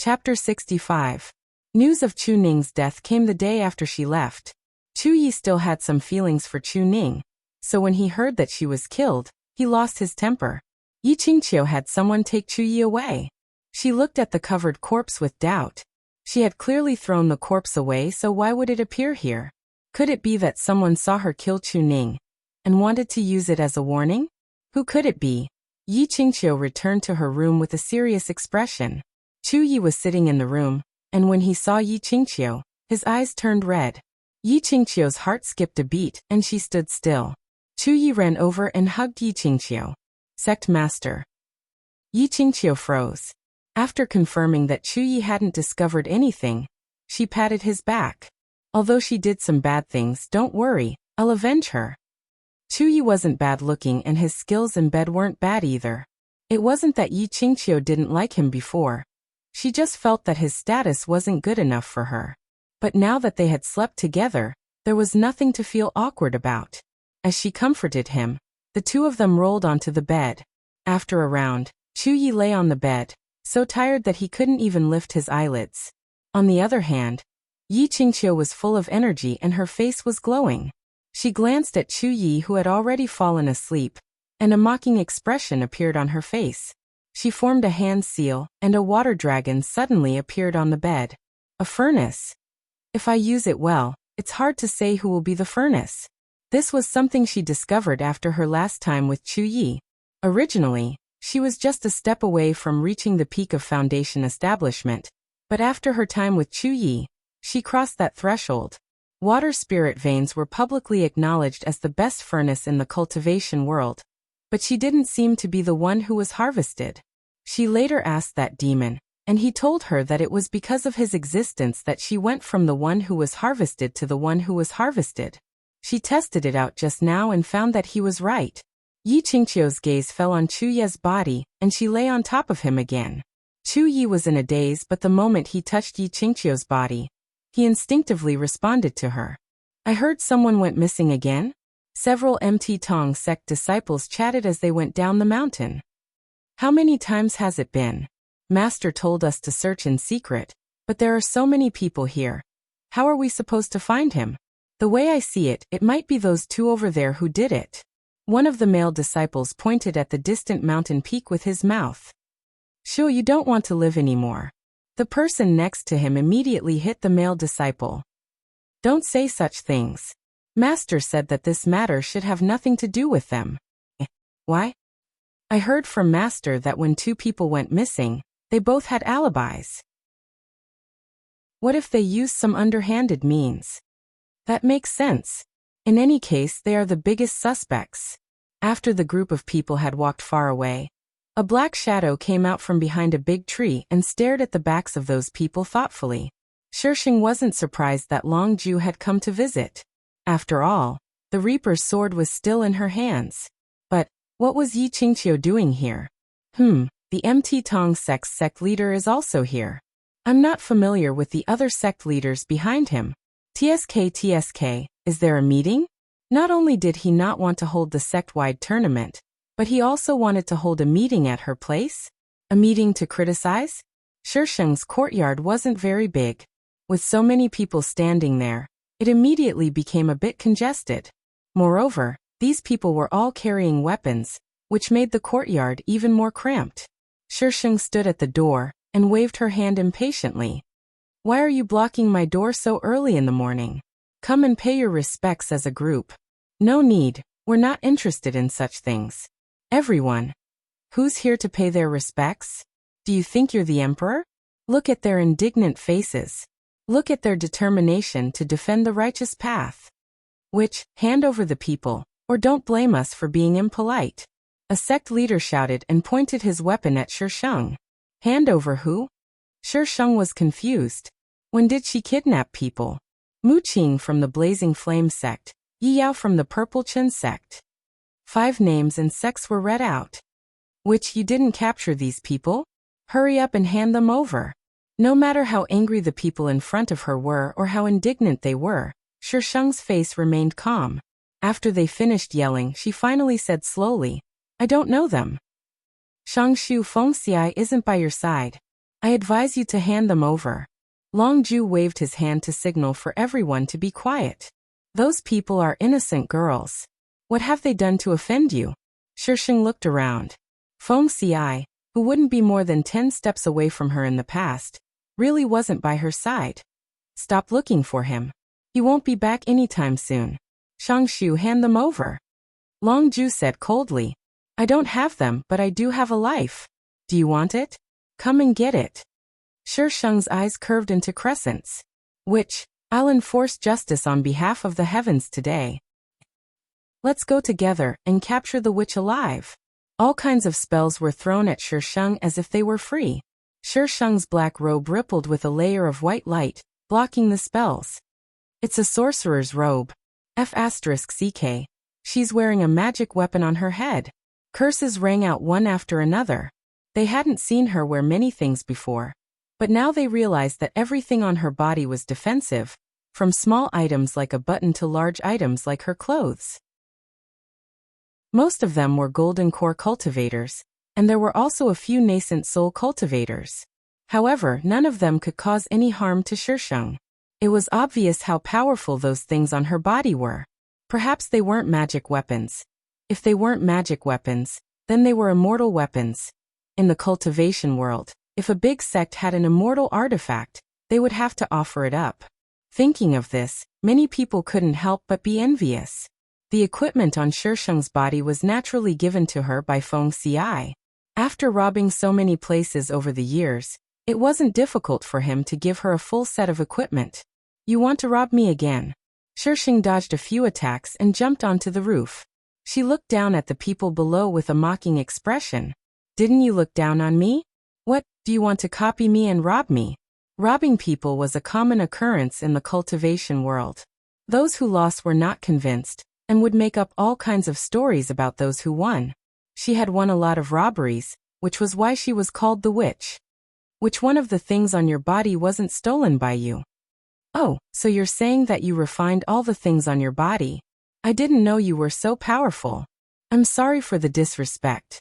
Chapter 65. News of Chu Ning's death came the day after she left. Chu Yi still had some feelings for Chu Ning, so when he heard that she was killed, he lost his temper. Yi Qingqiu had someone take Chu Yi away. She looked at the covered corpse with doubt. She had clearly thrown the corpse away, so why would it appear here? Could it be that someone saw her kill Chu Ning and wanted to use it as a warning? Who could it be? Yi Qingqiu returned to her room with a serious expression. Chu Yi was sitting in the room, and when he saw Yi Qingqiu, his eyes turned red. Yi Qingqiu's heart skipped a beat, and she stood still. Chu Yi ran over and hugged Yi Qingqiu. Sect Master. Yi Qingqiu froze. After confirming that Chu Yi hadn't discovered anything, she patted his back. Although she did some bad things, don't worry, I'll avenge her. Chu Yi wasn't bad looking and his skills in bed weren't bad either. It wasn't that Yi Qingqiu didn't like him before. She just felt that his status wasn't good enough for her. But now that they had slept together, there was nothing to feel awkward about. As she comforted him, the two of them rolled onto the bed. After a round, Chu Yi lay on the bed, so tired that he couldn't even lift his eyelids. On the other hand, Yi Qingqiu was full of energy and her face was glowing. She glanced at Chu Yi, who had already fallen asleep, and a mocking expression appeared on her face. She formed a hand seal, and a water dragon suddenly appeared on the bed. A furnace. If I use it well, it's hard to say who will be the furnace. This was something she discovered after her last time with Chu Yi. Originally, she was just a step away from reaching the peak of foundation establishment, but after her time with Chu Yi, she crossed that threshold. Water spirit veins were publicly acknowledged as the best furnace in the cultivation world, but she didn't seem to be the one who was harvested. She later asked that demon, and he told her that it was because of his existence that she went from the one who was harvested to the one who was harvested. She tested it out just now and found that he was right. Yi Qingqiu's gaze fell on Chu Yi's body, and she lay on top of him again. Chu Yi was in a daze, but the moment he touched Yi Qingqiu's body, he instinctively responded to her. I heard someone went missing again? Several MT Tong sect disciples chatted as they went down the mountain. How many times has it been? Master told us to search in secret, but there are so many people here. How are we supposed to find him? The way I see it, it might be those two over there who did it. One of the male disciples pointed at the distant mountain peak with his mouth. Sure, you don't want to live anymore. The person next to him immediately hit the male disciple. Don't say such things. Master said that this matter should have nothing to do with them. Why? I heard from Master that when two people went missing, they both had alibis. What if they used some underhanded means? That makes sense. In any case, they are the biggest suspects. After the group of people had walked far away, a black shadow came out from behind a big tree and stared at the backs of those people thoughtfully. Shisheng wasn't surprised that Long Ju had come to visit. After all, the Reaper's sword was still in her hands. But what was Yi Qingqiu doing here? The MT Tong sect leader is also here. I'm not familiar with the other sect leaders behind him. TSK, is there a meeting? Not only did he not want to hold the sect-wide tournament, but he also wanted to hold a meeting at her place? A meeting to criticize? Shisheng's courtyard wasn't very big. With so many people standing there, it immediately became a bit congested. Moreover, these people were all carrying weapons, which made the courtyard even more cramped. Shisheng stood at the door and waved her hand impatiently. Why are you blocking my door so early in the morning? Come and pay your respects as a group. No need, we're not interested in such things. Everyone. Who's here to pay their respects? Do you think you're the emperor? Look at their indignant faces. Look at their determination to defend the righteous path. Hand over the people, or don't blame us for being impolite. A sect leader shouted and pointed his weapon at Shisheng. Hand over who? Shisheng was confused. When did she kidnap people? Mu Qing from the Blazing Flame sect, Yi Yao from the Purple Chin sect. 5 names and sects were read out. You didn't capture these people? Hurry up and hand them over. No matter how angry the people in front of her were or how indignant they were, Shisheng's face remained calm. After they finished yelling, she finally said slowly, I don't know them. Shangshu Fengxiai isn't by your side. I advise you to hand them over. Long Ju waved his hand to signal for everyone to be quiet. Those people are innocent girls. What have they done to offend you? Shisheng looked around. Feng Xi, who wouldn't be more than 10 steps away from her in the past, really wasn't by her side. Stop looking for him. He won't be back anytime soon. Shangshu, hand them over. Long Ju said coldly. I don't have them, but I do have a life. Do you want it? Come and get it. Shisheng's eyes curved into crescents. Which, I'll enforce justice on behalf of the heavens today. Let's go together and capture the witch alive. All kinds of spells were thrown at Shisheng as if they were free. Shisheng's black robe rippled with a layer of white light, blocking the spells. It's a sorcerer's robe. F***ck. She's wearing a magic weapon on her head. Curses rang out one after another. They hadn't seen her wear many things before. But now they realized that everything on her body was defensive, from small items like a button to large items like her clothes. Most of them were golden core cultivators, and there were also a few nascent soul cultivators. However, none of them could cause any harm to Shisheng. It was obvious how powerful those things on her body were. Perhaps they weren't magic weapons. If they weren't magic weapons, then they were immortal weapons. In the cultivation world, if a big sect had an immortal artifact, they would have to offer it up. Thinking of this, many people couldn't help but be envious. The equipment on Shisheng's body was naturally given to her by Feng Xi. After robbing so many places over the years, it wasn't difficult for him to give her a full set of equipment. You want to rob me again? Shisheng dodged a few attacks and jumped onto the roof. She looked down at the people below with a mocking expression. Didn't you look down on me? What, do you want to copy me and rob me? Robbing people was a common occurrence in the cultivation world. Those who lost were not convinced, and would make up all kinds of stories about those who won. She had won a lot of robberies, which was why she was called the witch. Which one of the things on your body wasn't stolen by you? Oh, so you're saying that you refined all the things on your body. I didn't know you were so powerful. I'm sorry for the disrespect.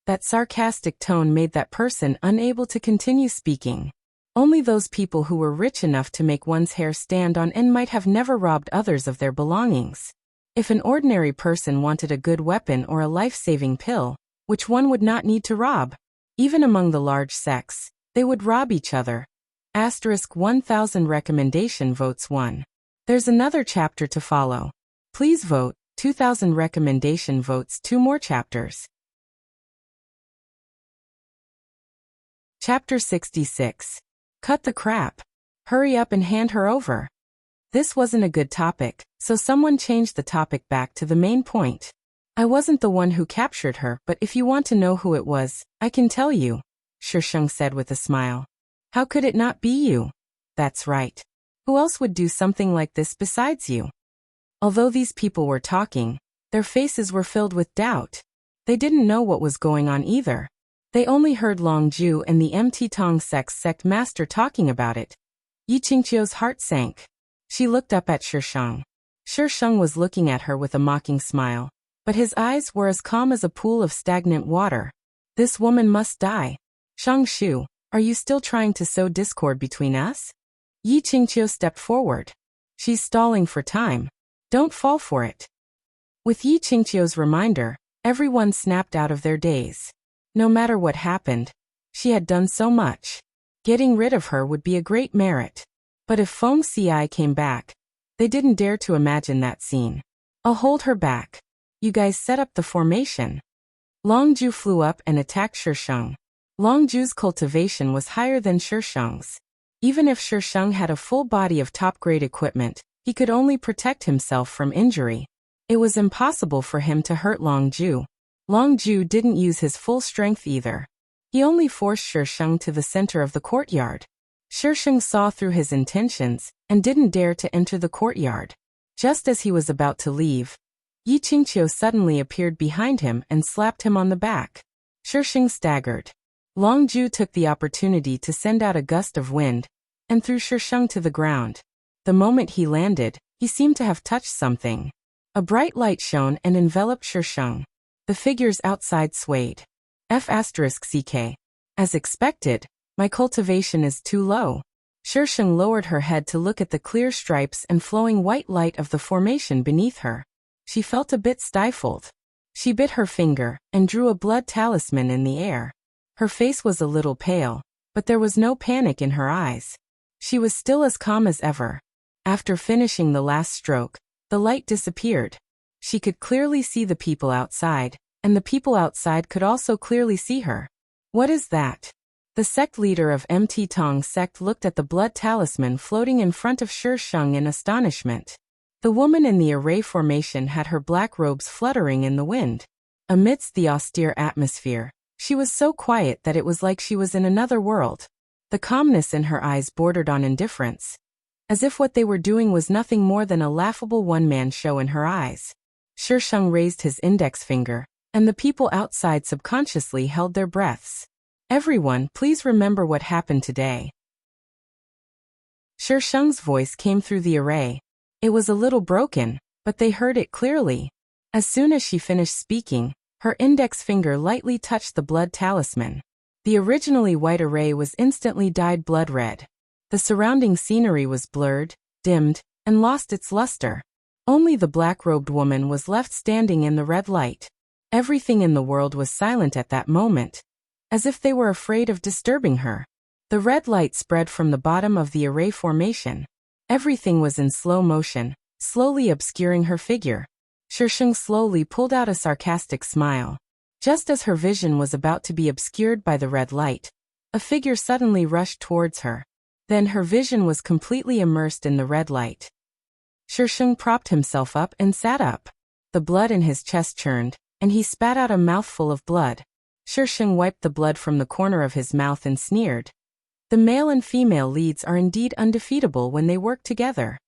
That sarcastic tone made that person unable to continue speaking. Only those people who were rich enough to make one's hair stand on end might have never robbed others of their belongings. If an ordinary person wanted a good weapon or a life-saving pill, which one would not need to rob? Even among the large sects, they would rob each other. * 1000 recommendation votes 1. There's another chapter to follow. Please vote. 2000 recommendation votes 2 more chapters. Chapter 66. Cut the crap. Hurry up and hand her over. This wasn't a good topic, so someone changed the topic back to the main point. I wasn't the one who captured her, but if you want to know who it was, I can tell you, Shisheng said with a smile. How could it not be you? That's right. Who else would do something like this besides you? Although these people were talking, their faces were filled with doubt. They didn't know what was going on either. They only heard Long Ju and the MT Tong sect master talking about it. Yi Qingqiu's heart sank. She looked up at Shisheng. Shisheng was looking at her with a mocking smile, but his eyes were as calm as a pool of stagnant water. This woman must die. Shangshu, are you still trying to sow discord between us? Yi Qingqiu stepped forward. She's stalling for time. Don't fall for it. With Yi Qingqiu's reminder, everyone snapped out of their daze. No matter what happened, she had done so much. Getting rid of her would be a great merit. But if Feng Xi came back, they didn't dare to imagine that scene. I'll hold her back. You guys set up the formation. Long Ju flew up and attacked Shisheng. Long Ju's cultivation was higher than Shisheng's. Even if Shisheng had a full body of top-grade equipment, he could only protect himself from injury. It was impossible for him to hurt Long Ju. Long Ju didn't use his full strength either. He only forced Shisheng to the center of the courtyard. Shisheng saw through his intentions and didn't dare to enter the courtyard. Just as he was about to leave, Yi Qingqiu suddenly appeared behind him and slapped him on the back. Shisheng staggered. Long Ju took the opportunity to send out a gust of wind and threw Shisheng to the ground. The moment he landed, he seemed to have touched something. A bright light shone and enveloped Shisheng. The figures outside swayed. F***ck. As expected, my cultivation is too low. Shisheng lowered her head to look at the clear stripes and flowing white light of the formation beneath her. She felt a bit stifled. She bit her finger and drew a blood talisman in the air. Her face was a little pale, but there was no panic in her eyes. She was still as calm as ever. After finishing the last stroke, the light disappeared. She could clearly see the people outside, and the people outside could also clearly see her. What is that? The sect leader of MT Tong sect looked at the blood talisman floating in front of Shisheng in astonishment. The woman in the array formation had her black robes fluttering in the wind. Amidst the austere atmosphere, she was so quiet that it was like she was in another world. The calmness in her eyes bordered on indifference, as if what they were doing was nothing more than a laughable one-man show in her eyes. Shisheng raised his index finger, and the people outside subconsciously held their breaths. Everyone, please remember what happened today. Shisheng's voice came through the array. It was a little broken, but they heard it clearly. As soon as she finished speaking, her index finger lightly touched the blood talisman. The originally white array was instantly dyed blood red. The surrounding scenery was blurred, dimmed, and lost its luster. Only the black-robed woman was left standing in the red light. Everything in the world was silent at that moment, as if they were afraid of disturbing her. The red light spread from the bottom of the array formation. Everything was in slow motion, slowly obscuring her figure. Shisheng slowly pulled out a sarcastic smile. Just as her vision was about to be obscured by the red light, a figure suddenly rushed towards her. Then her vision was completely immersed in the red light. Shisheng propped himself up and sat up. The blood in his chest churned, and he spat out a mouthful of blood. Shisheng wiped the blood from the corner of his mouth and sneered. The male and female leads are indeed undefeatable when they work together.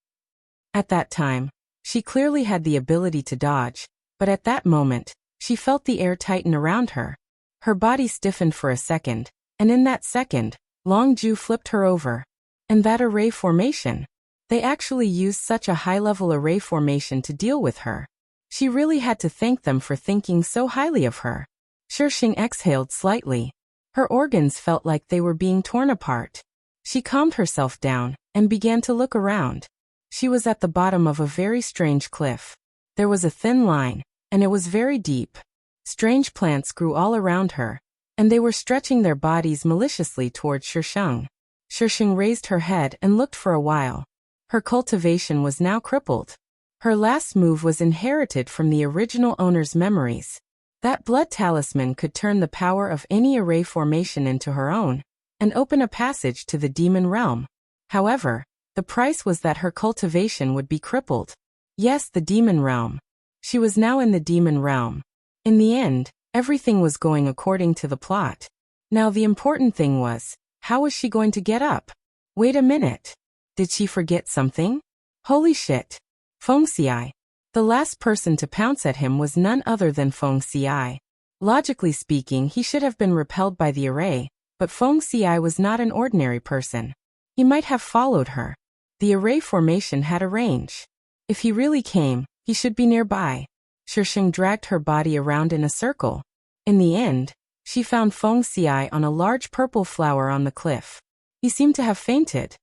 At that time, she clearly had the ability to dodge, but at that moment, she felt the air tighten around her. Her body stiffened for a second, and in that second, Long Ju flipped her over. And that array formation? They actually used such a high-level array formation to deal with her. She really had to thank them for thinking so highly of her. Shisheng exhaled slightly. Her organs felt like they were being torn apart. She calmed herself down and began to look around. She was at the bottom of a very strange cliff. There was a thin line, and it was very deep. Strange plants grew all around her, and they were stretching their bodies maliciously towards Shisheng. Shisheng raised her head and looked for a while. Her cultivation was now crippled. Her last move was inherited from the original owner's memories. That blood talisman could turn the power of any array formation into her own, and open a passage to the demon realm. However, the price was that her cultivation would be crippled. Yes, the demon realm. She was now in the demon realm. In the end, everything was going according to the plot. Now the important thing was, how was she going to get up? Wait a minute. Did she forget something? Holy shit. Feng Xiai. The last person to pounce at him was none other than Feng Xiai. Logically speaking, he should have been repelled by the array, but Feng Xiai was not an ordinary person. He might have followed her. The array formation had a range. If he really came, he should be nearby. Shisheng dragged her body around in a circle. In the end, she found Feng Xiai on a large purple flower on the cliff. He seemed to have fainted.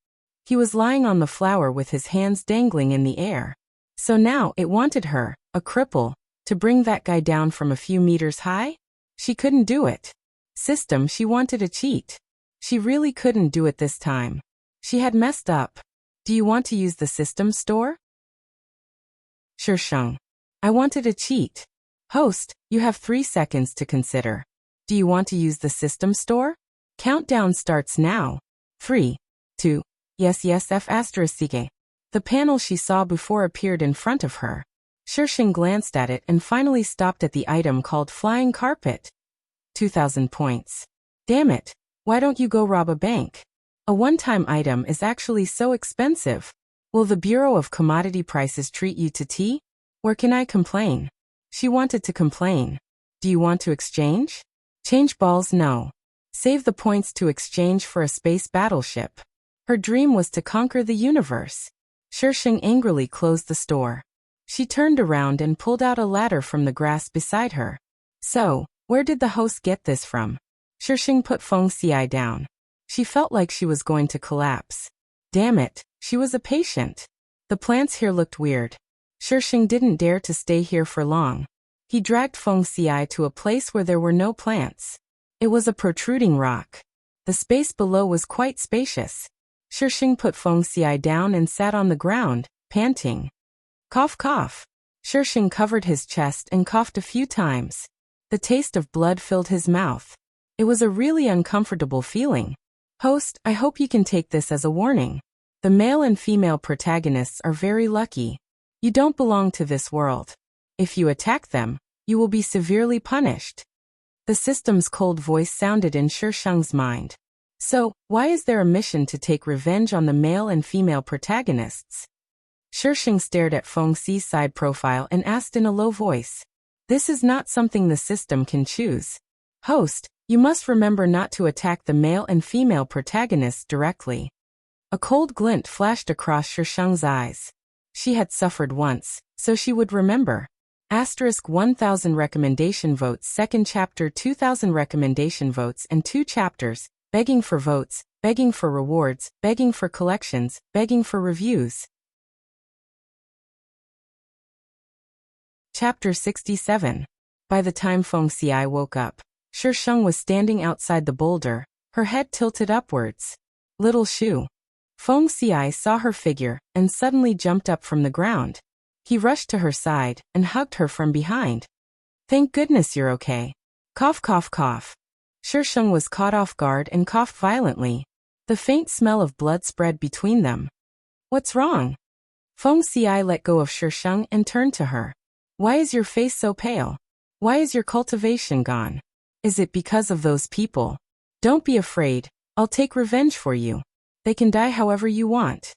He was lying on the flower with his hands dangling in the air. So now it wanted her, a cripple, to bring that guy down from a few meters high? She couldn't do it. System, she wanted to cheat. She really couldn't do it this time. She had messed up. Do you want to use the system store? Shisheng. I wanted to cheat. Host, you have 3 seconds to consider. Do you want to use the system store? Countdown starts now. 3, 2, yes F *. The panel she saw before appeared in front of her. Shisheng glanced at it and finally stopped at the item called Flying Carpet. 2,000 points. Damn it, why don't you go rob a bank? A one-time item is actually so expensive. Will the Bureau of Commodity Prices treat you to tea? Or can I complain? She wanted to complain. Do you want to exchange? Change balls, no. Save the points to exchange for a space battleship. Her dream was to conquer the universe. Shisheng angrily closed the store. She turned around and pulled out a ladder from the grass beside her. So, where did the host get this from? Shisheng put Feng Xiai down. She felt like she was going to collapse. Damn it, she was a patient. The plants here looked weird. Shisheng didn't dare to stay here for long. He dragged Feng Xiai to a place where there were no plants. It was a protruding rock. The space below was quite spacious. Shisheng put Feng Xiai down and sat on the ground, panting. Cough cough. Shisheng covered his chest and coughed a few times. The taste of blood filled his mouth. It was a really uncomfortable feeling. Host, I hope you can take this as a warning. The male and female protagonists are very lucky. You don't belong to this world. If you attack them, you will be severely punished. The system's cold voice sounded in Shisheng's mind. So, why is there a mission to take revenge on the male and female protagonists? Shisheng stared at Feng Xi's side profile and asked in a low voice. This is not something the system can choose. Host, you must remember not to attack the male and female protagonists directly. A cold glint flashed across Shisheng's eyes. She had suffered once, so she would remember. Asterisk 1000 recommendation votes. Second chapter 2000 recommendation votes and 2 chapters, begging for votes, begging for rewards, begging for collections, begging for reviews. Chapter 67. By the time Feng Xiai woke up, Shisheng was standing outside the boulder, her head tilted upwards. Little Shu. Feng Xiai saw her figure and suddenly jumped up from the ground. He rushed to her side and hugged her from behind. Thank goodness you're okay. Cough cough cough. Shisheng was caught off guard and coughed violently. The faint smell of blood spread between them. What's wrong? Feng Xiai let go of Shisheng and turned to her. Why is your face so pale? Why is your cultivation gone? Is it because of those people? Don't be afraid, I'll take revenge for you. They can die however you want.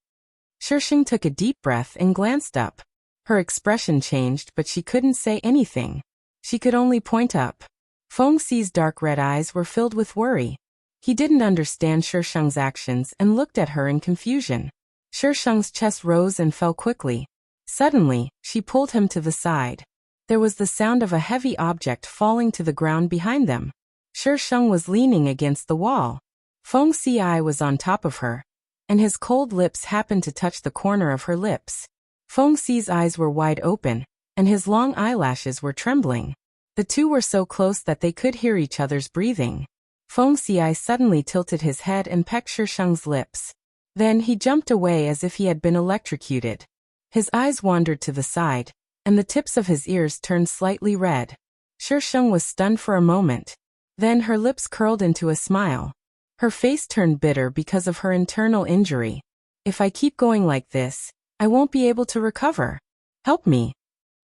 Shisheng took a deep breath and glanced up. Her expression changed, but she couldn't say anything. She could only point up. Feng Xi's dark red eyes were filled with worry. He didn't understand Shisheng's actions and looked at her in confusion. Shisheng's chest rose and fell quickly. Suddenly, she pulled him to the side. There was the sound of a heavy object falling to the ground behind them. Shisheng was leaning against the wall. Feng Xiai was on top of her, and his cold lips happened to touch the corner of her lips. Feng Xi's eyes were wide open, and his long eyelashes were trembling. The two were so close that they could hear each other's breathing. Feng Xiai suddenly tilted his head and pecked Shisheng's lips. Then he jumped away as if he had been electrocuted. His eyes wandered to the side, and the tips of his ears turned slightly red. Shisheng was stunned for a moment. Then her lips curled into a smile. Her face turned bitter because of her internal injury. If I keep going like this, I won't be able to recover. Help me.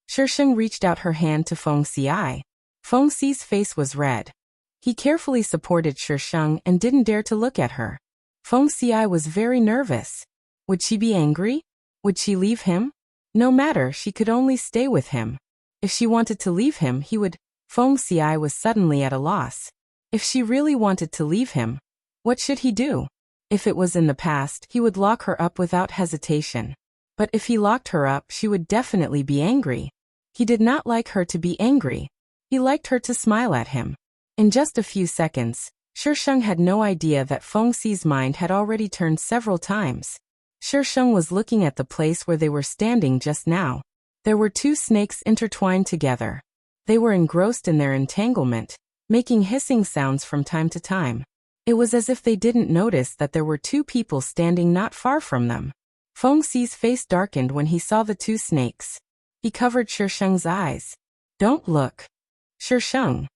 Shisheng reached out her hand to Feng Xiai. Feng Xi's face was red. He carefully supported Shisheng and didn't dare to look at her. Feng Xiai was very nervous. Would she be angry? Would she leave him? No matter, she could only stay with him. If she wanted to leave him, he would. Feng Xiai was suddenly at a loss. If she really wanted to leave him, what should he do? If it was in the past, he would lock her up without hesitation. But if he locked her up, she would definitely be angry. He did not like her to be angry. He liked her to smile at him. In just a few seconds, Shisheng had no idea that Feng Xi's mind had already turned several times. Shisheng was looking at the place where they were standing just now. There were 2 snakes intertwined together. They were engrossed in their entanglement, making hissing sounds from time to time. It was as if they didn't notice that there were 2 people standing not far from them. Feng Xi's face darkened when he saw the 2 snakes. He covered Shisheng's eyes. Don't look. Shisheng.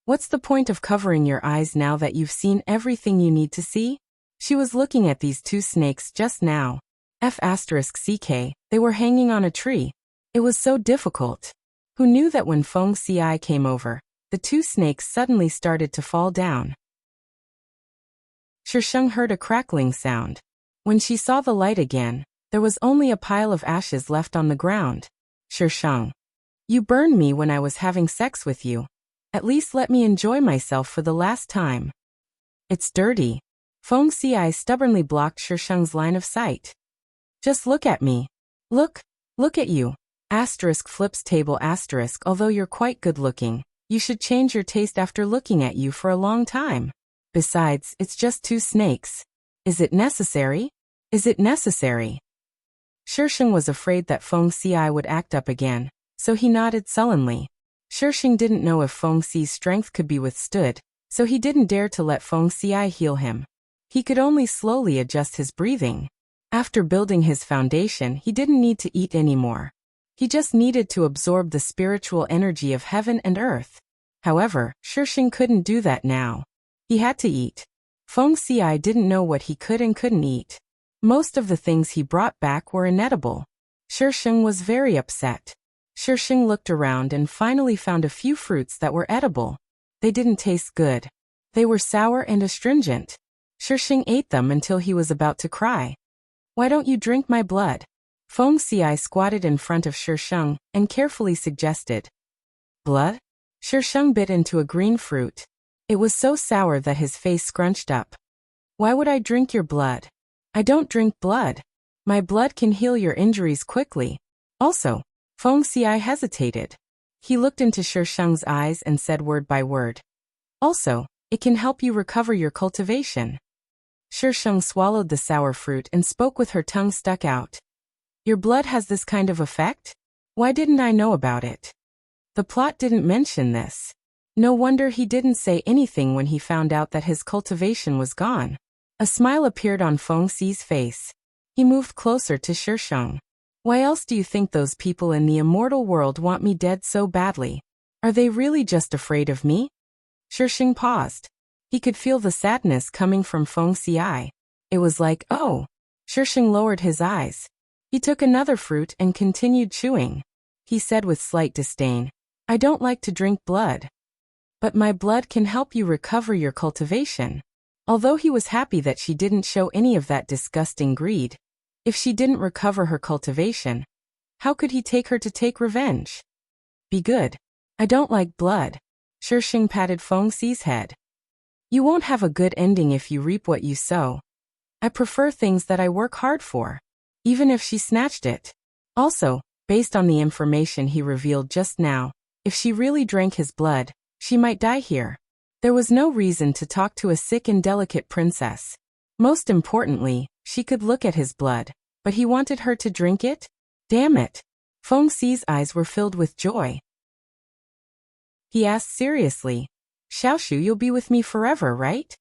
What's the point of covering your eyes now that you've seen everything you need to see? She was looking at these 2 snakes just now. F***ck, they were hanging on a tree. It was so difficult. Who knew that when Feng Xiai came over, the 2 snakes suddenly started to fall down? Shisheng heard a crackling sound. When she saw the light again, there was only a pile of ashes left on the ground. Shisheng. You burned me when I was having sex with you. At least let me enjoy myself for the last time. It's dirty. Feng Xiai stubbornly blocked Shisheng's line of sight. Just look at me. Look at you. Asterisk flips table asterisk. Although you're quite good looking, You should change your taste after looking at you for a long time. Besides, it's just 2 snakes. Is it necessary? Is it necessary? Shisheng was afraid that Feng Xi would act up again, so he nodded sullenly. Shisheng didn't know if Feng Xi's strength could be withstood, so he didn't dare to let Feng Xi heal him. He could only slowly adjust his breathing. After building his foundation, he didn't need to eat anymore. He just needed to absorb the spiritual energy of heaven and earth. However, Shisheng couldn't do that now. He had to eat. Feng Xi didn't know what he could and couldn't eat. Most of the things he brought back were inedible. Shisheng was very upset. Shisheng looked around and finally found a few fruits that were edible. They didn't taste good. They were sour and astringent. Shisheng ate them until he was about to cry. Why don't you drink my blood? Feng Xi squatted in front of Shisheng and carefully suggested. Blood? Shisheng bit into a green fruit. It was so sour that his face scrunched up. Why would I drink your blood? I don't drink blood. My blood can heal your injuries quickly. Also, Feng Xi hesitated. He looked into Shisheng's eyes and said word by word. Also, it can help you recover your cultivation. Shisheng swallowed the sour fruit and spoke with her tongue stuck out. Your blood has this kind of effect? Why didn't I know about it? The plot didn't mention this. No wonder he didn't say anything when he found out that his cultivation was gone. A smile appeared on Feng Xi's face. He moved closer to Shisheng. Why else do you think those people in the immortal world want me dead so badly? Are they really just afraid of me? Shisheng paused. He could feel the sadness coming from Feng Xi. It was like, oh. Shisheng lowered his eyes. He took another fruit and continued chewing. He said with slight disdain, I don't like to drink blood. But my blood can help you recover your cultivation. Although he was happy that she didn't show any of that disgusting greed. If she didn't recover her cultivation, how could he take her to take revenge? Be good. I don't like blood. Shisheng patted Feng Xi's head. You won't have a good ending if you reap what you sow. I prefer things that I work hard for. Even if she snatched it. Also, based on the information he revealed just now, if she really drank his blood, she might die here. There was no reason to talk to a sick and delicate princess. Most importantly, she could look at his blood, but he wanted her to drink it? Damn it! Feng Xi's eyes were filled with joy. He asked seriously, Xiaoshu, you'll be with me forever, right?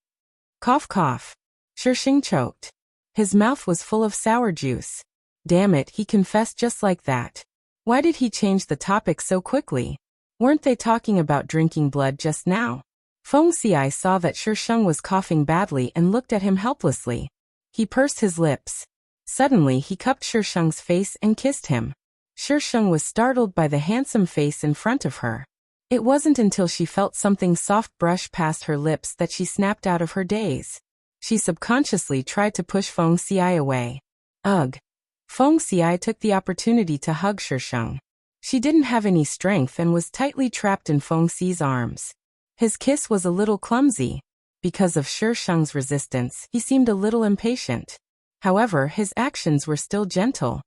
Cough cough. Shisheng choked. His mouth was full of sour juice. Damn it, he confessed just like that. Why did he change the topic so quickly? Weren't they talking about drinking blood just now? Feng Xi saw that Shisheng was coughing badly and looked at him helplessly. He pursed his lips. Suddenly he cupped Shisheng's face and kissed him. Shisheng was startled by the handsome face in front of her. It wasn't until she felt something soft brush past her lips that she snapped out of her daze. She subconsciously tried to push Feng Xi away. Ugh. Feng Xi took the opportunity to hug Shisheng. She didn't have any strength and was tightly trapped in Feng Xi's arms. His kiss was a little clumsy. Because of Shisheng's resistance, he seemed a little impatient. However, his actions were still gentle.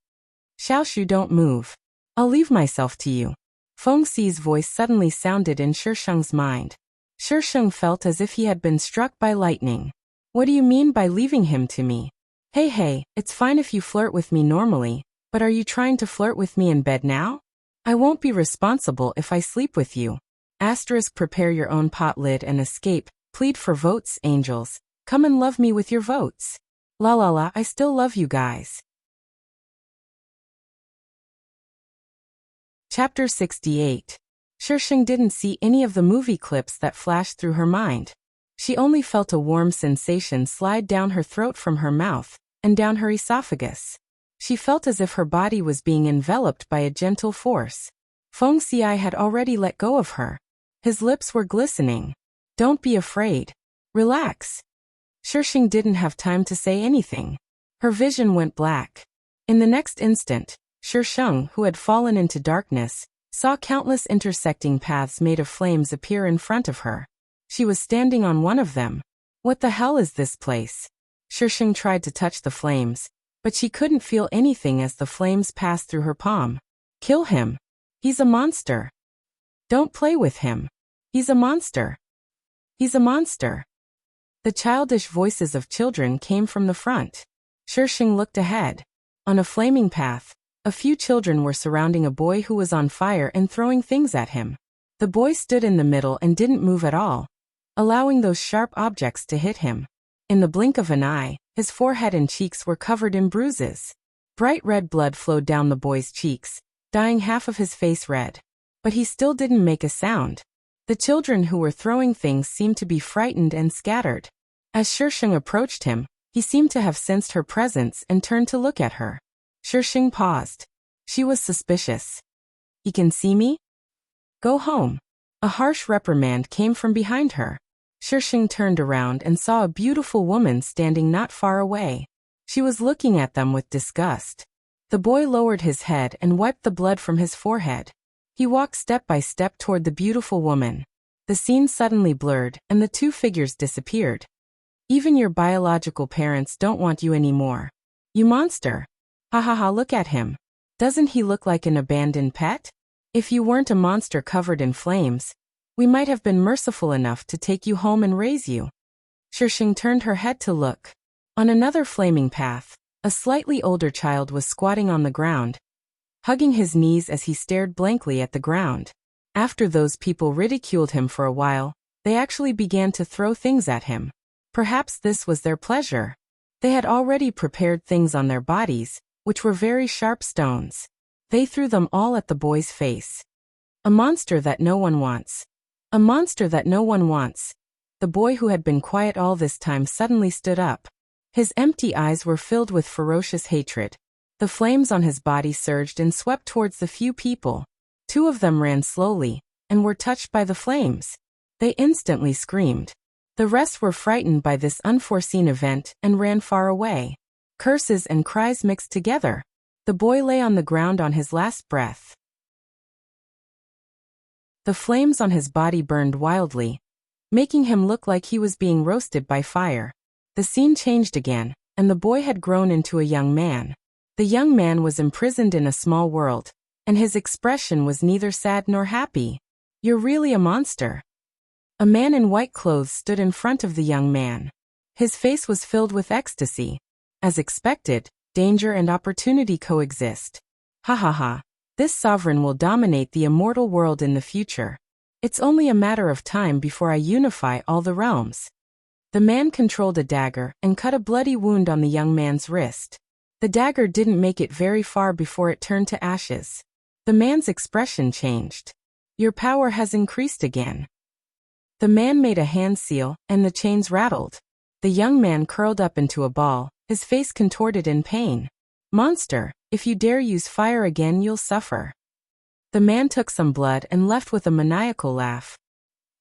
Xiaoshu, don't move. I'll leave myself to you. Feng Xi's voice suddenly sounded in Shisheng's mind. Shisheng felt as if he had been struck by lightning. What do you mean by leaving him to me? Hey, it's fine if you flirt with me normally, but are you trying to flirt with me in bed now? I won't be responsible if I sleep with you. Prepare your own pot lid and escape. Plead for votes, angels. Come and love me with your votes. La la la, I still love you guys. Chapter 68. Shisheng didn't see any of the movie clips that flashed through her mind. She only felt a warm sensation slide down her throat from her mouth, and down her esophagus. She felt as if her body was being enveloped by a gentle force. Feng Xi had already let go of her. His lips were glistening. Don't be afraid. Relax. Shisheng didn't have time to say anything. Her vision went black. In the next instant, Shisheng, who had fallen into darkness, saw countless intersecting paths made of flames appear in front of her. She was standing on one of them. What the hell is this place? Shisheng tried to touch the flames, but she couldn't feel anything as the flames passed through her palm. Kill him. He's a monster. Don't play with him. He's a monster. He's a monster. The childish voices of children came from the front. Shisheng looked ahead. On a flaming path, a few children were surrounding a boy who was on fire and throwing things at him. The boy stood in the middle and didn't move at all, allowing those sharp objects to hit him. In the blink of an eye, his forehead and cheeks were covered in bruises. Bright red blood flowed down the boy's cheeks, dyeing half of his face red. But he still didn't make a sound. The children who were throwing things seemed to be frightened and scattered. As Shisheng approached him, he seemed to have sensed her presence and turned to look at her. Shisheng paused. She was suspicious. "He can see me? Go home." A harsh reprimand came from behind her. Shisheng turned around and saw a beautiful woman standing not far away. She was looking at them with disgust. The boy lowered his head and wiped the blood from his forehead. He walked step by step toward the beautiful woman. The scene suddenly blurred, and the two figures disappeared. "Even your biological parents don't want you anymore. You monster. Ha ha ha, look at him. Doesn't he look like an abandoned pet? If you weren't a monster covered in flames, we might have been merciful enough to take you home and raise you." Shisheng turned her head to look. On another flaming path, a slightly older child was squatting on the ground, hugging his knees as he stared blankly at the ground. After those people ridiculed him for a while, they actually began to throw things at him. Perhaps this was their pleasure. They had already prepared things on their bodies, which were very sharp stones. They threw them all at the boy's face. "A monster that no one wants. A monster that no one wants." The boy who had been quiet all this time suddenly stood up. His empty eyes were filled with ferocious hatred. The flames on his body surged and swept towards the few people. Two of them ran slowly, and were touched by the flames. They instantly screamed. The rest were frightened by this unforeseen event and ran far away. Curses and cries mixed together. The boy lay on the ground on his last breath. The flames on his body burned wildly, making him look like he was being roasted by fire. The scene changed again, and the boy had grown into a young man. The young man was imprisoned in a small world, and his expression was neither sad nor happy. "You're really a monster." A man in white clothes stood in front of the young man. His face was filled with ecstasy. As expected, danger and opportunity coexist. "Ha ha ha. This sovereign will dominate the immortal world in the future. It's only a matter of time before I unify all the realms." The man controlled a dagger and cut a bloody wound on the young man's wrist. The dagger didn't make it very far before it turned to ashes. The man's expression changed. "Your power has increased again." The man made a hand seal, and the chains rattled. The young man curled up into a ball, his face contorted in pain. "Monster, if you dare use fire again, you'll suffer." The man took some blood and left with a maniacal laugh.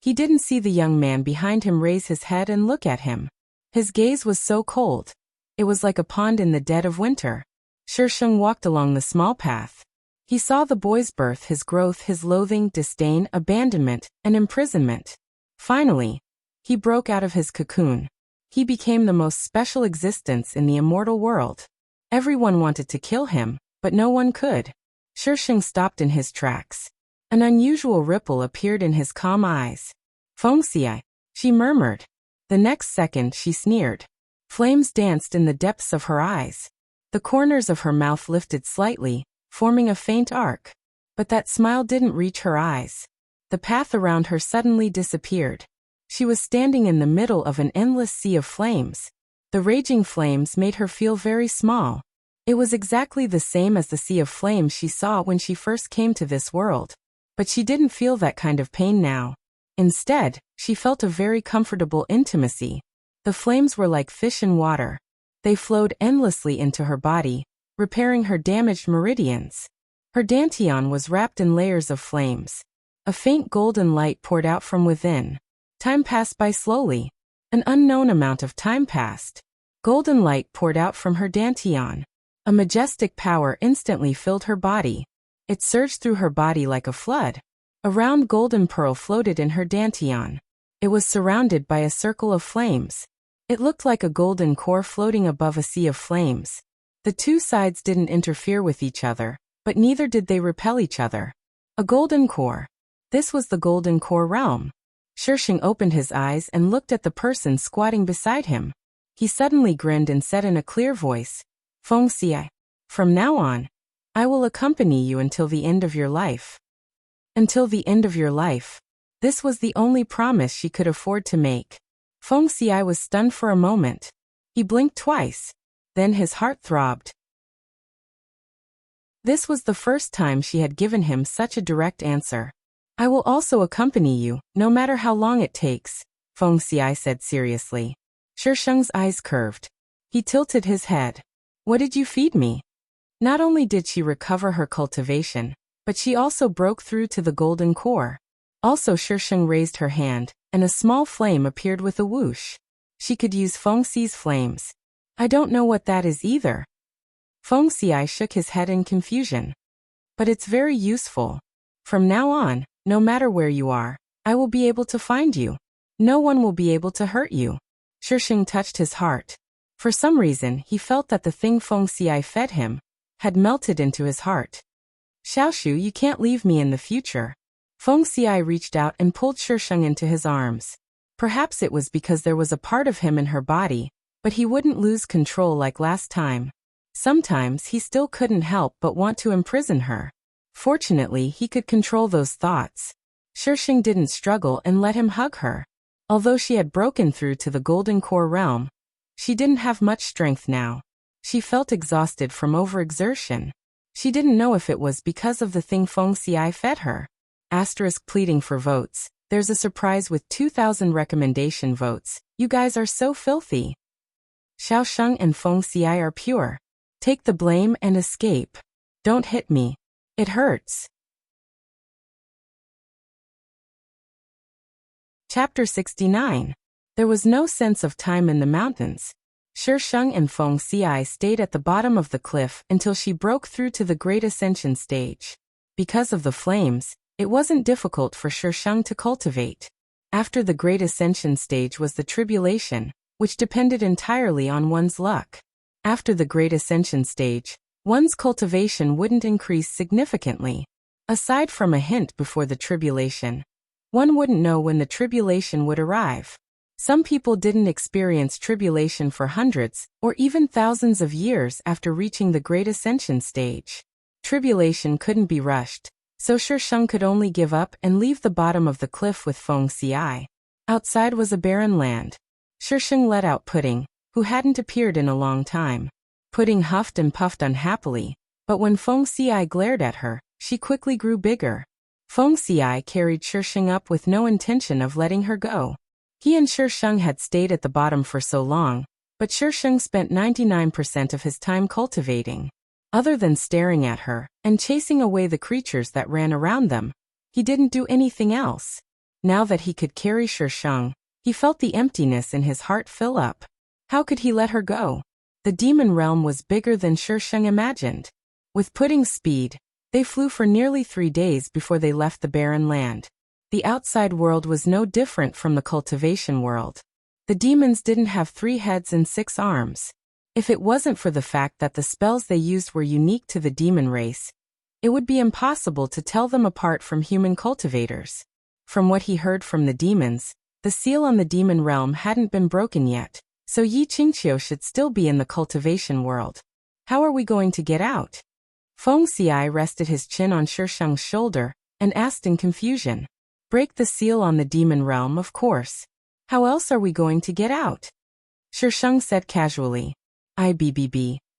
He didn't see the young man behind him raise his head and look at him. His gaze was so cold. It was like a pond in the dead of winter. Shisheng walked along the small path. He saw the boy's birth, his growth, his loathing, disdain, abandonment, and imprisonment. Finally, he broke out of his cocoon. He became the most special existence in the immortal world. Everyone wanted to kill him, but no one could. Shisheng stopped in his tracks. An unusual ripple appeared in his calm eyes. "Fengxi," she murmured. The next second she sneered. Flames danced in the depths of her eyes. The corners of her mouth lifted slightly, forming a faint arc. But that smile didn't reach her eyes. The path around her suddenly disappeared. She was standing in the middle of an endless sea of flames. The raging flames made her feel very small. It was exactly the same as the sea of flames she saw when she first came to this world. But she didn't feel that kind of pain now. Instead, she felt a very comfortable intimacy. The flames were like fish in water. They flowed endlessly into her body, repairing her damaged meridians. Her dantian was wrapped in layers of flames. A faint golden light poured out from within. Time passed by slowly. An unknown amount of time passed. Golden light poured out from her dantian. A majestic power instantly filled her body. It surged through her body like a flood. A round golden pearl floated in her dantian. It was surrounded by a circle of flames. It looked like a golden core floating above a sea of flames. The two sides didn't interfere with each other, but neither did they repel each other. A golden core. This was the golden core realm. Shisheng opened his eyes and looked at the person squatting beside him. He suddenly grinned and said in a clear voice, "Feng Xi, from now on, I will accompany you until the end of your life." Until the end of your life. This was the only promise she could afford to make. Feng Xi was stunned for a moment. He blinked twice. Then his heart throbbed. This was the first time she had given him such a direct answer. "I will also accompany you, no matter how long it takes," Feng Xi said seriously. Shisheng's eyes curved. He tilted his head. "What did you feed me?" Not only did she recover her cultivation, but she also broke through to the golden core. Also Shisheng raised her hand, and a small flame appeared with a whoosh. She could use Feng Xi's flames. "I don't know what that is either." Feng Xi shook his head in confusion. "But it's very useful. From now on, no matter where you are, I will be able to find you. No one will be able to hurt you." Shisheng touched his heart. For some reason he felt that the thing Feng Xi fed him had melted into his heart. "Xiaoshu, you can't leave me in the future." Feng Xi reached out and pulled Shisheng into his arms. Perhaps it was because there was a part of him in her body, but he wouldn't lose control like last time. Sometimes he still couldn't help but want to imprison her. Fortunately, he could control those thoughts. Shisheng didn't struggle and let him hug her. Although she had broken through to the Golden Core realm, she didn't have much strength now. She felt exhausted from overexertion. She didn't know if it was because of the thing Feng Xi fed her. Pleading for votes. There's a surprise with 2,000 recommendation votes. You guys are so filthy. Xiaosheng and Feng Xi are pure. Take the blame and escape. Don't hit me. It hurts. Chapter 69. There was no sense of time in the mountains. Shisheng and Feng Xi stayed at the bottom of the cliff until she broke through to the Great Ascension stage. Because of the flames, it wasn't difficult for Shisheng to cultivate. After the Great Ascension stage was the tribulation, which depended entirely on one's luck. After the Great Ascension stage, one's cultivation wouldn't increase significantly. Aside from a hint before the tribulation, one wouldn't know when the tribulation would arrive. Some people didn't experience tribulation for hundreds or even thousands of years after reaching the Great Ascension stage. Tribulation couldn't be rushed, so Shisheng could only give up and leave the bottom of the cliff with Feng Xi. Outside was a barren land. Shisheng let out Pudding, who hadn't appeared in a long time. Pudding huffed and puffed unhappily, but when Feng Xi glared at her, she quickly grew bigger. Feng Xi carried Shisheng up with no intention of letting her go. He and Shisheng had stayed at the bottom for so long, but Shisheng spent 99% of his time cultivating. Other than staring at her and chasing away the creatures that ran around them, he didn't do anything else. Now that he could carry Shisheng, he felt the emptiness in his heart fill up. How could he let her go? The demon realm was bigger than Shisheng imagined. With Pudding's speed, they flew for nearly 3 days before they left the barren land. The outside world was no different from the cultivation world. The demons didn't have 3 heads and 6 arms. If it wasn't for the fact that the spells they used were unique to the demon race, it would be impossible to tell them apart from human cultivators. From what he heard from the demons, the seal on the demon realm hadn't been broken yet, so Yi Qingqiu should still be in the cultivation world. How are we going to get out? Feng Xi rested his chin on Shisheng's shoulder and asked in confusion. Break the seal on the demon realm, of course. How else are we going to get out? Shisheng said casually. I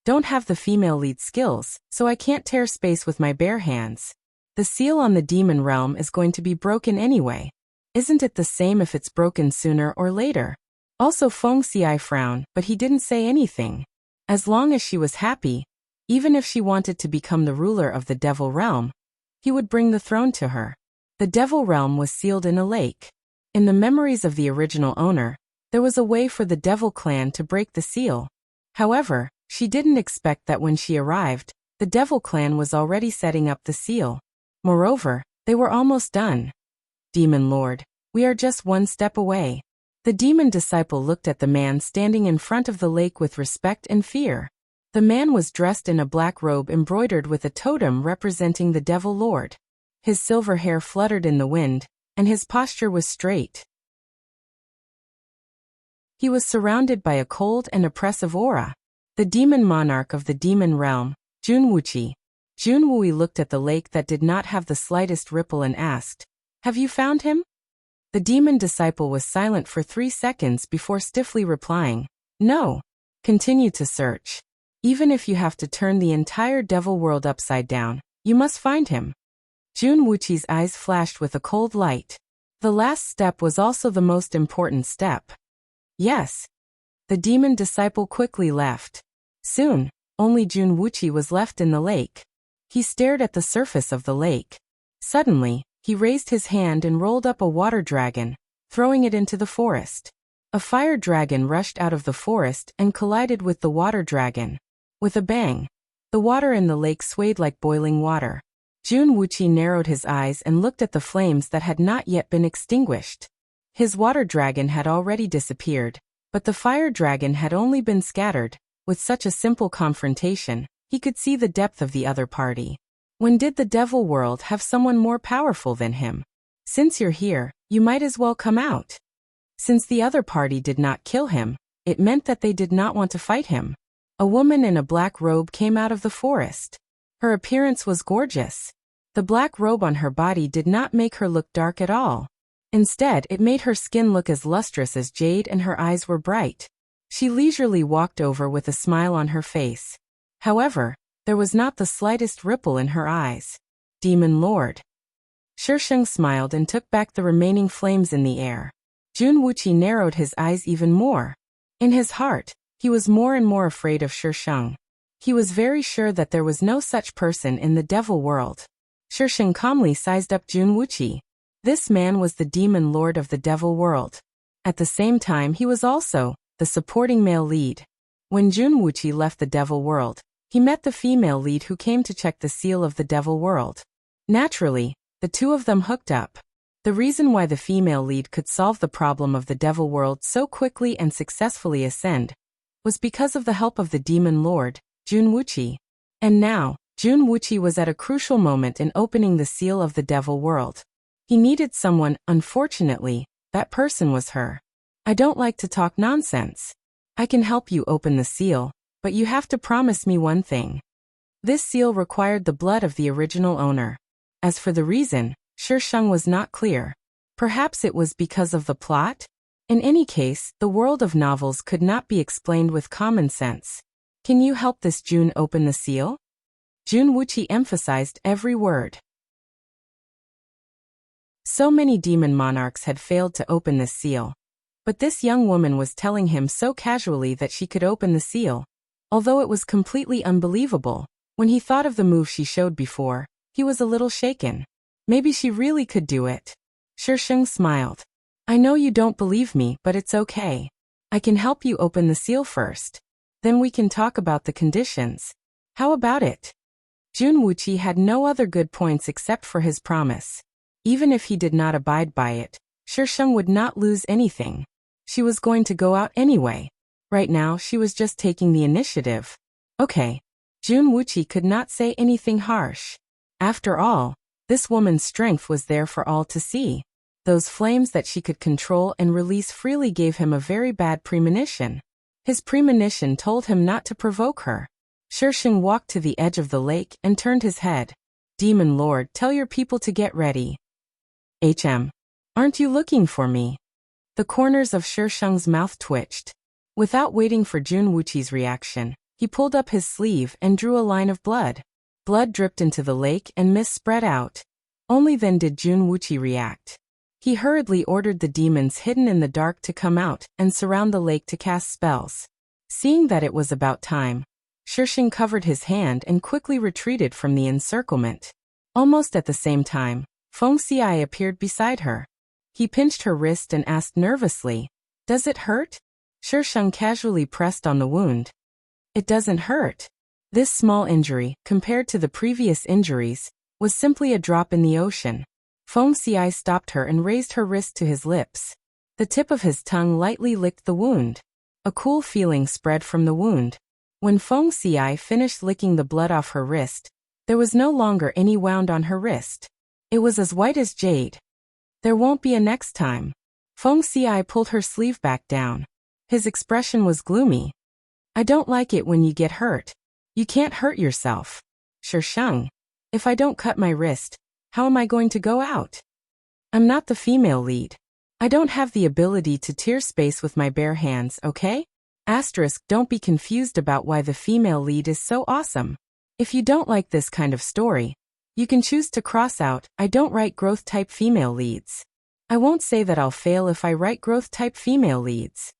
don't have the female lead skills, so I can't tear space with my bare hands. The seal on the demon realm is going to be broken anyway. Isn't it the same if it's broken sooner or later? Also Feng Xi frowned, but he didn't say anything. As long as she was happy, even if she wanted to become the ruler of the devil realm, he would bring the throne to her. The devil realm was sealed in a lake. In the memories of the original owner, there was a way for the devil clan to break the seal. However, she didn't expect that when she arrived, the devil clan was already setting up the seal. Moreover, they were almost done. Demon Lord, we are just 1 step away. The demon disciple looked at the man standing in front of the lake with respect and fear. The man was dressed in a black robe embroidered with a totem representing the devil lord. His silver hair fluttered in the wind, and his posture was straight. He was surrounded by a cold and oppressive aura. The demon monarch of the demon realm, Junwuchi. Junwui looked at the lake that did not have the slightest ripple and asked, "Have you found him?" The demon disciple was silent for 3 seconds before stiffly replying, "No. Continue to search. Even if you have to turn the entire devil world upside down, you must find him." Junwuchi's eyes flashed with a cold light. The last step was also the most important step. Yes. The demon disciple quickly left. Soon, only Junwuchi was left in the lake. He stared at the surface of the lake. Suddenly, he raised his hand and rolled up a water dragon, throwing it into the forest. A fire dragon rushed out of the forest and collided with the water dragon. With a bang, the water in the lake swayed like boiling water. Junwuchi narrowed his eyes and looked at the flames that had not yet been extinguished. His water dragon had already disappeared, but the fire dragon had only been scattered. With such a simple confrontation, he could see the depth of the other party. When did the devil world have someone more powerful than him? Since you're here, you might as well come out. Since the other party did not kill him, it meant that they did not want to fight him. A woman in a black robe came out of the forest. Her appearance was gorgeous. The black robe on her body did not make her look dark at all. Instead, it made her skin look as lustrous as jade and her eyes were bright. She leisurely walked over with a smile on her face. However, there was not the slightest ripple in her eyes. Demon Lord. Shisheng smiled and took back the remaining flames in the air. Junwuchi narrowed his eyes even more. In his heart, he was more and more afraid of Shisheng. He was very sure that there was no such person in the devil world. Shisheng calmly sized up Junwuchi. This man was the demon lord of the devil world. At the same time, he was also the supporting male lead. When Junwuchi left the devil world, he met the female lead who came to check the seal of the devil world. Naturally, the two of them hooked up. The reason why the female lead could solve the problem of the devil world so quickly and successfully ascend was because of the help of the demon lord, Junwuchi. And now, Junwuchi was at a crucial moment in opening the seal of the devil world. He needed someone. Unfortunately, that person was her. "I don't like to talk nonsense. I can help you open the seal, but you have to promise me one thing." This seal required the blood of the original owner. As for the reason, Shisheng was not clear. Perhaps it was because of the plot? In any case, the world of novels could not be explained with common sense. "Can you help this Jun open the seal?" Junwuchi emphasized every word. So many demon monarchs had failed to open this seal. But this young woman was telling him so casually that she could open the seal. Although it was completely unbelievable, when he thought of the move she showed before, he was a little shaken. Maybe she really could do it. Shisheng smiled. "I know you don't believe me, but it's okay. I can help you open the seal first. Then we can talk about the conditions. How about it?" Junwuchi had no other good points except for his promise. Even if he did not abide by it, Shisheng would not lose anything. She was going to go out anyway. Right now, she was just taking the initiative. Okay. Junwuchi could not say anything harsh. After all, this woman's strength was there for all to see. Those flames that she could control and release freely gave him a very bad premonition. His premonition told him not to provoke her. Shisheng walked to the edge of the lake and turned his head. "Demon Lord, tell your people to get ready." Aren't you looking for me?" The corners of Shisheng's mouth twitched. Without waiting for Junwuchi's reaction, he pulled up his sleeve and drew a line of blood. Blood dripped into the lake and mist spread out. Only then did Junwuchi react. He hurriedly ordered the demons hidden in the dark to come out and surround the lake to cast spells. Seeing that it was about time, Shisheng covered his hand and quickly retreated from the encirclement. Almost at the same time, Feng Xiai appeared beside her. He pinched her wrist and asked nervously, "Does it hurt?" Shisheng casually pressed on the wound. "It doesn't hurt." This small injury, compared to the previous injuries, was simply a drop in the ocean. Feng Xiai stopped her and raised her wrist to his lips. The tip of his tongue lightly licked the wound. A cool feeling spread from the wound. When Feng Xiai finished licking the blood off her wrist, there was no longer any wound on her wrist. It was as white as jade. "There won't be a next time." Feng Xiai pulled her sleeve back down. His expression was gloomy. I don't like it when you get hurt. You can't hurt yourself. Shisheng. If I don't cut my wrist, how am I going to go out? I'm not the female lead. I don't have the ability to tear space with my bare hands, okay? Asterisk, don't be confused about why the female lead is so awesome. If you don't like this kind of story, you can choose to cross out, I don't write growth-type female leads. I won't say that I'll fail if I write growth-type female leads.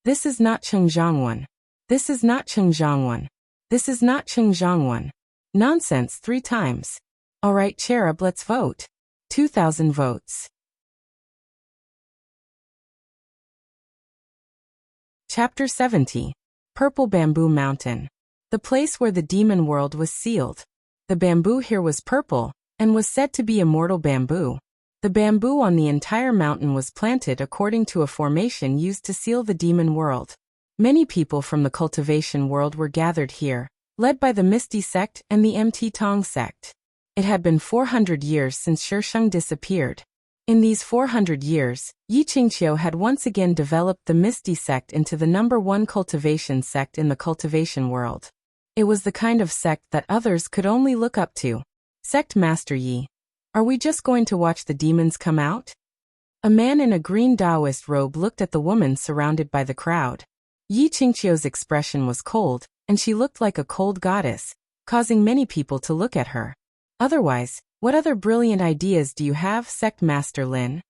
This is not Chengjiangwan. This is not Chengjiangwan. This is not Chengjiangwan. Nonsense 3 times. Alright Cherub, let's vote. 2,000 votes. Chapter 70. Purple Bamboo Mountain. The place where the demon world was sealed. The bamboo here was purple, and was said to be immortal bamboo. The bamboo on the entire mountain was planted according to a formation used to seal the demon world. Many people from the cultivation world were gathered here, led by the Misty sect and the MT Tong sect. It had been 400 years since Shisheng disappeared. In these 400 years, Yi Qingqiu had once again developed the Misty sect into the #1 cultivation sect in the cultivation world. It was the kind of sect that others could only look up to. Sect Master Yi. Are we just going to watch the demons come out? A man in a green Taoist robe looked at the woman surrounded by the crowd. Yi Qingqiu's expression was cold, and she looked like a cold goddess, causing many people to look at her. Otherwise, what other brilliant ideas do you have, Sect Master Lin?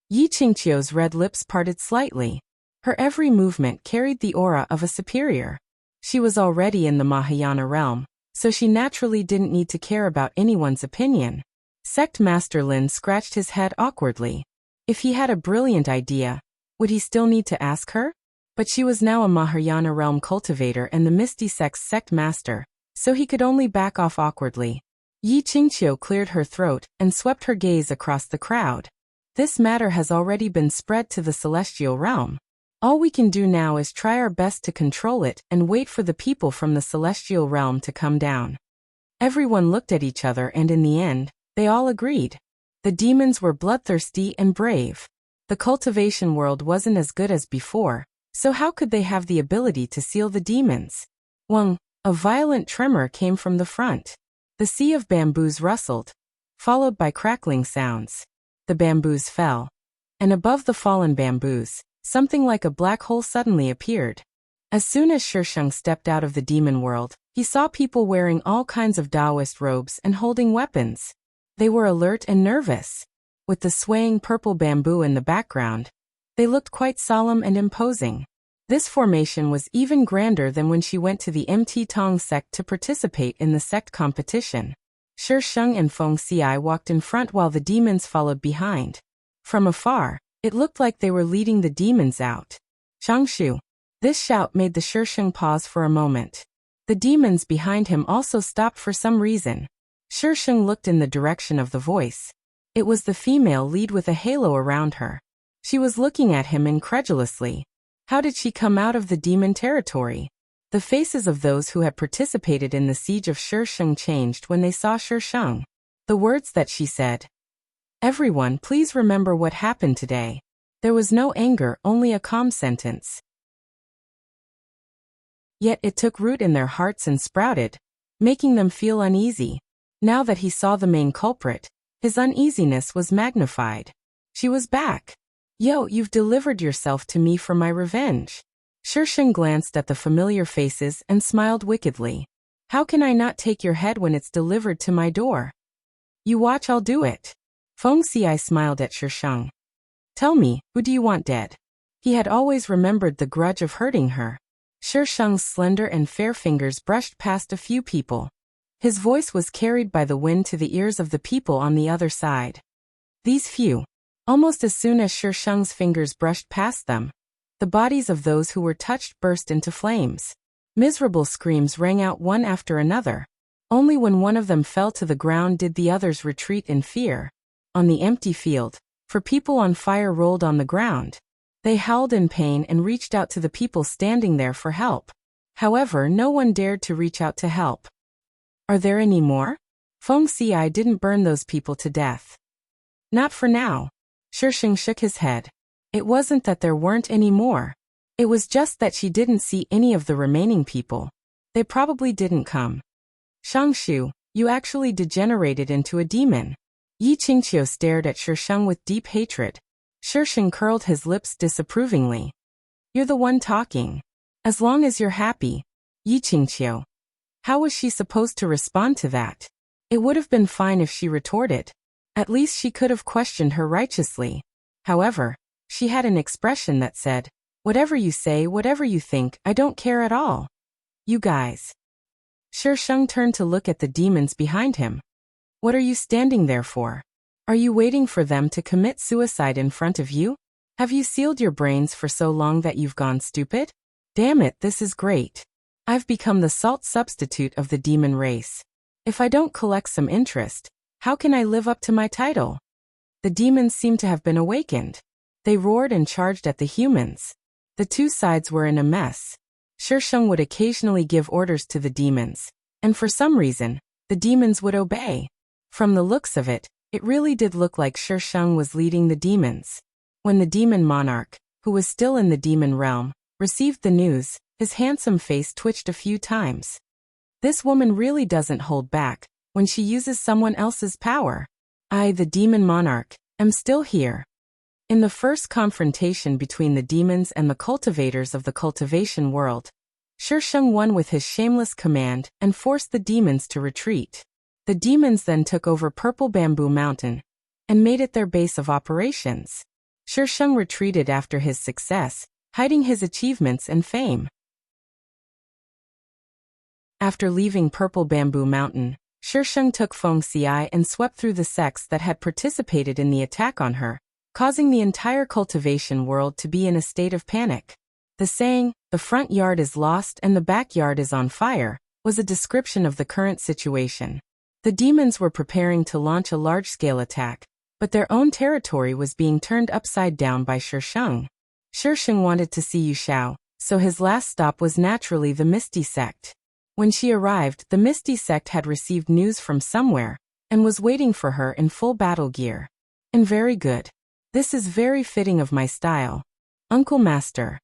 Yi Qingqiu's red lips parted slightly. Her every movement carried the aura of a superior. She was already in the Mahayana realm, so she naturally didn't need to care about anyone's opinion. Sect Master Lin scratched his head awkwardly. If he had a brilliant idea, would he still need to ask her? But she was now a Mahayana realm cultivator and the Misty sect's sect master, so he could only back off awkwardly. Yi Qingqiu cleared her throat and swept her gaze across the crowd. This matter has already been spread to the celestial realm. All we can do now is try our best to control it and wait for the people from the celestial realm to come down. Everyone looked at each other and in the end, they all agreed. The demons were bloodthirsty and brave. The cultivation world wasn't as good as before, so how could they have the ability to seal the demons? Wang, a violent tremor came from the front. The sea of bamboos rustled, followed by crackling sounds. The bamboos fell. And above the fallen bamboos, something like a black hole suddenly appeared. As soon as Shisheng stepped out of the demon world, he saw people wearing all kinds of Taoist robes and holding weapons. They were alert and nervous. With the swaying purple bamboo in the background, they looked quite solemn and imposing. This formation was even grander than when she went to the MT Tong sect to participate in the sect competition. Shisheng and Feng Xi walked in front while the demons followed behind. From afar, it looked like they were leading the demons out. Changshu. This shout made the Shisheng pause for a moment. The demons behind him also stopped for some reason. Shisheng looked in the direction of the voice. It was the female lead with a halo around her. She was looking at him incredulously. How did she come out of the demon territory? The faces of those who had participated in the siege of Shisheng changed when they saw Shisheng. The words that she said. Everyone, please remember what happened today. There was no anger, only a calm sentence. Yet it took root in their hearts and sprouted, making them feel uneasy. Now that he saw the main culprit, his uneasiness was magnified. She was back. Yo, you've delivered yourself to me for my revenge. Shisheng glanced at the familiar faces and smiled wickedly. How can I not take your head when it's delivered to my door? You watch, I'll do it. Feng Xi smiled at Shisheng. Tell me, who do you want dead? He had always remembered the grudge of hurting her. Shisheng's slender and fair fingers brushed past a few people. His voice was carried by the wind to the ears of the people on the other side. These few. Almost as soon as Shisheng's fingers brushed past them, the bodies of those who were touched burst into flames. Miserable screams rang out one after another. Only when one of them fell to the ground did the others retreat in fear. On the empty field, for people on fire rolled on the ground. They howled in pain and reached out to the people standing there for help. However, no one dared to reach out to help. Are there any more? Feng Xi didn't burn those people to death. Not for now. Shisheng shook his head. It wasn't that there weren't any more. It was just that she didn't see any of the remaining people. They probably didn't come. Shangshu, you actually degenerated into a demon. Yi Qingqiu stared at Shisheng with deep hatred. Shisheng curled his lips disapprovingly. You're the one talking. As long as you're happy. Yi Qingqiu. How was she supposed to respond to that? It would have been fine if she retorted. At least she could have questioned her righteously. However, she had an expression that said, whatever you say, whatever you think, I don't care at all. You guys. Shisheng turned to look at the demons behind him. What are you standing there for? Are you waiting for them to commit suicide in front of you? Have you sealed your brains for so long that you've gone stupid? Damn it, this is great. I've become the salt substitute of the demon race. If I don't collect some interest, how can I live up to my title? The demons seemed to have been awakened. They roared and charged at the humans. The two sides were in a mess. Shisheng would occasionally give orders to the demons, and for some reason, the demons would obey. From the looks of it, it really did look like Shisheng was leading the demons. When the demon monarch, who was still in the demon realm, received the news, his handsome face twitched a few times. This woman really doesn't hold back when she uses someone else's power. I, the demon monarch, am still here. In the first confrontation between the demons and the cultivators of the cultivation world, Shisheng won with his shameless command and forced the demons to retreat. The demons then took over Purple Bamboo Mountain and made it their base of operations. Shisheng retreated after his success, hiding his achievements and fame. After leaving Purple Bamboo Mountain, Shisheng took Feng Xiai and swept through the sects that had participated in the attack on her, causing the entire cultivation world to be in a state of panic. The saying, the front yard is lost and the backyard is on fire, was a description of the current situation. The demons were preparing to launch a large-scale attack, but their own territory was being turned upside down by Shisheng. Shisheng wanted to see Yu Xiao, so his last stop was naturally the Misty Sect. When she arrived, the Misty Sect had received news from somewhere, and was waiting for her in full battle gear. And very good. This is very fitting of my style. Uncle Master.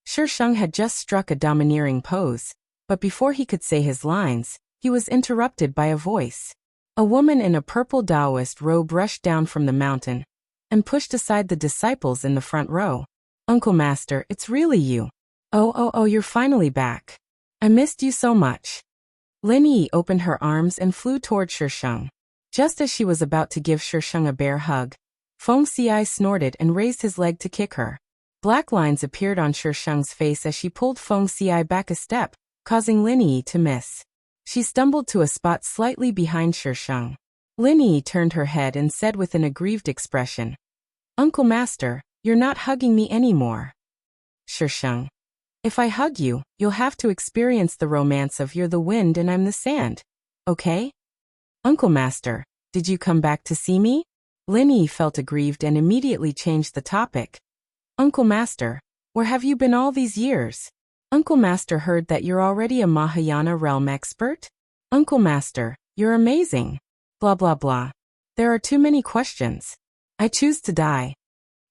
Shisheng had just struck a domineering pose, but before he could say his lines, he was interrupted by a voice. A woman in a purple Taoist robe rushed down from the mountain and pushed aside the disciples in the front row. Uncle Master, it's really you. Oh, you're finally back. I missed you so much. Lin Yi opened her arms and flew toward Shisheng. Just as she was about to give Shisheng a bear hug, Feng Xiai snorted and raised his leg to kick her. Black lines appeared on Shisheng's face as she pulled Feng Xiai back a step, causing Lin Yi to miss. She stumbled to a spot slightly behind Shisheng. Lin Yi turned her head and said with an aggrieved expression, Uncle Master, you're not hugging me anymore. Shisheng. If I hug you, you'll have to experience the romance of you're the wind and I'm the sand. Okay? Uncle Master, did you come back to see me? Lin Yi felt aggrieved and immediately changed the topic. Uncle Master, where have you been all these years? Uncle Master heard that you're already a Mahayana realm expert? Uncle Master, you're amazing. Blah blah blah. There are too many questions. I choose to die.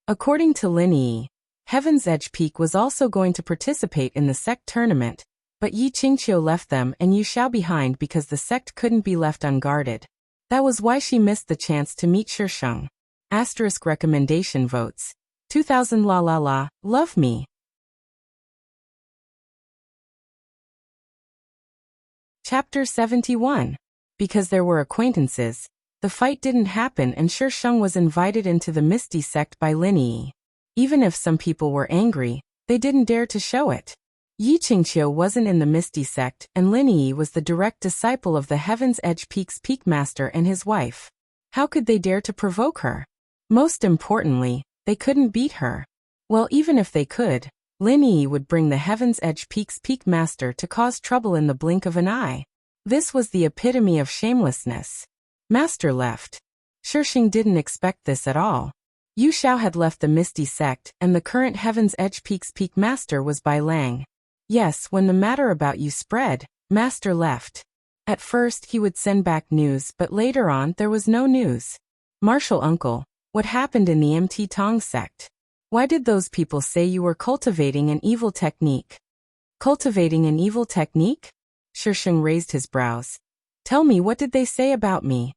According to Lin Yi, Heaven's Edge Peak was also going to participate in the sect tournament, but Yi Qingqiu left them and Yu Xiao behind because the sect couldn't be left unguarded. That was why she missed the chance to meet Shisheng. Asterisk recommendation votes. 2000 la la la, love me. Chapter 71. Because there were acquaintances, the fight didn't happen and Shisheng was invited into the Misty Sect by Lin Yi. Even if some people were angry, they didn't dare to show it. Yi Qingqiu wasn't in the Misty Sect and Lin Yi was the direct disciple of the Heaven's Edge Peak's Peak Master and his wife. How could they dare to provoke her? Most importantly, they couldn't beat her. Well, even if they could, Lin Yi would bring the Heaven's Edge Peak's Peak Master to cause trouble in the blink of an eye. This was the epitome of shamelessness. Master left. Shisheng didn't expect this at all. Yu Xiao had left the Misty Sect and the current Heaven's Edge Peak's Peak Master was Bai Lang. Yes, when the matter about you spread, Master left. At first he would send back news but later on there was no news. Martial uncle, what happened in the MT Tong sect? Why did those people say you were cultivating an evil technique? Cultivating an evil technique? Shisheng raised his brows. Tell me, what did they say about me?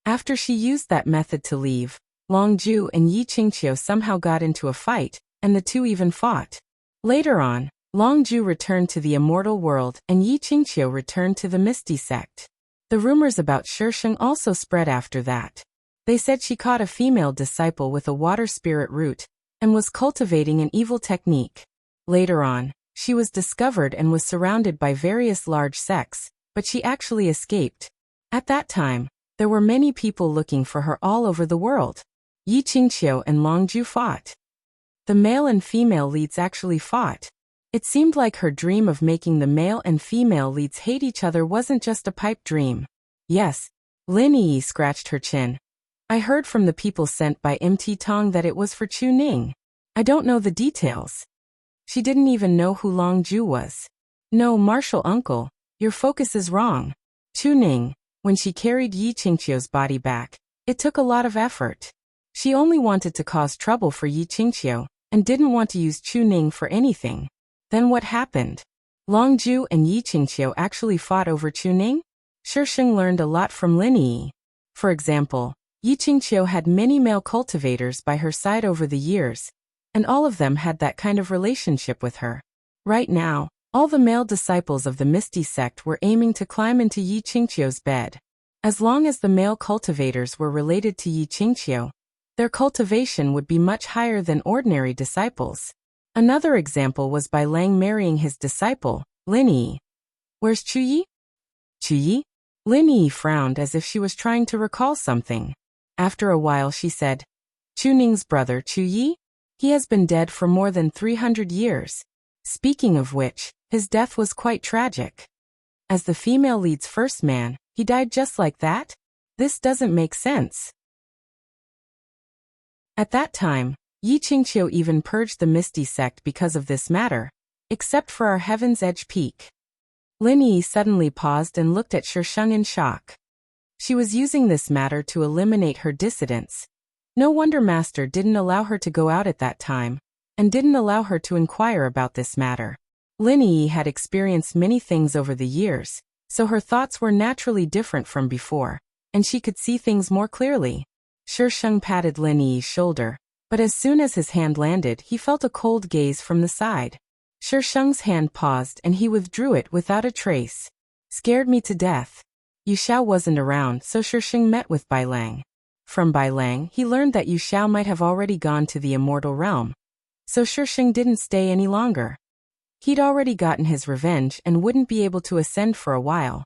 After she used that method to leave, Longju and Yi Qingqiu somehow got into a fight, and the two even fought. Later on, Longju returned to the immortal world and Yi Qingqiu returned to the Misty sect. The rumors about Shisheng also spread after that. They said she caught a female disciple with a water spirit root and was cultivating an evil technique. Later on, she was discovered and was surrounded by various large sects, but she actually escaped. At that time, there were many people looking for her all over the world. Yi Qingqiu and Longju fought. The male and female leads actually fought. It seemed like her dream of making the male and female leads hate each other wasn't just a pipe dream. Yes, Lin Yi scratched her chin. I heard from the people sent by MT Tong that it was for Chu Ning. I don't know the details. She didn't even know who Longju was. No, Martial Uncle, your focus is wrong. Chu Ning, when she carried Yi Qingqiu's body back, it took a lot of effort. She only wanted to cause trouble for Yi Qingqiu and didn't want to use Chu Ning for anything. Then what happened? Longju and Yi Qingqiu actually fought over Chu Ning? Shisheng learned a lot from Lin Yi. For example, Yi Qingqiu had many male cultivators by her side over the years, and all of them had that kind of relationship with her. Right now, all the male disciples of the Misty sect were aiming to climb into Yi Qingqiu's bed. As long as the male cultivators were related to Yi Qingqiu, their cultivation would be much higher than ordinary disciples. Another example was by Lang marrying his disciple, Lin Yi. Where's Chu Yi? Chu Yi? Lin Yi frowned as if she was trying to recall something. After a while she said, Chu Ning's brother Chu Yi? He has been dead for more than 300 years. Speaking of which, his death was quite tragic. As the female lead's first man, he died just like that? This doesn't make sense. At that time, Yi Qingqiu even purged the Misty sect because of this matter, except for our Heaven's Edge peak. Lin Yi suddenly paused and looked at Shisheng in shock. She was using this matter to eliminate her dissidents. No wonder Master didn't allow her to go out at that time, and didn't allow her to inquire about this matter. Lin Yi had experienced many things over the years, so her thoughts were naturally different from before, and she could see things more clearly. Shisheng patted Lin Yi's shoulder, but as soon as his hand landed he felt a cold gaze from the side. Shisheng's hand paused and he withdrew it without a trace. Scared me to death. Yu Xiao wasn't around, so Shisheng met with Bai Lang. From Bai Lang he learned that Yu Xiao might have already gone to the immortal realm. So Shisheng didn't stay any longer. He'd already gotten his revenge and wouldn't be able to ascend for a while.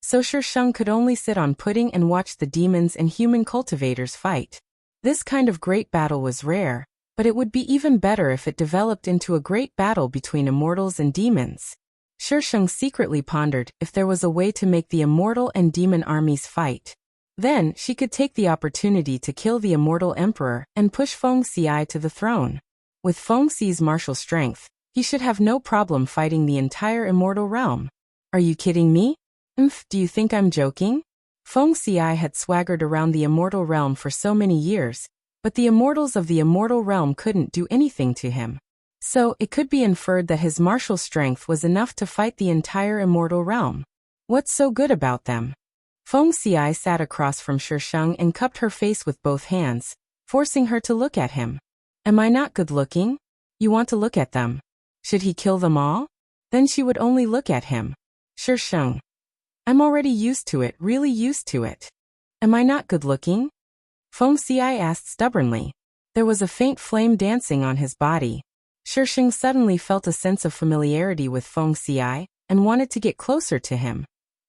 So Shisheng could only sit on pudding and watch the demons and human cultivators fight. This kind of great battle was rare, but it would be even better if it developed into a great battle between immortals and demons. Shisheng secretly pondered if there was a way to make the immortal and demon armies fight. Then she could take the opportunity to kill the immortal emperor and push Feng Xi to the throne. With Feng Xi's martial strength, he should have no problem fighting the entire immortal realm. Are you kidding me? Do you think I'm joking? Feng Xi had swaggered around the immortal realm for so many years, but the immortals of the immortal realm couldn't do anything to him. So it could be inferred that his martial strength was enough to fight the entire immortal realm. What's so good about them? Feng Xi sat across from Shisheng and cupped her face with both hands, forcing her to look at him. Am I not good looking? You want to look at them. Should he kill them all? Then she would only look at him. Shisheng. I'm already used to it, really used to it. Am I not good looking? Feng Xi asked stubbornly. There was a faint flame dancing on his body. Shisheng suddenly felt a sense of familiarity with Feng Xi and wanted to get closer to him.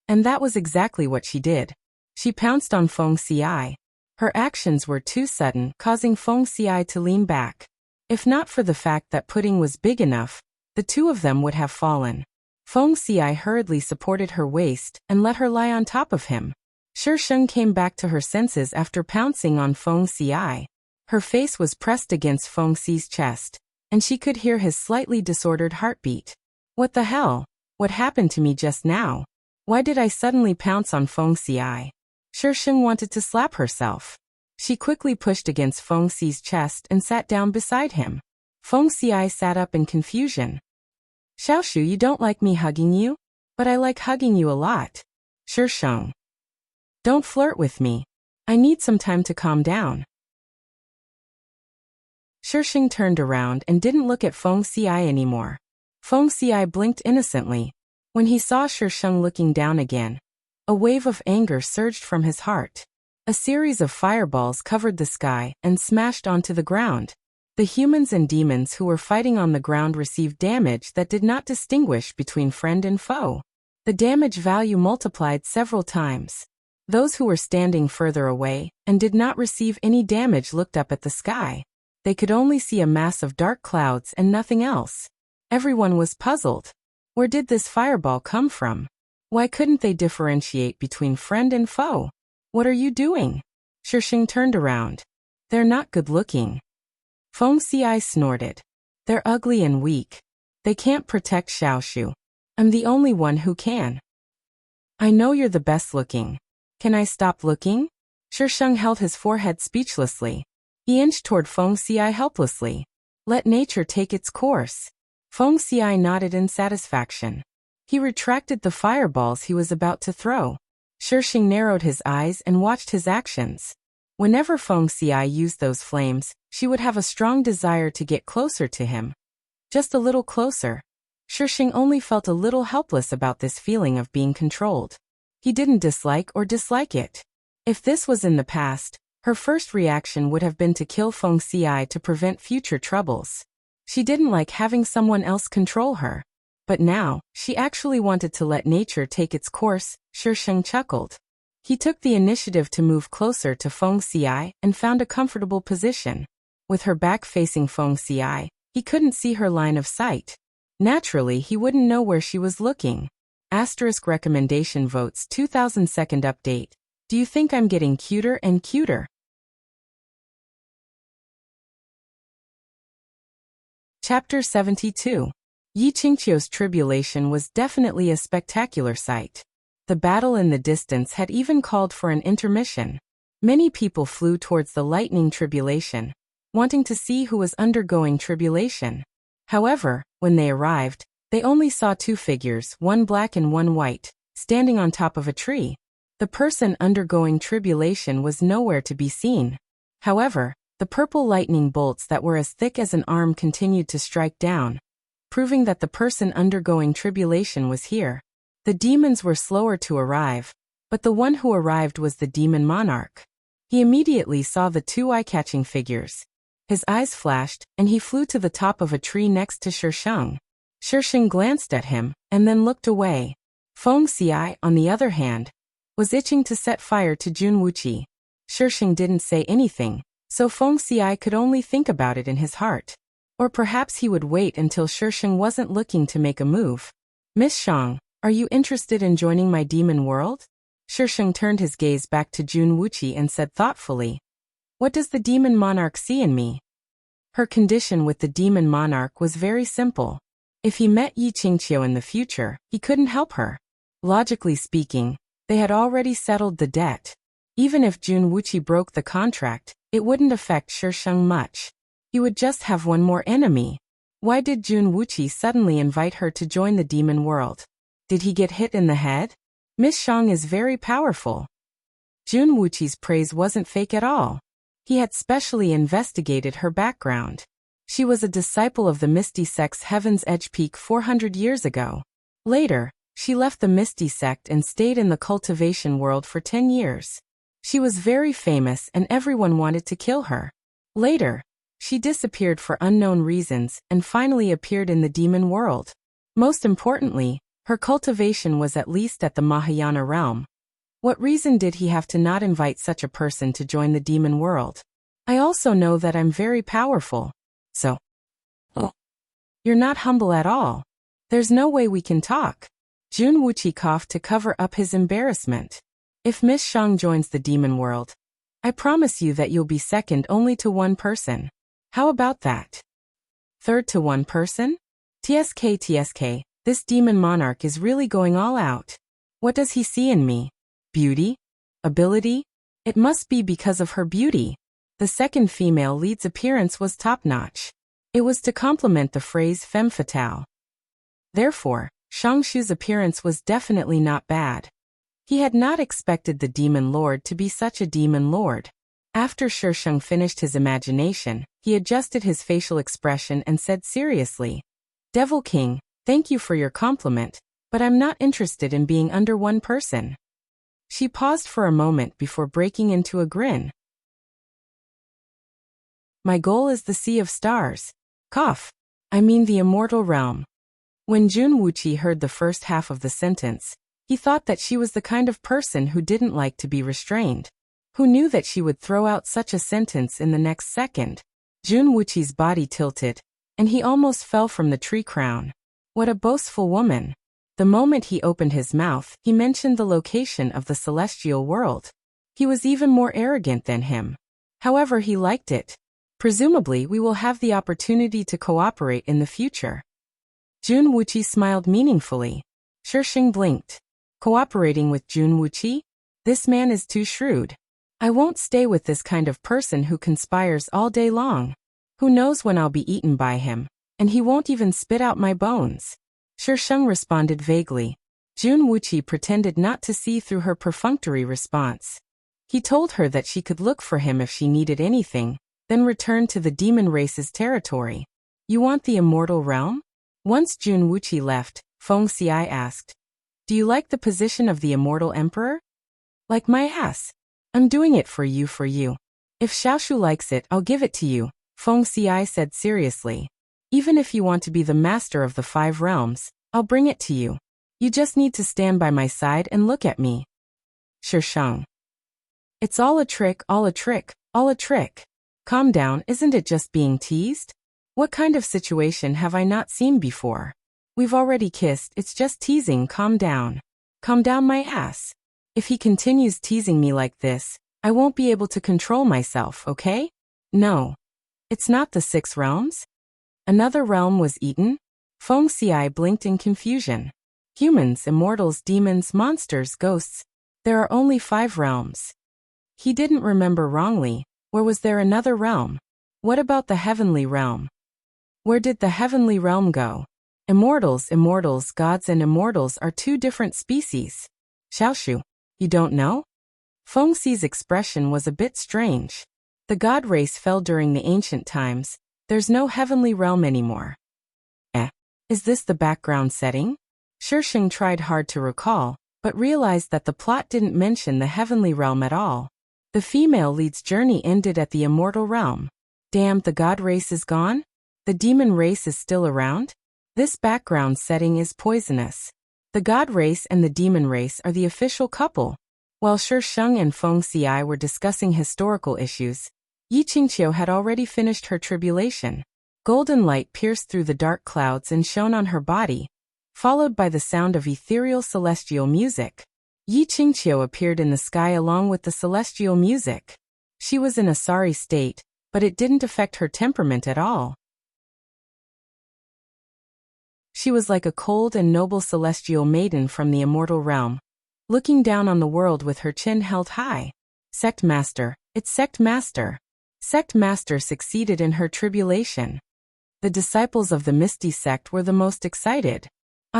And that was exactly what she did. She pounced on Feng Xi. Her actions were too sudden, causing Feng Xi to lean back. If not for the fact that pudding was big enough, the two of them would have fallen. Feng Xi hurriedly supported her waist and let her lie on top of him. Shisheng came back to her senses after pouncing on Feng Xi. Her face was pressed against Feng Xi's chest, and she could hear his slightly disordered heartbeat. What the hell? What happened to me just now? Why did I suddenly pounce on Feng Xi? Shisheng wanted to slap herself. She quickly pushed against Feng Xi's chest and sat down beside him. Feng Xi sat up in confusion. Xiaoshu, you don't like me hugging you? But I like hugging you a lot. Shisheng. Don't flirt with me. I need some time to calm down. Shisheng turned around and didn't look at Feng Xi anymore. Feng Xi blinked innocently. When he saw Shisheng looking down again, a wave of anger surged from his heart. A series of fireballs covered the sky and smashed onto the ground. The humans and demons who were fighting on the ground received damage that did not distinguish between friend and foe. The damage value multiplied several times. Those who were standing further away and did not receive any damage looked up at the sky. They could only see a mass of dark clouds and nothing else. Everyone was puzzled. Where did this fireball come from? Why couldn't they differentiate between friend and foe? What are you doing? Shisheng turned around. They're not good looking. Feng Xi snorted. They're ugly and weak. They can't protect Xiaoshu. I'm the only one who can. I know you're the best looking. Can I stop looking? Shisheng held his forehead speechlessly. He inched toward Feng Xi helplessly. Let nature take its course. Feng Xi nodded in satisfaction. He retracted the fireballs he was about to throw. Shisheng narrowed his eyes and watched his actions. Whenever Feng Xi used those flames, she would have a strong desire to get closer to him. Just a little closer. Shisheng only felt a little helpless about this feeling of being controlled. He didn't dislike it. If this was in the past, her first reaction would have been to kill Feng Xi to prevent future troubles. She didn't like having someone else control her. But now, she actually wanted to let nature take its course. Shisheng chuckled. He took the initiative to move closer to Feng Xi and found a comfortable position. With her back facing Feng Xi, he couldn't see her line of sight. Naturally, he wouldn't know where she was looking. Asterisk recommendation votes 2000 second update. Do you think I'm getting cuter and cuter? Chapter 72. Yi Qingqiu's tribulation was definitely a spectacular sight. The battle in the distance had even called for an intermission. Many people flew towards the lightning tribulation, wanting to see who was undergoing tribulation. However, when they arrived, they only saw two figures, one black and one white, standing on top of a tree. The person undergoing tribulation was nowhere to be seen. However, the purple lightning bolts that were as thick as an arm continued to strike down, proving that the person undergoing tribulation was here. The demons were slower to arrive, but the one who arrived was the demon monarch. He immediately saw the two eye-catching figures. His eyes flashed, and he flew to the top of a tree next to Shisheng. Shisheng glanced at him, and then looked away. Feng Xi, on the other hand, was itching to set fire to Jun Wuqi. Shisheng didn't say anything, so Feng Xi could only think about it in his heart. Or perhaps he would wait until Shisheng wasn't looking to make a move. Miss Shang, are you interested in joining my demon world? Shisheng turned his gaze back to Jun Wuqi and said thoughtfully. What does the demon monarch see in me? Her condition with the demon monarch was very simple. If he met Yi Qingqiu in the future, he couldn't help her. Logically speaking, they had already settled the debt. Even if Jun Wuqi broke the contract, it wouldn't affect Shisheng much. He would just have one more enemy. Why did Jun Wuqi suddenly invite her to join the demon world? Did he get hit in the head? Miss Shang is very powerful. Jun Wuqi's praise wasn't fake at all. He had specially investigated her background. She was a disciple of the Misty Sect's Heaven's Edge Peak 400 years ago. Later, she left the Misty Sect and stayed in the cultivation world for 10 years. She was very famous and everyone wanted to kill her. Later, she disappeared for unknown reasons and finally appeared in the demon world. Most importantly, her cultivation was at least at the Mahayana realm. What reason did he have to not invite such a person to join the demon world? I also know that I'm very powerful. So, you're not humble at all. There's no way we can talk. Jun Wuqi coughed to cover up his embarrassment. If Miss Shang joins the demon world, I promise you that you'll be second only to one person. How about that? Third to one person? TSK, this demon monarch is really going all out. What does he see in me? Beauty? Ability? It must be because of her beauty. The second female lead's appearance was top-notch. It was to complement the phrase femme fatale. Therefore, Shang Shu's appearance was definitely not bad. He had not expected the demon lord to be such a demon lord. After Shang finished his imagination, he adjusted his facial expression and said seriously, "Devil King, thank you for your compliment, but I'm not interested in being under one person." She paused for a moment before breaking into a grin. "My goal is the Sea of Stars. I mean the immortal realm." When Jun Wuqi heard the first half of the sentence, he thought that she was the kind of person who didn't like to be restrained. Who knew that she would throw out such a sentence in the next second? Jun Wuqi's body tilted, and he almost fell from the tree crown. What a boastful woman. The moment he opened his mouth, he mentioned the location of the celestial world. He was even more arrogant than him. However, he liked it. Presumably, we will have the opportunity to cooperate in the future. Jun Wuqi smiled meaningfully. Shisheng blinked. Cooperating with Jun Wuqi? This man is too shrewd. I won't stay with this kind of person who conspires all day long. Who knows when I'll be eaten by him, and he won't even spit out my bones. Shisheng responded vaguely. Jun Wuqi pretended not to see through her perfunctory response. He told her that she could look for him if she needed anything, then returned to the demon race's territory. You want the immortal realm? Once Jun Wuqi left, Feng Xiai asked, "Do you like the position of the immortal emperor?" "Like my ass. I'm doing it for you. If Xiaoshu likes it, I'll give it to you," Feng Xiai said seriously. "Even if you want to be the master of the 5 realms, I'll bring it to you. You just need to stand by my side and look at me." Shisheng. "It's all a trick. Calm down, isn't it just being teased? What kind of situation have I not seen before? We've already kissed, it's just teasing. Calm down. Calm down my ass. If he continues teasing me like this, I won't be able to control myself, okay? No. It's not the 6 realms? Another realm was eaten?" Feng Xiai blinked in confusion. Humans, immortals, demons, monsters, ghosts. There are only 5 realms. He didn't remember wrongly, or was there another realm? What about the heavenly realm? Where did the heavenly realm go? Immortals, gods and immortals are 2 different species. Xiaoshu, you don't know? Feng Xi's expression was a bit strange. The god race fell during the ancient times. There's no heavenly realm anymore. Is this the background setting? Shisheng tried hard to recall, but realized that the plot didn't mention the heavenly realm at all. The female lead's journey ended at the immortal realm. Damn, the god race is gone? The demon race is still around? This background setting is poisonous. The god race and the demon race are the official couple. While Shisheng and Feng Xiai were discussing historical issues, Yi Qingqiu had already finished her tribulation. Golden light pierced through the dark clouds and shone on her body, followed by the sound of ethereal celestial music. Yi Qingqiu appeared in the sky along with the celestial music. She was in a sorry state, but it didn't affect her temperament at all. She was like a cold and noble celestial maiden from the immortal realm, looking down on the world with her chin held high. Sect Master, it's Sect Master. Sect Master succeeded in her tribulation. The disciples of the Misty Sect were the most excited.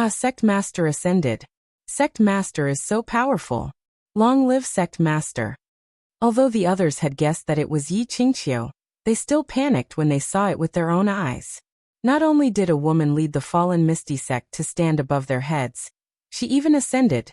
Sect Master ascended. Sect Master is so powerful. Long live Sect Master. Although the others had guessed that it was Yi Qingqiu, they still panicked when they saw it with their own eyes. Not only did a woman lead the fallen Misty Sect to stand above their heads, she even ascended.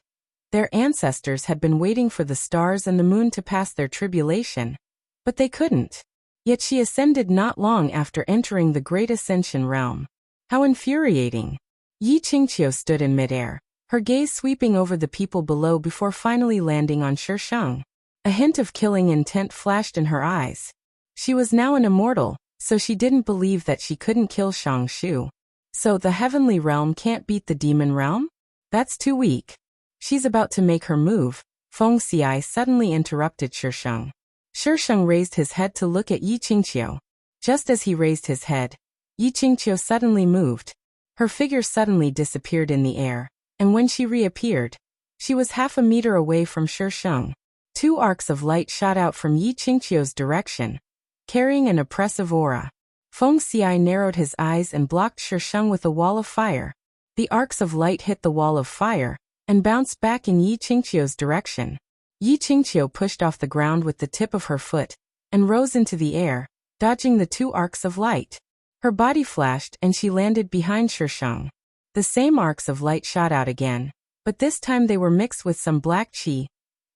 Their ancestors had been waiting for the stars and the moon to pass their tribulation, but they couldn't. Yet she ascended not long after entering the Great Ascension realm. How infuriating! Yi Qingqiu stood in midair, her gaze sweeping over the people below before finally landing on Shisheng. A hint of killing intent flashed in her eyes. She was now an immortal, so she didn't believe that she couldn't kill Shang Shu. So the heavenly realm can't beat the demon realm? That's too weak. She's about to make her move. Feng Xiai suddenly interrupted Shisheng. Shisheng raised his head to look at Yi Qingqiu. Just as he raised his head, Yi Qingqiu suddenly moved. Her figure suddenly disappeared in the air, and when she reappeared, she was half a meter away from Shisheng. Two arcs of light shot out from Yi Qingqiu's direction, carrying an oppressive aura. Feng Xiai narrowed his eyes and blocked Shisheng with a wall of fire. The arcs of light hit the wall of fire and bounced back in Yi Qingqiu's direction. Yi Qingqiu pushed off the ground with the tip of her foot and rose into the air, dodging the two arcs of light. Her body flashed and she landed behind Shisheng. The same arcs of light shot out again, but this time they were mixed with some black qi.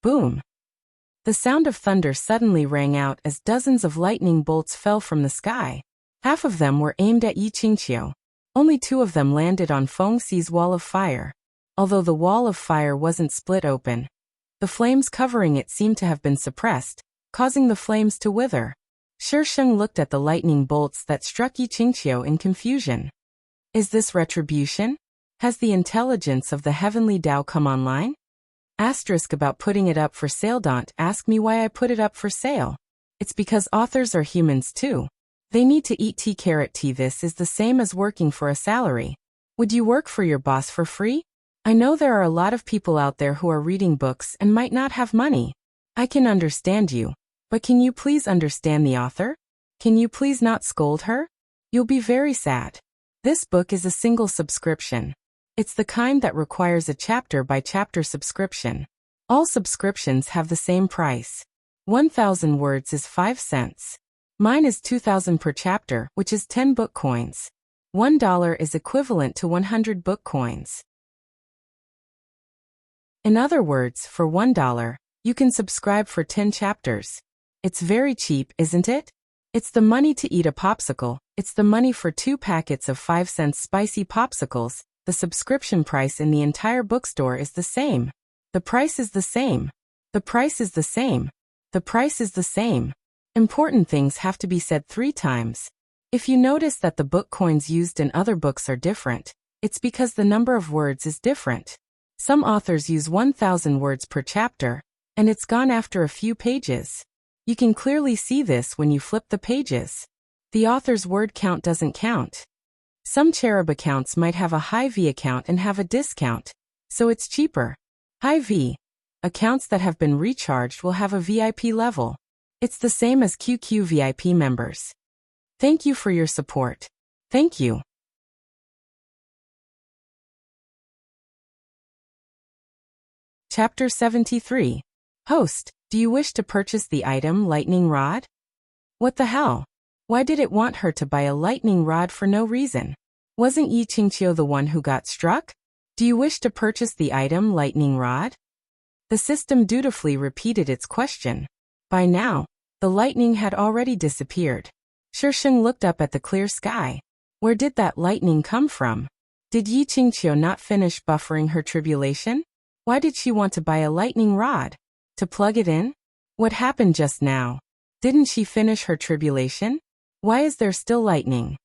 Boom! The sound of thunder suddenly rang out as dozens of lightning bolts fell from the sky. Half of them were aimed at Yi Qingqiu. Only two of them landed on Feng Xi's wall of fire. Although the wall of fire wasn't split open, the flames covering it seemed to have been suppressed, causing the flames to wither. Shisheng looked at the lightning bolts that struck Yi Qingqiu in confusion. Is this retribution? Has the intelligence of the heavenly Tao come online? Asterisk about putting it up for sale. Don't ask me why I put it up for sale. It's because authors are humans too. They need to eat tea. This is the same as working for a salary. Would you work for your boss for free? I know there are a lot of people out there who are reading books and might not have money. I can understand you, but can you please understand the author? Can you please not scold her? You'll be very sad. This book is a single subscription. It's the kind that requires a chapter-by-chapter subscription. All subscriptions have the same price. 1,000 words is 5 cents. Mine is 2,000 per chapter, which is 10 book coins. $1 is equivalent to 100 book coins. In other words, for $1, you can subscribe for 10 chapters. It's very cheap, isn't it? It's the money to eat a popsicle. It's the money for 2 packets of 5-cent spicy popsicles. The subscription price in the entire bookstore is the same. The price is the same. The price is the same. The price is the same. Important things have to be said 3 times. If you notice that the book coins used in other books are different, it's because the number of words is different. Some authors use 1,000 words per chapter, and it's gone after a few pages. You can clearly see this when you flip the pages. The author's word count doesn't count. Some cherub accounts might have a high V account and have a discount, so it's cheaper. High V accounts that have been recharged will have a VIP level. It's the same as QQ VIP members. Thank you for your support. Thank you. Chapter 73. Host, do you wish to purchase the item lightning rod? What the hell? Why did it want her to buy a lightning rod for no reason? Wasn't Yi Qingqiu the one who got struck? Do you wish to purchase the item lightning rod? The system dutifully repeated its question. By now, the lightning had already disappeared. Shisheng looked up at the clear sky. Where did that lightning come from? Did Yi Qingqiu not finish buffering her tribulation? Why did she want to buy a lightning rod? To plug it in? What happened just now? Didn't she finish her tribulation? Why is there still lightning?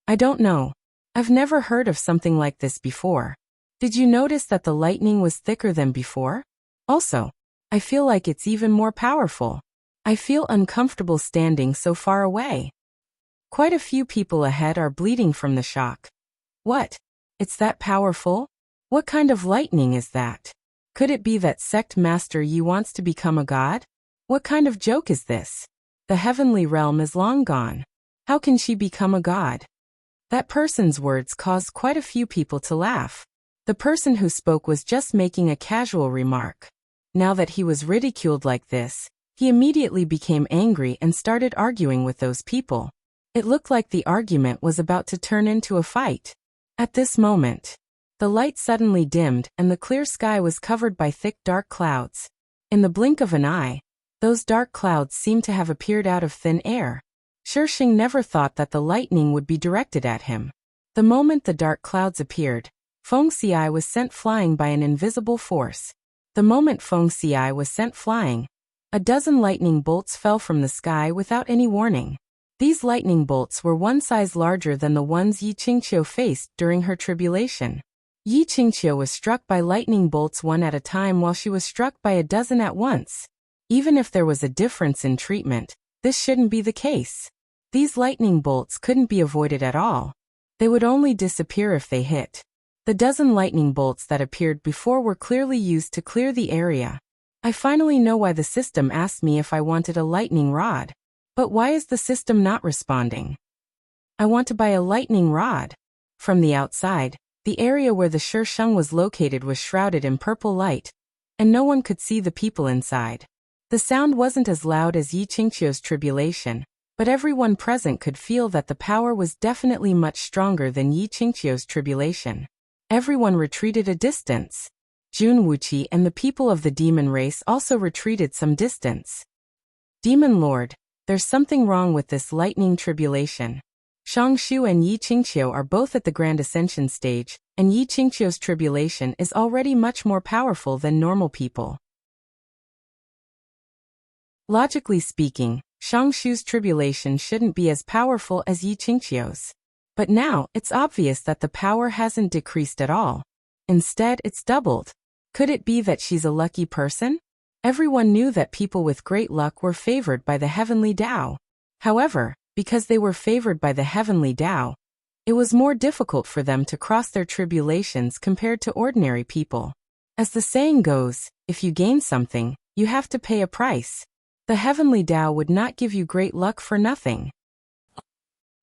I don't know. I've never heard of something like this before. Did you notice that the lightning was thicker than before? Also, I feel like it's even more powerful. I feel uncomfortable standing so far away. Quite a few people ahead are bleeding from the shock. What? It's that powerful? What kind of lightning is that? Could it be that sect master Yi wants to become a god? What kind of joke is this? The heavenly realm is long gone. How can she become a god? That person's words caused quite a few people to laugh. The person who spoke was just making a casual remark. Now that he was ridiculed like this, he immediately became angry and started arguing with those people. It looked like the argument was about to turn into a fight. At this moment, the light suddenly dimmed and the clear sky was covered by thick dark clouds. In the blink of an eye, those dark clouds seemed to have appeared out of thin air. Shisheng never thought that the lightning would be directed at him. The moment the dark clouds appeared, Feng Xiai was sent flying by an invisible force. The moment Feng Xiai was sent flying, a dozen lightning bolts fell from the sky without any warning. These lightning bolts were one size larger than the ones Yi Qingqiu faced during her tribulation. Yi Qingqiu was struck by lightning bolts one at a time while she was struck by a dozen at once. Even if there was a difference in treatment, this shouldn't be the case. These lightning bolts couldn't be avoided at all. They would only disappear if they hit. The dozen lightning bolts that appeared before were clearly used to clear the area. I finally know why the system asked me if I wanted a lightning rod. But why is the system not responding? I want to buy a lightning rod. From the outside, the area where the Shisheng was located was shrouded in purple light, and no one could see the people inside. The sound wasn't as loud as Yi Qingqiu's tribulation, but everyone present could feel that the power was definitely much stronger than Yi Qingqiu's tribulation. Everyone retreated a distance. Jun Wuqi and the people of the demon race also retreated some distance. Demon Lord, there's something wrong with this lightning tribulation. Shang Shu and Yi Qingqiu are both at the Grand Ascension stage, and Yi Qingqiu's tribulation is already much more powerful than normal people. Logically speaking, Shang Shu's tribulation shouldn't be as powerful as Yi Qingqiu's. But now, it's obvious that the power hasn't decreased at all. Instead, it's doubled. Could it be that she's a lucky person? Everyone knew that people with great luck were favored by the heavenly Tao. However, because they were favored by the heavenly Tao, it was more difficult for them to cross their tribulations compared to ordinary people. As the saying goes, if you gain something, you have to pay a price. The heavenly Tao would not give you great luck for nothing.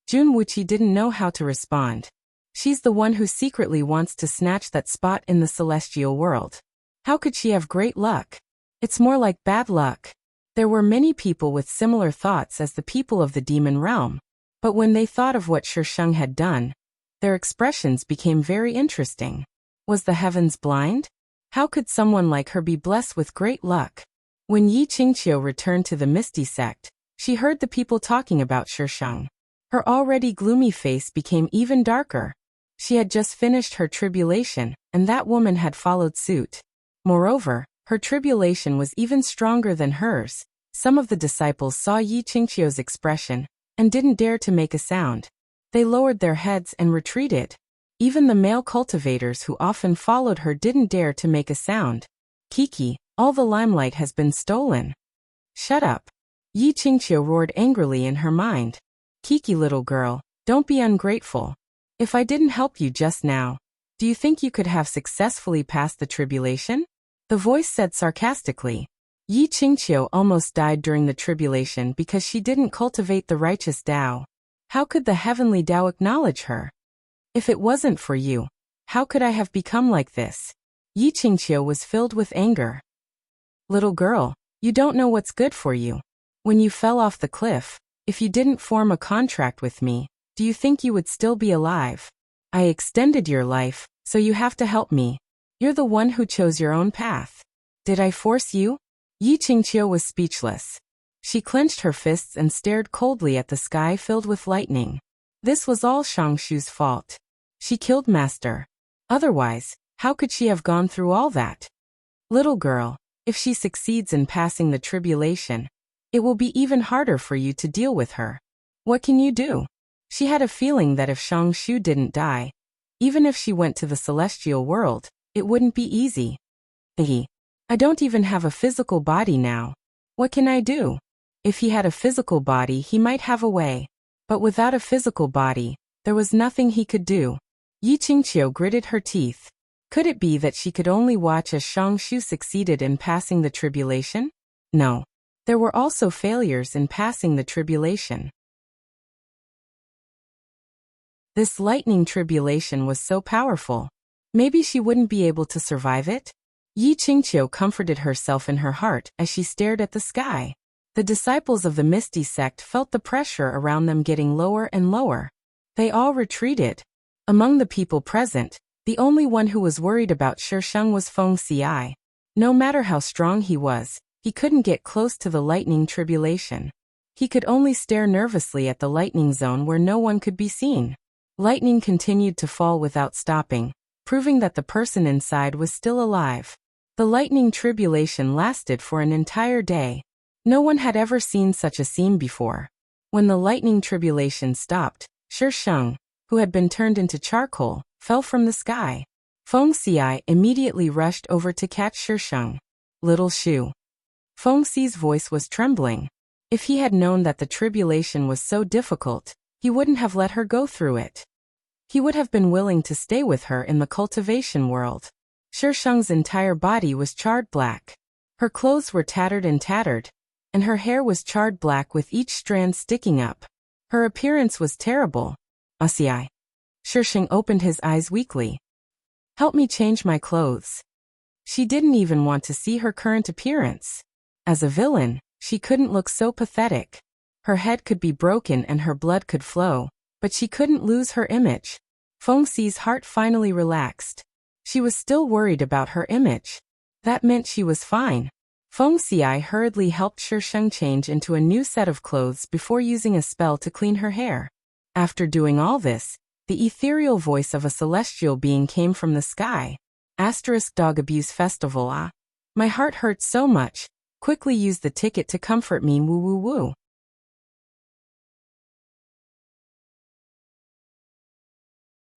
Jun Wuqi didn't know how to respond. She's the one who secretly wants to snatch that spot in the celestial world. How could she have great luck? It's more like bad luck. There were many people with similar thoughts as the people of the demon realm, but when they thought of what Shisheng had done, their expressions became very interesting. Was the heavens blind? How could someone like her be blessed with great luck? When Yi Qingqiu returned to the Misty Sect, she heard the people talking about Shisheng. Her already gloomy face became even darker. She had just finished her tribulation, and that woman had followed suit. Moreover, her tribulation was even stronger than hers. Some of the disciples saw Yi Qingqiu's expression and didn't dare to make a sound. They lowered their heads and retreated. Even the male cultivators who often followed her didn't dare to make a sound. Kiki, all the limelight has been stolen. Shut up. Yi Qingqiu roared angrily in her mind. Kiki, little girl, don't be ungrateful. If I didn't help you just now, do you think you could have successfully passed the tribulation? The voice said sarcastically. Yi Qingqiu almost died during the tribulation because she didn't cultivate the righteous Tao. How could the heavenly Tao acknowledge her? If it wasn't for you, how could I have become like this? Yi Qingqiu was filled with anger. Little girl, you don't know what's good for you. When you fell off the cliff, if you didn't form a contract with me, do you think you would still be alive? I extended your life, so you have to help me. You're the one who chose your own path. Did I force you? Yi Qingqiu was speechless. She clenched her fists and stared coldly at the sky filled with lightning. This was all Shang Shu's fault. She killed Master. Otherwise, how could she have gone through all that? Little girl, if she succeeds in passing the tribulation, it will be even harder for you to deal with her. What can you do? She had a feeling that if Shang Shu didn't die, even if she went to the celestial world, it wouldn't be easy. I don't even have a physical body now. What can I do? If he had a physical body, he might have a way. But without a physical body, there was nothing he could do. Yi Qingqiu gritted her teeth. Could it be that she could only watch as Shang Shu succeeded in passing the tribulation? No. There were also failures in passing the tribulation. This lightning tribulation was so powerful. Maybe she wouldn't be able to survive it? Yi Qingqiu comforted herself in her heart as she stared at the sky. The disciples of the Misty Sect felt the pressure around them getting lower and lower. They all retreated. Among the people present, the only one who was worried about Shisheng was Feng Xi. No matter how strong he was, he couldn't get close to the lightning tribulation. He could only stare nervously at the lightning zone where no one could be seen. Lightning continued to fall without stopping, proving that the person inside was still alive. The lightning tribulation lasted for an entire day. No one had ever seen such a scene before. When the lightning tribulation stopped, Shisheng, who had been turned into charcoal, fell from the sky. Feng Xi immediately rushed over to catch Shisheng. Little Shu. Feng Xi's voice was trembling. If he had known that the tribulation was so difficult, he wouldn't have let her go through it. He would have been willing to stay with her in the cultivation world. Shisheng's entire body was charred black. Her clothes were tattered, and her hair was charred black with each strand sticking up. Her appearance was terrible. Usiai. Shisheng opened his eyes weakly. Help me change my clothes. She didn't even want to see her current appearance. As a villain, she couldn't look so pathetic. Her head could be broken and her blood could flow, but she couldn't lose her image. Feng Xi's heart finally relaxed. She was still worried about her image. That meant she was fine. Feng Xi hurriedly helped Shisheng change into a new set of clothes before using a spell to clean her hair. After doing all this, the ethereal voice of a celestial being came from the sky. Dog Abuse Festival. My heart hurts so much. Quickly use the ticket to comfort me. Woo woo woo.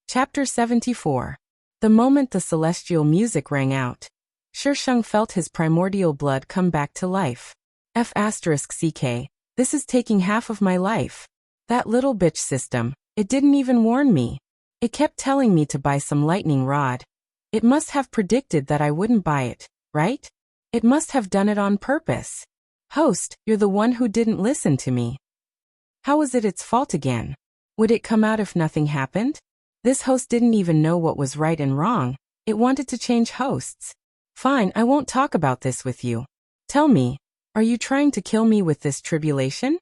Chapter 74. The moment the celestial music rang out, Shisheng felt his primordial blood come back to life. F***ck, this is taking half of my life. That little bitch system, it didn't even warn me. It kept telling me to buy some lightning rod. It must have predicted that I wouldn't buy it, right? It must have done it on purpose. Host, you're the one who didn't listen to me. How was it its fault again? Would it come out if nothing happened? This host didn't even know what was right and wrong. It wanted to change hosts. Fine, I won't talk about this with you. Tell me, are you trying to kill me with this tribulation?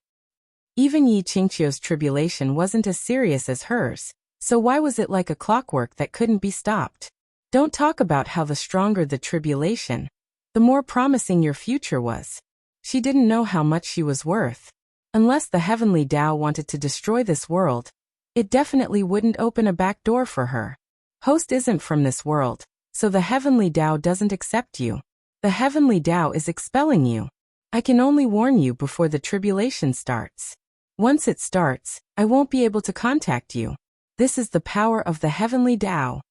Even Yi Qingqiu's tribulation wasn't as serious as hers, so why was it like a clockwork that couldn't be stopped? Don't talk about how the stronger the tribulation, the more promising your future was. She didn't know how much she was worth. Unless the heavenly Tao wanted to destroy this world, it definitely wouldn't open a back door for her. Host isn't from this world, so the heavenly Tao doesn't accept you. The heavenly Tao is expelling you. I can only warn you before the tribulation starts. Once it starts, I won't be able to contact you. This is the power of the heavenly Tao.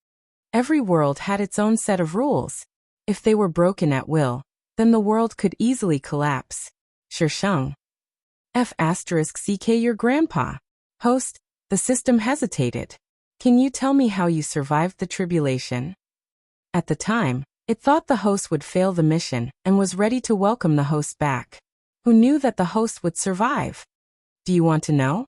Every world had its own set of rules. If they were broken at will, then the world could easily collapse. Shisheng. F***ck your grandpa. Host, the system hesitated. Can you tell me how you survived the tribulation? At the time, it thought the host would fail the mission and was ready to welcome the host back. Who knew that the host would survive? Do you want to know?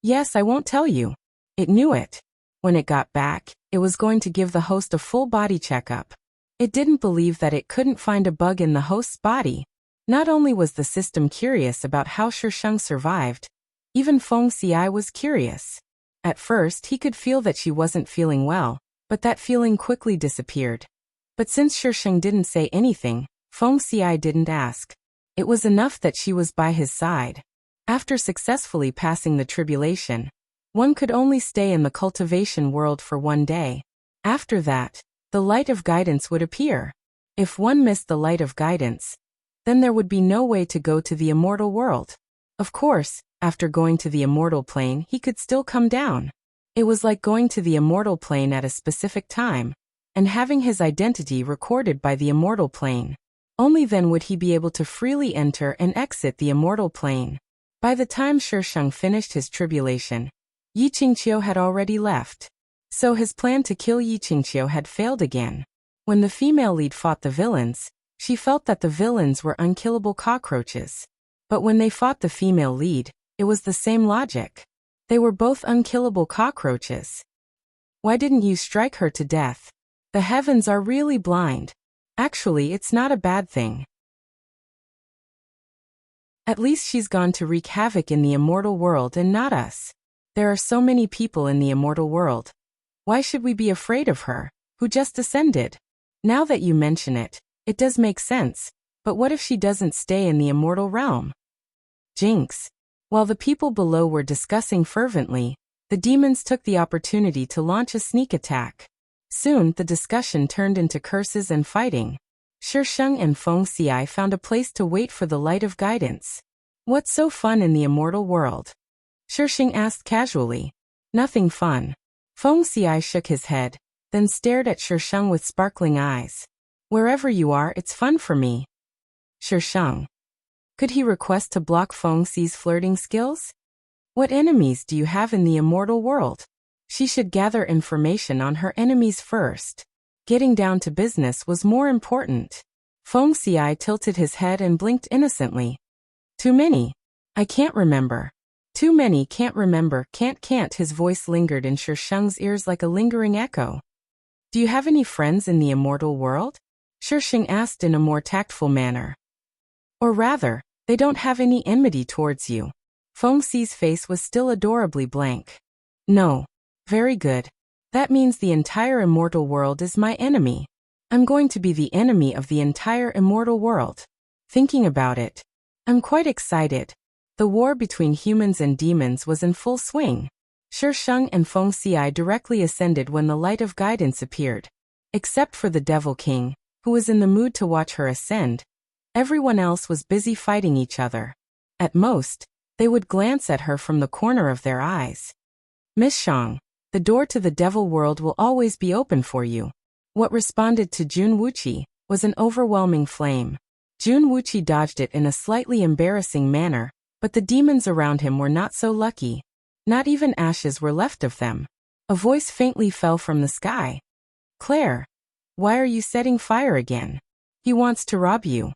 Yes, I won't tell you. It knew it. When it got back, it was going to give the host a full body checkup. It didn't believe that it couldn't find a bug in the host's body. Not only was the system curious about how Shisheng survived, even Feng Xi was curious. At first, he could feel that she wasn't feeling well, but that feeling quickly disappeared. But since Shisheng didn't say anything, Feng Xi didn't ask. It was enough that she was by his side. After successfully passing the tribulation, one could only stay in the cultivation world for one day. After that, the light of guidance would appear. If one missed the light of guidance, then there would be no way to go to the immortal world. Of course, after going to the immortal plane, he could still come down. It was like going to the immortal plane at a specific time, and having his identity recorded by the immortal plane. Only then would he be able to freely enter and exit the immortal plane. By the time Shisheng finished his tribulation, Yi Qingqiu had already left. So his plan to kill Yi Qingqiu had failed again. When the female lead fought the villains, she felt that the villains were unkillable cockroaches. But when they fought the female lead, it was the same logic. They were both unkillable cockroaches. Why didn't you strike her to death? The heavens are really blind. Actually, it's not a bad thing. At least she's gone to wreak havoc in the immortal world and not us. There are so many people in the immortal world. Why should we be afraid of her, who just ascended? Now that you mention it, it does make sense, but what if she doesn't stay in the immortal realm? Jinx. While the people below were discussing fervently, the demons took the opportunity to launch a sneak attack. Soon, the discussion turned into curses and fighting. Shisheng and Feng Xi found a place to wait for the light of guidance. What's so fun in the immortal world? Shisheng asked casually. Nothing fun. Feng Xi shook his head, then stared at Shisheng with sparkling eyes. Wherever you are, it's fun for me. Shisheng. Could he request to block Feng Xi's flirting skills? What enemies do you have in the immortal world? She should gather information on her enemies first. Getting down to business was more important. Feng Xiai tilted his head and blinked innocently. Too many. I can't remember. Too many can't remember, can't. His voice lingered in Sheng's ears like a lingering echo. Do you have any friends in the immortal world? Sheng asked in a more tactful manner. Or rather, they don't have any enmity towards you. Feng Xi's face was still adorably blank. No. Very good. That means the entire immortal world is my enemy. I'm going to be the enemy of the entire immortal world. Thinking about it, I'm quite excited. The war between humans and demons was in full swing. Sheng and Feng Xiai directly ascended when the light of guidance appeared. Except for the Devil King, who was in the mood to watch her ascend, everyone else was busy fighting each other. At most, they would glance at her from the corner of their eyes. Miss Shang, the door to the devil world will always be open for you. What responded to Jun Wuqi was an overwhelming flame. Jun Wuqi dodged it in a slightly embarrassing manner, but the demons around him were not so lucky. Not even ashes were left of them. A voice faintly fell from the sky. Claire, why are you setting fire again? He wants to rob you.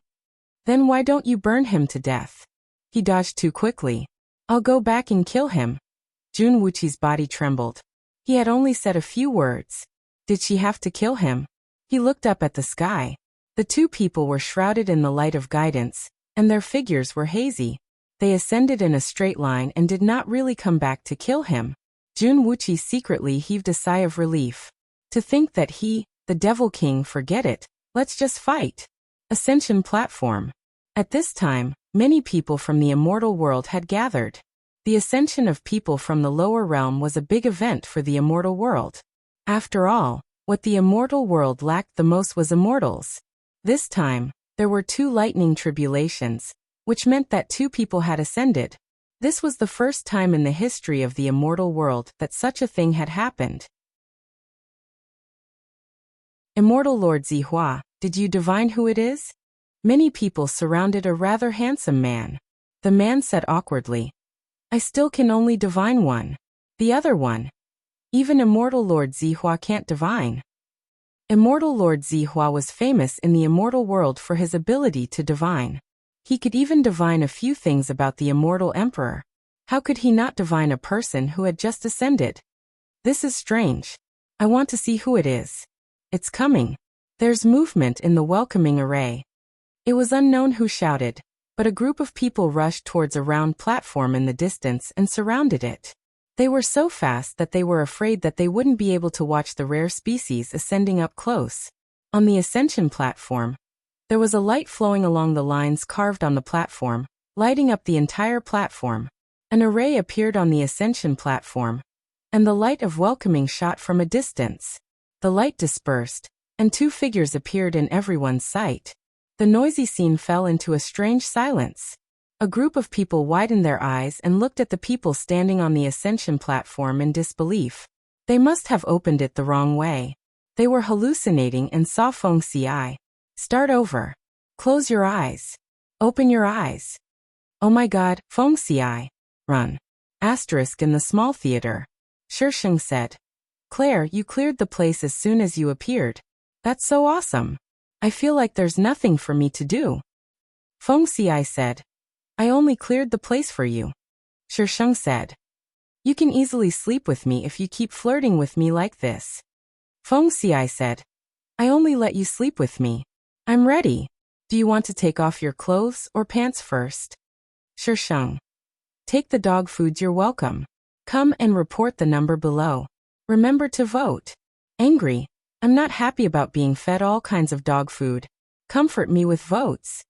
Then why don't you burn him to death? He dodged too quickly. I'll go back and kill him. Jun Wuqi's body trembled. He had only said a few words. Did she have to kill him? He looked up at the sky. The two people were shrouded in the light of guidance, and their figures were hazy. They ascended in a straight line and did not really come back to kill him. Jun Wuqi secretly heaved a sigh of relief. To think that he, the Devil King, forget it, let's just fight. Ascension platform. At this time, many people from the immortal world had gathered. The ascension of people from the lower realm was a big event for the immortal world. After all, what the immortal world lacked the most was immortals. This time, there were 2 lightning tribulations, which meant that 2 people had ascended. This was the first time in the history of the immortal world that such a thing had happened. Immortal Lord Zihua, did you divine who it is? Many people surrounded a rather handsome man. The man said awkwardly, I still can only divine one. The other one. Even Immortal Lord Zihua can't divine. Immortal Lord Zihua was famous in the immortal world for his ability to divine. He could even divine a few things about the immortal emperor. How could he not divine a person who had just ascended? This is strange. I want to see who it is. It's coming. There's movement in the welcoming array. It was unknown who shouted, but a group of people rushed towards a round platform in the distance and surrounded it. They were so fast that they were afraid that they wouldn't be able to watch the rare species ascending up close. On the ascension platform, there was a light flowing along the lines carved on the platform, lighting up the entire platform. An array appeared on the ascension platform, and the light of welcoming shot from a distance. The light dispersed, and 2 figures appeared in everyone's sight. The noisy scene fell into a strange silence. A group of people widened their eyes and looked at the people standing on the ascension platform in disbelief. They must have opened it the wrong way. They were hallucinating and saw Feng Xiai. Start over. Close your eyes. Open your eyes. Oh my god, Feng Xiai. Run. Asterisk in the small theater. Sheng said. Claire, you cleared the place as soon as you appeared. That's so awesome. I feel like there's nothing for me to do. Feng Xiai said. I only cleared the place for you. Sheng said. You can easily sleep with me if you keep flirting with me like this. Feng Xiai said. I only let you sleep with me. I'm ready. Do you want to take off your clothes or pants first? Sheng. Take the dog foods, you're welcome. Come and report the number below. Remember to vote. Angry. I'm not happy about being fed all kinds of dog food. Comfort me with votes.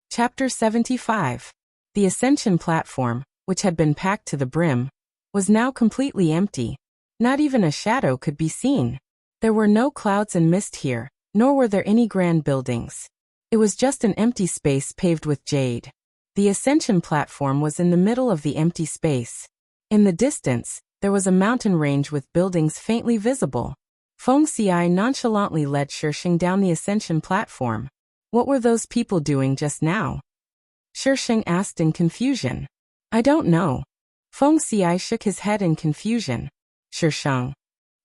Chapter 75. The ascension platform, which had been packed to the brim, was now completely empty. Not even a shadow could be seen. There were no clouds and mist here, nor were there any grand buildings. It was just an empty space paved with jade. The ascension platform was in the middle of the empty space. In the distance, there was a mountain range with buildings faintly visible. Feng Xiai nonchalantly led Sheng down the ascension platform. What were those people doing just now? Sheng asked in confusion. I don't know. Feng Xiai shook his head in confusion. Sheng.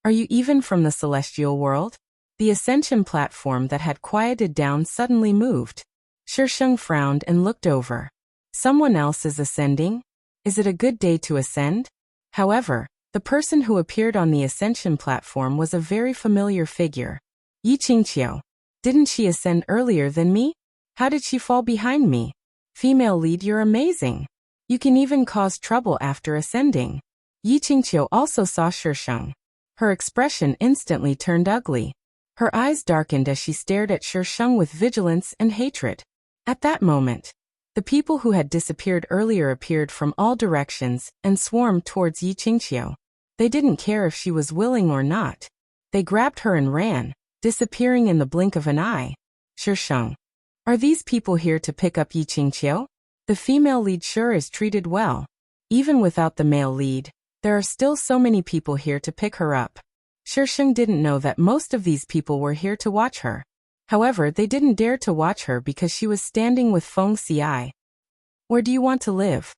Are you even from the celestial world? The ascension platform that had quieted down suddenly moved. Shisheng frowned and looked over. Someone else is ascending? Is it a good day to ascend? However, the person who appeared on the ascension platform was a very familiar figure. Yi Qingqiu. Didn't she ascend earlier than me? How did she fall behind me? Female lead, you're amazing. You can even cause trouble after ascending. Yi Qingqiu also saw Shisheng. Her expression instantly turned ugly. Her eyes darkened as she stared at Shisheng with vigilance and hatred. At that moment, the people who had disappeared earlier appeared from all directions and swarmed towards Yi Qingqiu. They didn't care if she was willing or not. They grabbed her and ran, disappearing in the blink of an eye. Shisheng. Are these people here to pick up Yi Qingqiu? The female lead sure is treated well. Even without the male lead, there are still so many people here to pick her up. Shisheng didn't know that most of these people were here to watch her. However, they didn't dare to watch her because she was standing with Feng Xi. Where do you want to live?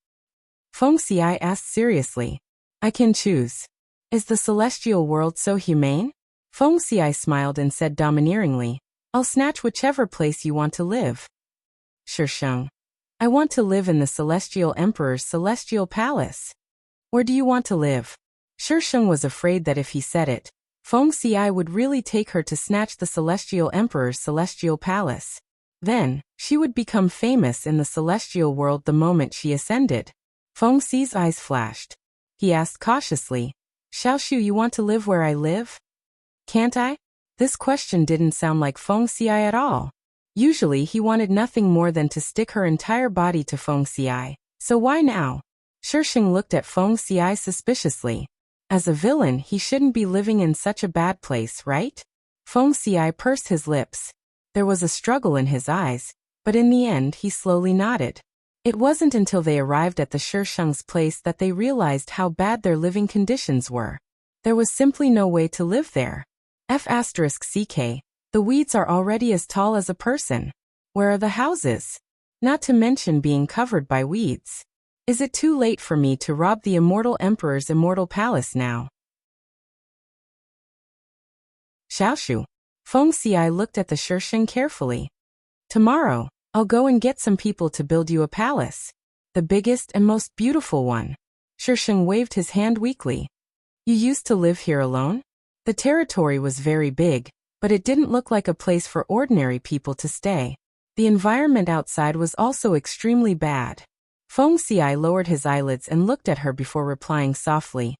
Feng Xi asked seriously. I can choose. Is the celestial world so humane? Feng Xi smiled and said domineeringly, I'll snatch whichever place you want to live. Shisheng. I want to live in the Celestial Emperor's celestial palace. Where do you want to live? Shisheng was afraid that if he said it, Feng Xi would really take her to snatch the Celestial Emperor's celestial palace. Then, she would become famous in the celestial world the moment she ascended. Feng Xi's eyes flashed. He asked cautiously, Xiaoshu, you want to live where I live? Can't I? This question didn't sound like Feng Xi at all. Usually he wanted nothing more than to stick her entire body to Feng Xi, so why now? Shisheng looked at Feng Xi suspiciously. As a villain, he shouldn't be living in such a bad place, right? Feng Xi pursed his lips. There was a struggle in his eyes, but in the end he slowly nodded. It wasn't until they arrived at the Shisheng's place that they realized how bad their living conditions were. There was simply no way to live there. F***ck, the weeds are already as tall as a person. Where are the houses? Not to mention being covered by weeds. Is it too late for me to rob the immortal emperor's immortal palace now? Xiaoshu. Feng Xi looked at the Shisheng carefully. Tomorrow, I'll go and get some people to build you a palace. The biggest and most beautiful one. Shisheng waved his hand weakly. You used to live here alone? The territory was very big, but it didn't look like a place for ordinary people to stay. The environment outside was also extremely bad. Feng Xi lowered his eyelids and looked at her before replying softly,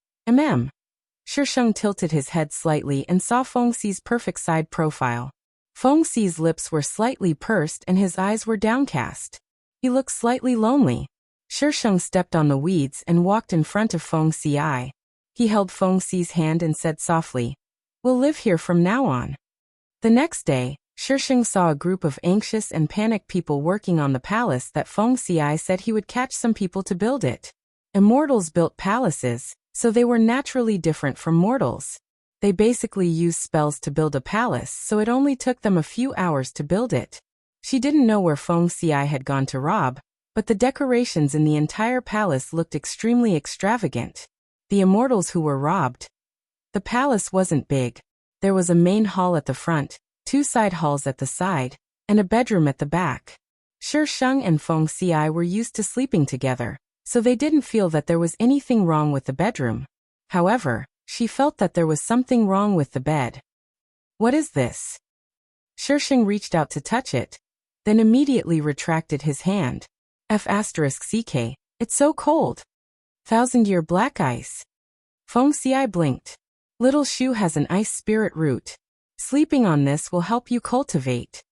Shisheng tilted his head slightly and saw Feng Xi's perfect side profile. Feng Xi's lips were slightly pursed and his eyes were downcast. He looked slightly lonely. Shisheng stepped on the weeds and walked in front of Feng Xi. He held Feng Xi's hand and said softly, We'll live here from now on. The next day, Shisheng saw a group of anxious and panicked people working on the palace that Feng Xi said he would catch some people to build it. Immortals built palaces, so they were naturally different from mortals. They basically used spells to build a palace, so it only took them a few hours to build it. She didn't know where Feng Xi had gone to rob, but the decorations in the entire palace looked extremely extravagant. The immortals who were robbed. The palace wasn't big. There was a main hall at the front, 2 side halls at the side, and a bedroom at the back. Shisheng and Feng Xi were used to sleeping together, so they didn't feel that there was anything wrong with the bedroom. However, she felt that there was something wrong with the bed. What is this? Shisheng reached out to touch it, then immediately retracted his hand. F***ck, it's so cold. 1,000-year black ice. Feng Xi blinked. Little Shu has an ice spirit root. Sleeping on this will help you cultivate.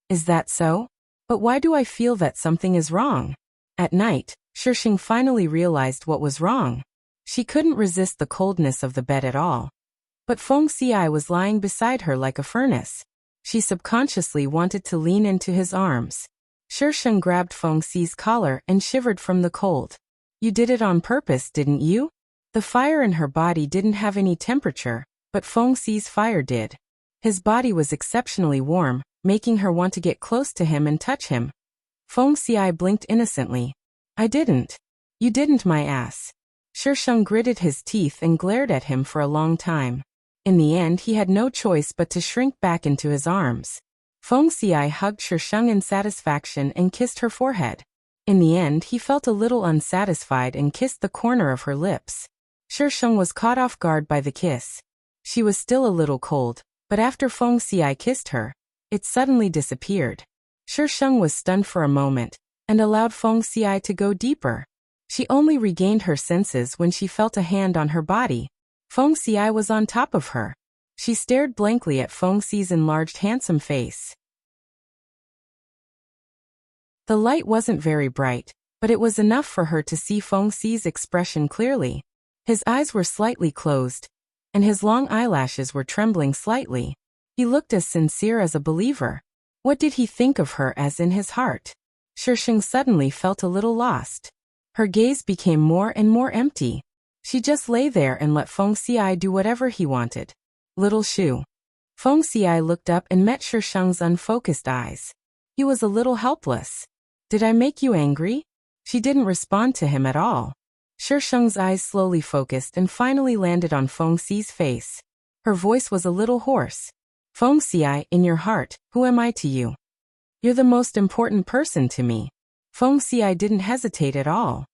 Is that so? But why do I feel that something is wrong? At night, Shisheng finally realized what was wrong. She couldn't resist the coldness of the bed at all. But Feng Xi was lying beside her like a furnace. She subconsciously wanted to lean into his arms. Shisheng grabbed Feng Xi's collar and shivered from the cold. You did it on purpose, didn't you? The fire in her body didn't have any temperature, but Feng Xi's fire did. His body was exceptionally warm, making her want to get close to him and touch him. Feng Xi blinked innocently. I didn't. You didn't, my ass. Shisheng gritted his teeth and glared at him for a long time. In the end he had no choice but to shrink back into his arms. Feng Xiai hugged Shisheng in satisfaction and kissed her forehead. In the end he felt a little unsatisfied and kissed the corner of her lips. Shisheng was caught off guard by the kiss. She was still a little cold, but after Feng Xiai kissed her, it suddenly disappeared. Shisheng was stunned for a moment, and allowed Feng Xiai to go deeper. She only regained her senses when she felt a hand on her body. Feng Xiai was on top of her. She stared blankly at Feng Xi's enlarged handsome face. The light wasn't very bright, but it was enough for her to see Feng Xi's expression clearly. His eyes were slightly closed, and his long eyelashes were trembling slightly. He looked as sincere as a believer. What did he think of her as in his heart? Shisheng suddenly felt a little lost. Her gaze became more and more empty. She just lay there and let Feng Xiai do whatever he wanted. Little Shu. Feng Xiai looked up and met Shisheng's unfocused eyes. He was a little helpless. Did I make you angry? She didn't respond to him at all. Shisheng's eyes slowly focused and finally landed on Feng Xi's face. Her voice was a little hoarse. Feng Xiai, in your heart, who am I to you? You're the most important person to me. Feng Xiai didn't hesitate at all.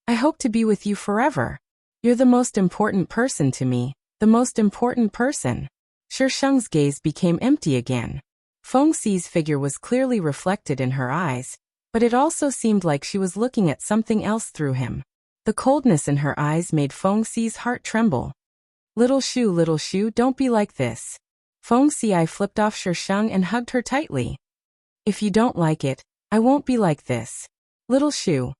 I hope to be with you forever. You're the most important person to me, the most important person. Shisheng's gaze became empty again. Feng Xi's figure was clearly reflected in her eyes, but it also seemed like she was looking at something else through him. The coldness in her eyes made Feng Xi's heart tremble. Little Shu, don't be like this. Feng Xiai flipped off Shisheng and hugged her tightly. If you don't like it, I won't be like this. Little Shu.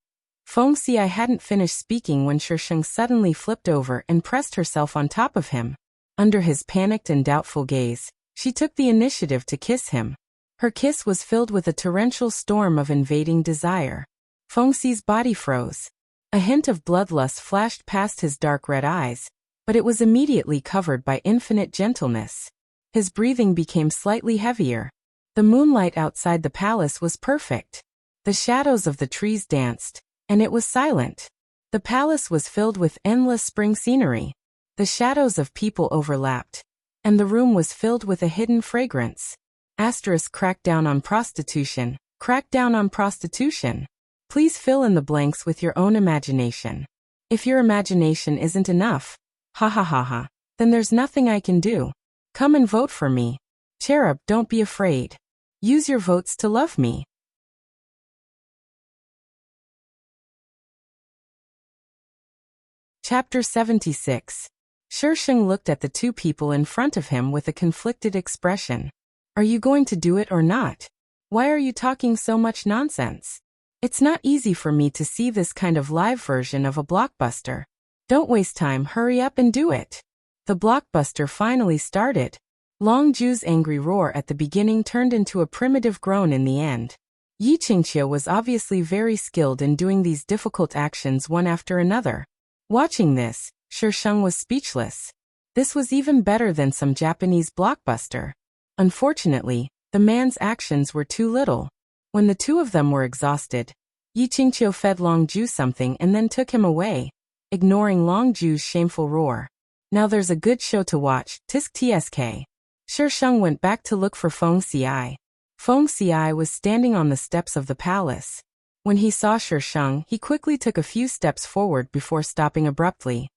Feng Xiai hadn't finished speaking when Shisheng suddenly flipped over and pressed herself on top of him. Under his panicked and doubtful gaze, she took the initiative to kiss him. Her kiss was filled with a torrential storm of invading desire. Feng Xi's body froze. A hint of bloodlust flashed past his dark red eyes, but it was immediately covered by infinite gentleness. His breathing became slightly heavier. The moonlight outside the palace was perfect. The shadows of the trees danced, and it was silent. The palace was filled with endless spring scenery. The shadows of people overlapped, and the room was filled with a hidden fragrance. Crack down on prostitution. Crack down on prostitution. Please fill in the blanks with your own imagination. If your imagination isn't enough, then there's nothing I can do. Come and vote for me. Cherub, don't be afraid. Use your votes to love me. Chapter 76. Shisheng looked at the two people in front of him with a conflicted expression. Are you going to do it or not? Why are you talking so much nonsense? It's not easy for me to see this kind of live version of a blockbuster. Don't waste time, hurry up and do it. The blockbuster finally started. Long Ju's angry roar at the beginning turned into a primitive groan in the end. Yi Qingqiu was obviously very skilled in doing these difficult actions one after another. Watching this, Shisheng was speechless. This was even better than some Japanese blockbuster. Unfortunately, the man's actions were too little. When the two of them were exhausted, Yi Qingqiu fed Long Ju something and then took him away, ignoring Long Ju's shameful roar. Now there's a good show to watch, tisk tsk. Shisheng went back to look for Feng Xiai. Feng Xiai was standing on the steps of the palace. When he saw Shisheng, he quickly took a few steps forward before stopping abruptly.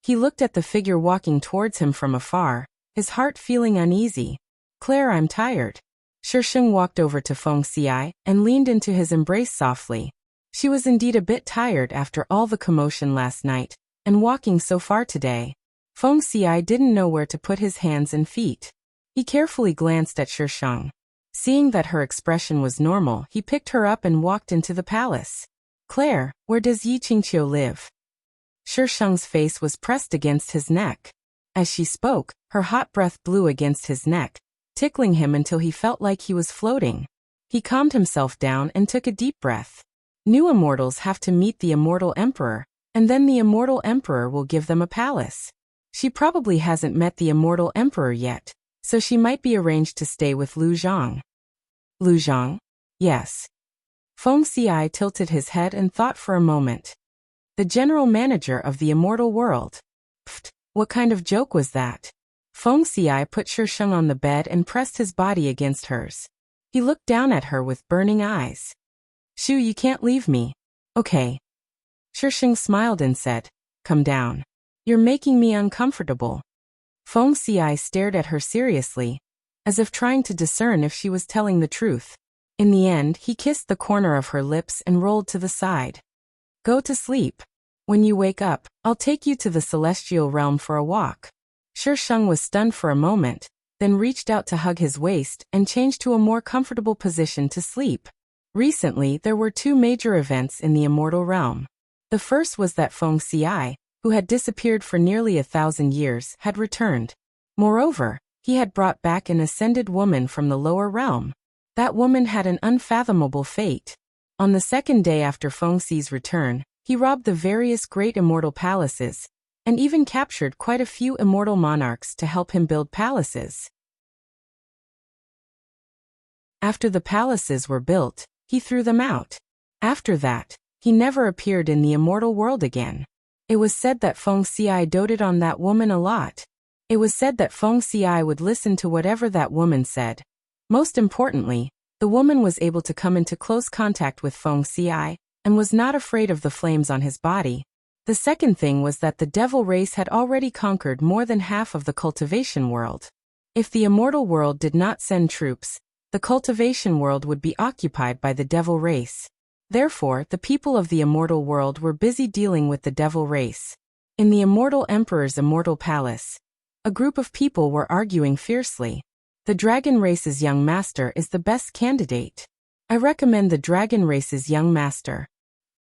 He looked at the figure walking towards him from afar, his heart feeling uneasy. Claire, I'm tired. Shisheng walked over to Feng Xiai and leaned into his embrace softly. She was indeed a bit tired after all the commotion last night, and walking so far today. Feng Xiai didn't know where to put his hands and feet. He carefully glanced at Shisheng. Seeing that her expression was normal, he picked her up and walked into the palace. Claire, where does Yi Qingqiu live? Shisheng's face was pressed against his neck. As she spoke, her hot breath blew against his neck, tickling him until he felt like he was floating. He calmed himself down and took a deep breath. New immortals have to meet the immortal emperor, and then the immortal emperor will give them a palace. She probably hasn't met the immortal emperor yet, so she might be arranged to stay with Lu Zhang. Lu Zhang? Yes. Feng Xiai tilted his head and thought for a moment. The general manager of the immortal world. Pfft, what kind of joke was that? Feng Xiai put Shisheng on the bed and pressed his body against hers. He looked down at her with burning eyes. Shu, you can't leave me. Okay. Shisheng smiled and said, come down. You're making me uncomfortable. Feng Xiai stared at her seriously, as if trying to discern if she was telling the truth. In the end, he kissed the corner of her lips and rolled to the side. Go to sleep. When you wake up, I'll take you to the celestial realm for a walk. Shisheng was stunned for a moment, then reached out to hug his waist and changed to a more comfortable position to sleep. Recently, there were two major events in the immortal realm. The first was that Feng Xiai, who had disappeared for nearly 1,000 years, had returned. Moreover, he had brought back an ascended woman from the lower realm. That woman had an unfathomable fate. On the second day after Feng Xi's return, he robbed the various great immortal palaces, and even captured quite a few immortal monarchs to help him build palaces. After the palaces were built, he threw them out. After that, he never appeared in the immortal world again. It was said that Feng Xiai doted on that woman a lot. It was said that Feng Xiai would listen to whatever that woman said. Most importantly, the woman was able to come into close contact with Feng Xiai, and was not afraid of the flames on his body. The second thing was that the devil race had already conquered more than half of the cultivation world. If the immortal world did not send troops, the cultivation world would be occupied by the devil race. Therefore, the people of the immortal world were busy dealing with the devil race. In the immortal emperor's immortal palace, a group of people were arguing fiercely. The dragon race's young master is the best candidate. I recommend the dragon race's young master.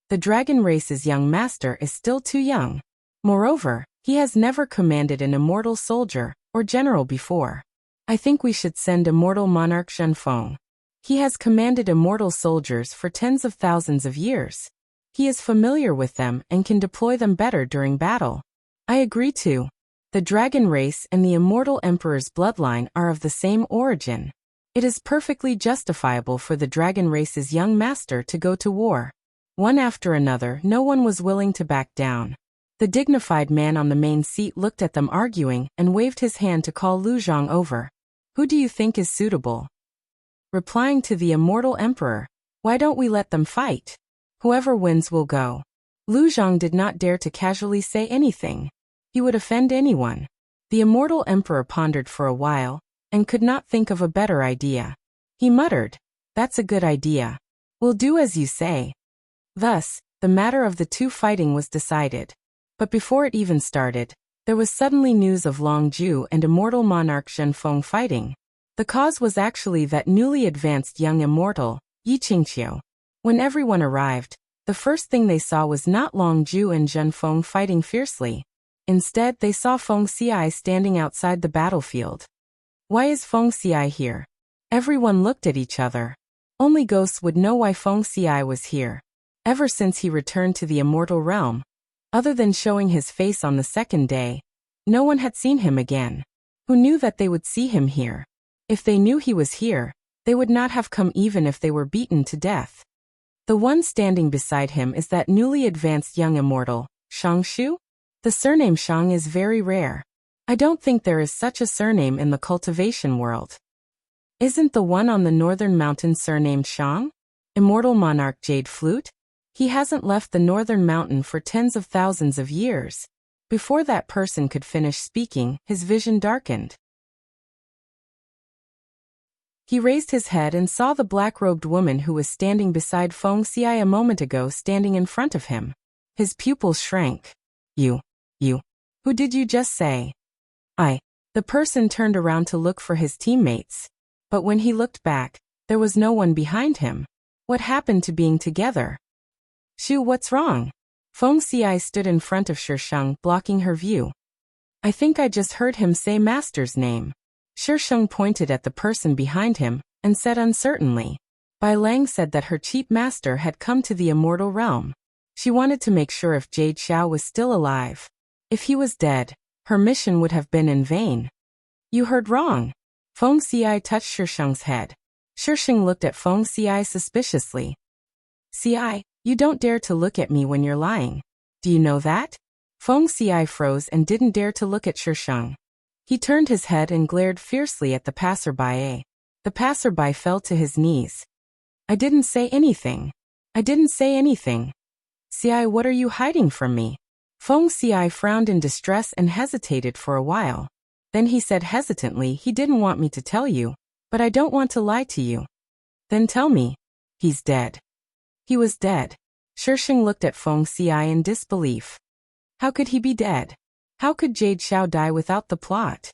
The dragon race's young master is still too young. Moreover, he has never commanded an immortal soldier or general before. I think we should send immortal monarch Zhenfeng. He has commanded immortal soldiers for tens of thousands of years. He is familiar with them and can deploy them better during battle. I agree too. The dragon race and the immortal emperor's bloodline are of the same origin. It is perfectly justifiable for the dragon race's young master to go to war. One after another, no one was willing to back down. The dignified man on the main seat looked at them arguing and waved his hand to call Lu Zhang over. Who do you think is suitable? Replying to the immortal emperor, why don't we let them fight? Whoever wins will go. Lu Zhang did not dare to casually say anything. He would offend anyone. The immortal emperor pondered for a while, and could not think of a better idea. He muttered, that's a good idea. We'll do as you say. Thus, the matter of the two fighting was decided. But before it even started, there was suddenly news of Long Ju and immortal monarch Zhenfeng fighting. The cause was actually that newly advanced young immortal, Yi Qingqiu. When everyone arrived, the first thing they saw was not Long Ju and Zhenfeng fighting fiercely. Instead, they saw Feng Xiai standing outside the battlefield. Why is Feng Xiai here? Everyone looked at each other. Only ghosts would know why Feng Xiai was here. Ever since he returned to the immortal realm, other than showing his face on the second day, no one had seen him again. Who knew that they would see him here? If they knew he was here, they would not have come even if they were beaten to death. The one standing beside him is that newly advanced young immortal, Shang Shu? The surname Shang is very rare. I don't think there is such a surname in the cultivation world. Isn't the one on the northern mountain surnamed Shang? Immortal monarch Jade Flute? He hasn't left the northern mountain for tens of thousands of years. Before that person could finish speaking, his vision darkened. He raised his head and saw the black-robed woman who was standing beside Feng Xiai a moment ago standing in front of him. His pupils shrank. You. Who did you just say? I. The person turned around to look for his teammates. But when he looked back, there was no one behind him. What happened to being together? Shu, what's wrong? Feng Xiai stood in front of Shisheng, blocking her view. I think I just heard him say Master's name. Shisheng pointed at the person behind him, and said uncertainly. Bai Lang said that her cheap master had come to the immortal realm. She wanted to make sure if Jade Xiao was still alive. If he was dead, her mission would have been in vain. You heard wrong. Feng Xiai touched Shisheng's head. Shisheng looked at Feng Xiai suspiciously. Xiai, you don't dare to look at me when you're lying. Do you know that? Feng Xiai froze and didn't dare to look at Shisheng. He turned his head and glared fiercely at the passerby. The passerby fell to his knees. I didn't say anything. I didn't say anything. Ci, what are you hiding from me? Feng Ci frowned in distress and hesitated for a while. Then he said hesitantly, he didn't want me to tell you, but I don't want to lie to you. Then tell me. He's dead. He was dead. Shisheng looked at Feng Ci in disbelief. How could he be dead? How could Jade Xiao die without the plot?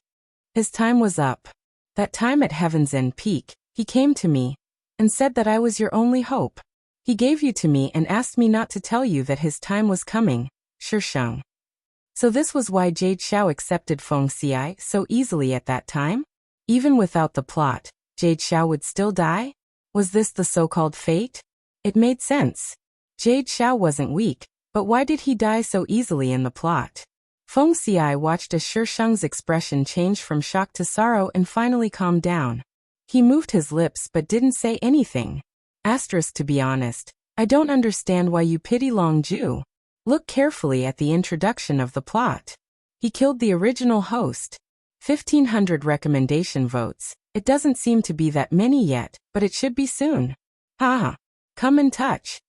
His time was up. That time at Heaven's End Peak, he came to me and said that I was your only hope. He gave you to me and asked me not to tell you that his time was coming, Shisheng. So this was why Jade Xiao accepted Feng Ci so easily at that time? Even without the plot, Jade Xiao would still die? Was this the so-called fate? It made sense. Jade Xiao wasn't weak, but why did he die so easily in the plot? Feng Ci watched as Shisheng's expression change from shock to sorrow and finally calmed down. He moved his lips but didn't say anything. To be honest, I don't understand why you pity Longju. Look carefully at the introduction of the plot. He killed the original host. 1,500 recommendation votes. It doesn't seem to be that many yet, but it should be soon. Haha. Come and touch.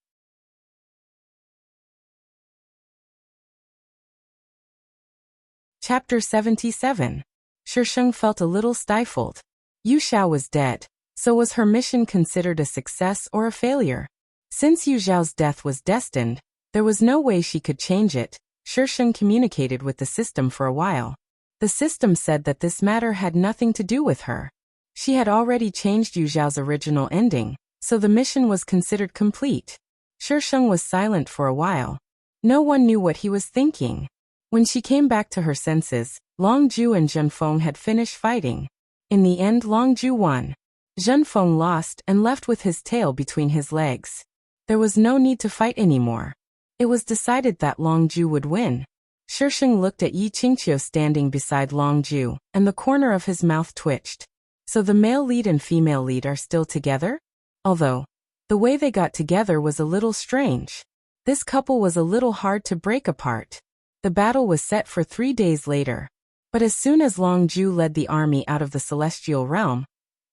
Chapter 77. Shisheng felt a little stifled. Yu Xiao was dead, so was her mission considered a success or a failure? Since Yu Xiao's death was destined, there was no way she could change it. Shisheng communicated with the system for a while. The system said that this matter had nothing to do with her. She had already changed Yu Xiao's original ending, so the mission was considered complete. Shisheng was silent for a while. No one knew what he was thinking. When she came back to her senses, Longju and Zhenfeng had finished fighting. In the end, Longju won. Zhenfeng lost and left with his tail between his legs. There was no need to fight anymore. It was decided that Longju would win. Shisheng looked at Yi Qingqiu standing beside Longju, and the corner of his mouth twitched. So the male lead and female lead are still together? Although, the way they got together was a little strange. This couple was a little hard to break apart. The battle was set for 3 days later. But as soon as Longju led the army out of the celestial realm,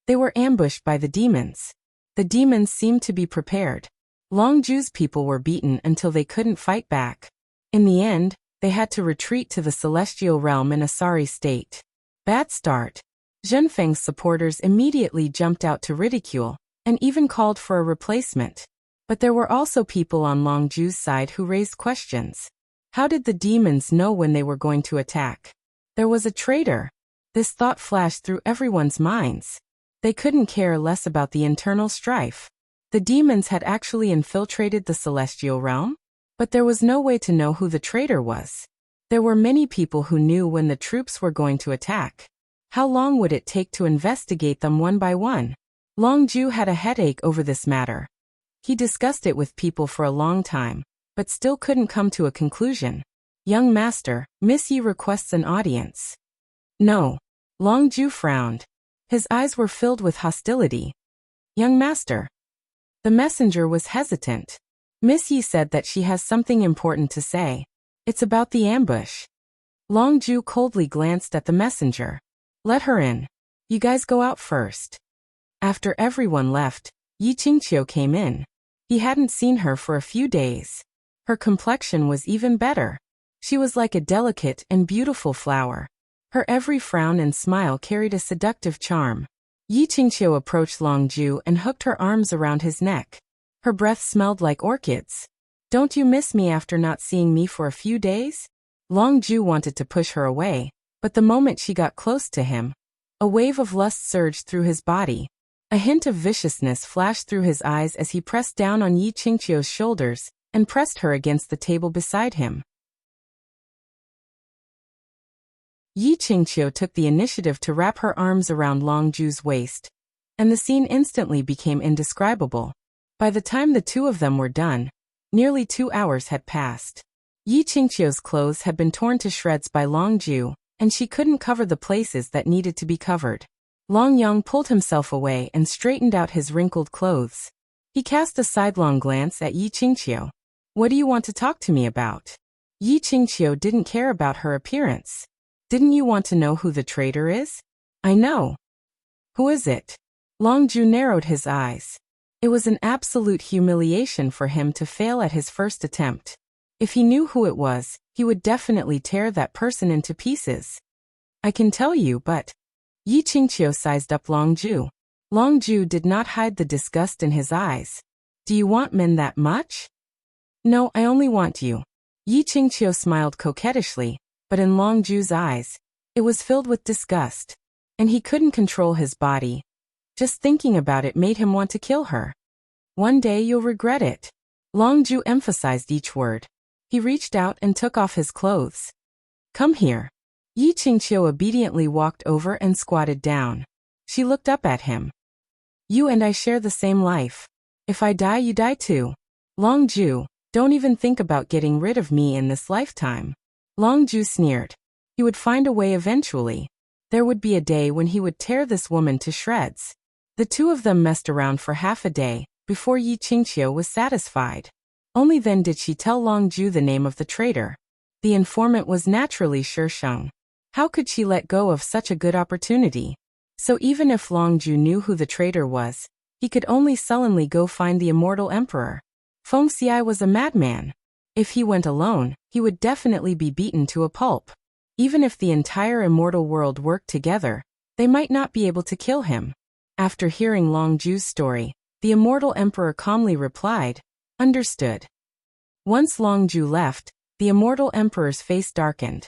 they were ambushed by the demons. The demons seemed to be prepared. Longju's people were beaten until they couldn't fight back. In the end, they had to retreat to the celestial realm in a sorry state. Bad start. Zhenfeng's supporters immediately jumped out to ridicule, and even called for a replacement. But there were also people on Longju's side who raised questions. How did the demons know when they were going to attack? There was a traitor. This thought flashed through everyone's minds. They couldn't care less about the internal strife. The demons had actually infiltrated the celestial realm? But there was no way to know who the traitor was. There were many people who knew when the troops were going to attack. How long would it take to investigate them one by one? Longju had a headache over this matter. He discussed it with people for a long time, but still couldn't come to a conclusion. Young master, Miss Yi requests an audience. No. Longju frowned. His eyes were filled with hostility. Young master. The messenger was hesitant. Miss Yi said that she has something important to say. It's about the ambush. Longju coldly glanced at the messenger. Let her in. You guys go out first. After everyone left, Yi Qingqiu came in. He hadn't seen her for a few days. Her complexion was even better. She was like a delicate and beautiful flower. Her every frown and smile carried a seductive charm. Yi Qingqiu approached Longju and hooked her arms around his neck. Her breath smelled like orchids. Don't you miss me after not seeing me for a few days? Longju wanted to push her away, but the moment she got close to him, a wave of lust surged through his body. A hint of viciousness flashed through his eyes as he pressed down on Yi Qingqiu's shoulders and pressed her against the table beside him. Yi Qingqiu took the initiative to wrap her arms around Longju's waist, and the scene instantly became indescribable. By the time the two of them were done, nearly 2 hours had passed. Yi Qingqiu's clothes had been torn to shreds by Longju, and she couldn't cover the places that needed to be covered. Long Yang pulled himself away and straightened out his wrinkled clothes. He cast a sidelong glance at Yi Qingqiu. What do you want to talk to me about? Yi Qingqiu didn't care about her appearance. Didn't you want to know who the traitor is? I know. Who is it? Longju narrowed his eyes. It was an absolute humiliation for him to fail at his first attempt. If he knew who it was, he would definitely tear that person into pieces. I can tell you, but... Yi Qingqiu sized up Longju. Longju did not hide the disgust in his eyes. Do you want men that much? No, I only want you. Yi Qingqiu smiled coquettishly, but in Longju's eyes, it was filled with disgust. And he couldn't control his body. Just thinking about it made him want to kill her. One day you'll regret it. Longju emphasized each word. He reached out and took off his clothes. Come here. Yi Qingqiu obediently walked over and squatted down. She looked up at him. You and I share the same life. If I die, you die too. Longju, don't even think about getting rid of me in this lifetime. Longju sneered. He would find a way eventually. There would be a day when he would tear this woman to shreds. The two of them messed around for half a day, before Yi Qingqiu was satisfied. Only then did she tell Longju the name of the traitor. The informant was naturally Shisheng. How could she let go of such a good opportunity? So even if Longju knew who the traitor was, he could only sullenly go find the immortal emperor. Feng Xiai was a madman. If he went alone, he would definitely be beaten to a pulp. Even if the entire immortal world worked together, they might not be able to kill him. After hearing Longju's story, the immortal emperor calmly replied, Understood. Once Longju left, the immortal emperor's face darkened.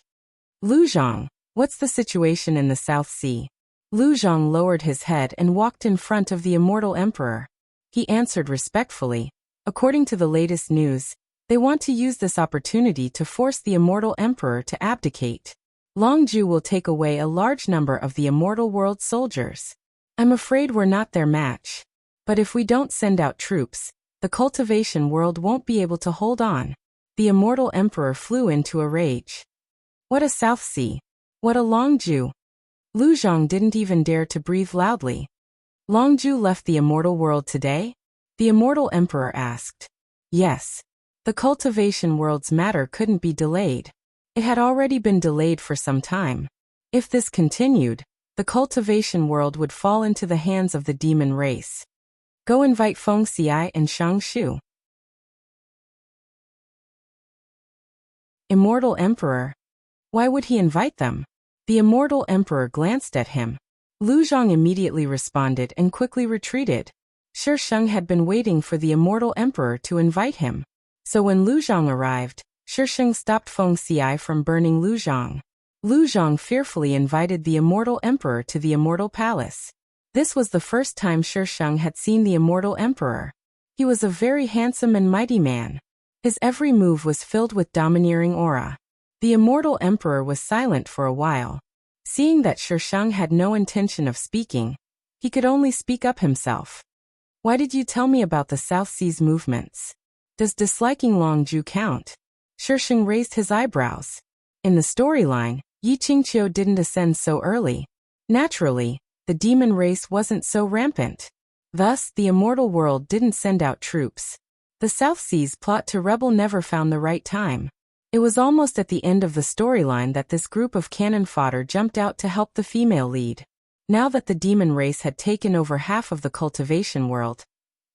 Lu Zhang, what's the situation in the South Sea? Lu Zhang lowered his head and walked in front of the immortal emperor. He answered respectfully, according to the latest news, they want to use this opportunity to force the immortal emperor to abdicate. Longju will take away a large number of the immortal world soldiers. I'm afraid we're not their match. But if we don't send out troops, the cultivation world won't be able to hold on. The immortal emperor flew into a rage. What a South Sea! What a Longju! Lu Zhang didn't even dare to breathe loudly. Longju left the immortal world today? The immortal emperor asked. Yes. The cultivation world's matter couldn't be delayed. It had already been delayed for some time. If this continued, the cultivation world would fall into the hands of the demon race. Go invite Feng Xiai and Shang Shu. Immortal Emperor. Why would he invite them? The immortal emperor glanced at him. Lu Zhang immediately responded and quickly retreated. Shisheng had been waiting for the immortal emperor to invite him. So when Lu Zhang arrived, Shisheng stopped Feng Xiai from burning Lu Zhang. Lu Zhang fearfully invited the immortal emperor to the immortal palace. This was the first time Shisheng had seen the immortal emperor. He was a very handsome and mighty man. His every move was filled with domineering aura. The immortal emperor was silent for a while. Seeing that Shisheng had no intention of speaking, he could only speak up himself. Why did you tell me about the South Sea's movements? Does disliking Longju count? Shisheng raised his eyebrows. In the storyline, Yi Qingqiu didn't ascend so early. Naturally, the demon race wasn't so rampant. Thus, the immortal world didn't send out troops. The South Sea's plot to rebel never found the right time. It was almost at the end of the storyline that this group of cannon fodder jumped out to help the female lead. Now that the demon race had taken over half of the cultivation world,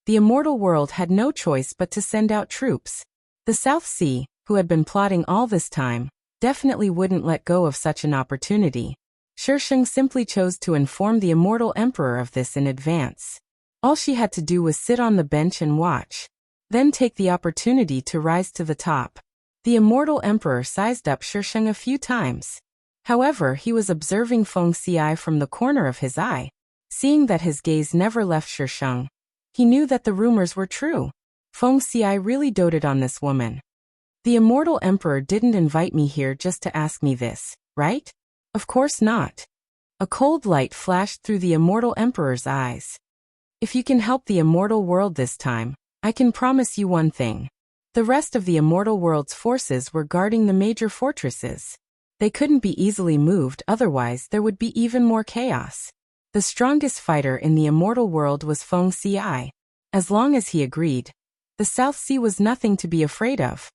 the immortal world had no choice but to send out troops. The South Sea, who had been plotting all this time, definitely wouldn't let go of such an opportunity. Shisheng simply chose to inform the immortal emperor of this in advance. All she had to do was sit on the bench and watch, then take the opportunity to rise to the top. The immortal emperor sized up Shisheng a few times. However, he was observing Feng Xiai from the corner of his eye. Seeing that his gaze never left Shisheng, he knew that the rumors were true. Feng Xiai really doted on this woman. The immortal emperor didn't invite me here just to ask me this, right? Of course not. A cold light flashed through the immortal emperor's eyes. If you can help the immortal world this time, I can promise you one thing. The rest of the immortal world's forces were guarding the major fortresses. They couldn't be easily moved, otherwise there would be even more chaos. The strongest fighter in the immortal world was Feng Xiai. As long as he agreed, the South Sea was nothing to be afraid of.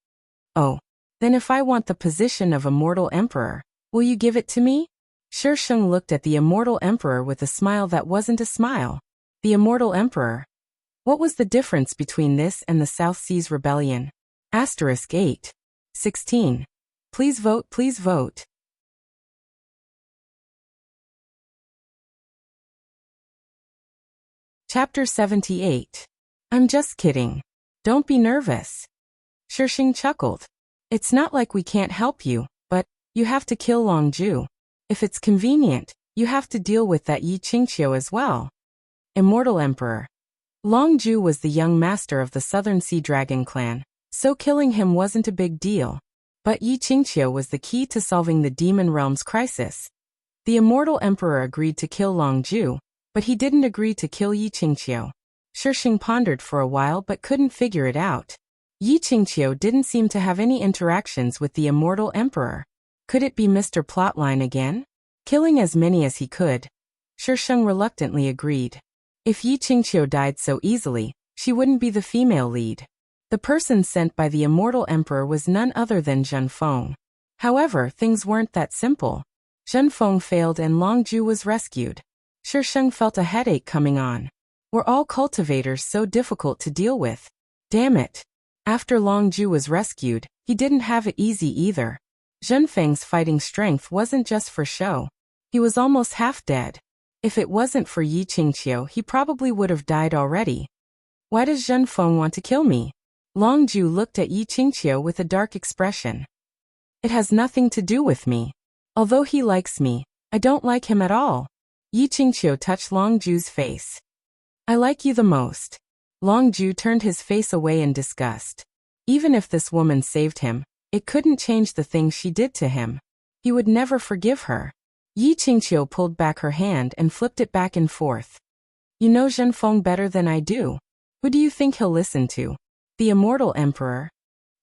Oh, then if I want the position of immortal emperor, Will you give it to me? Shi Sheng looked at the immortal emperor with a smile that wasn't a smile. The immortal emperor. What was the difference between this and the South Seas Rebellion? Asterisk 8. 16. Please vote, please vote. Chapter 78. I'm just kidding. Don't be nervous. Shi Sheng chuckled. It's not like we can't help you, but you have to kill Longju. If it's convenient, you have to deal with that Yi Qingqiu as well. Immortal Emperor. Longju was the young master of the Southern Sea Dragon clan, so killing him wasn't a big deal. But Yi Qingqiu was the key to solving the Demon Realm's crisis. The Immortal Emperor agreed to kill Longju, but he didn't agree to kill Yi Qingqiu. Shi Sheng pondered for a while but couldn't figure it out. Yi Qingqiu didn't seem to have any interactions with the Immortal Emperor. Could it be Mr. Plotline again? Killing as many as he could. Shi Sheng reluctantly agreed. If Yi Qingqiu died so easily, she wouldn't be the female lead. The person sent by the Immortal Emperor was none other than Zhen Feng. However, things weren't that simple. Zhen Feng failed and Longju was rescued. Shi Sheng felt a headache coming on. Were all cultivators so difficult to deal with? Damn it. After Longju was rescued, he didn't have it easy either. Zhen Feng's fighting strength wasn't just for show. He was almost half dead. If it wasn't for Yi Qingqiu, he probably would have died already. Why does Zhen Feng want to kill me? Longju looked at Yi Qingqiu with a dark expression. It has nothing to do with me. Although he likes me, I don't like him at all. Yi Qingqiu touched Longju's face. I like you the most. Longju turned his face away in disgust. Even if this woman saved him, it couldn't change the things she did to him. He would never forgive her. Yi Qingqiu pulled back her hand and flipped it back and forth. You know Zhen Feng better than I do. Who do you think he'll listen to? The Immortal Emperor.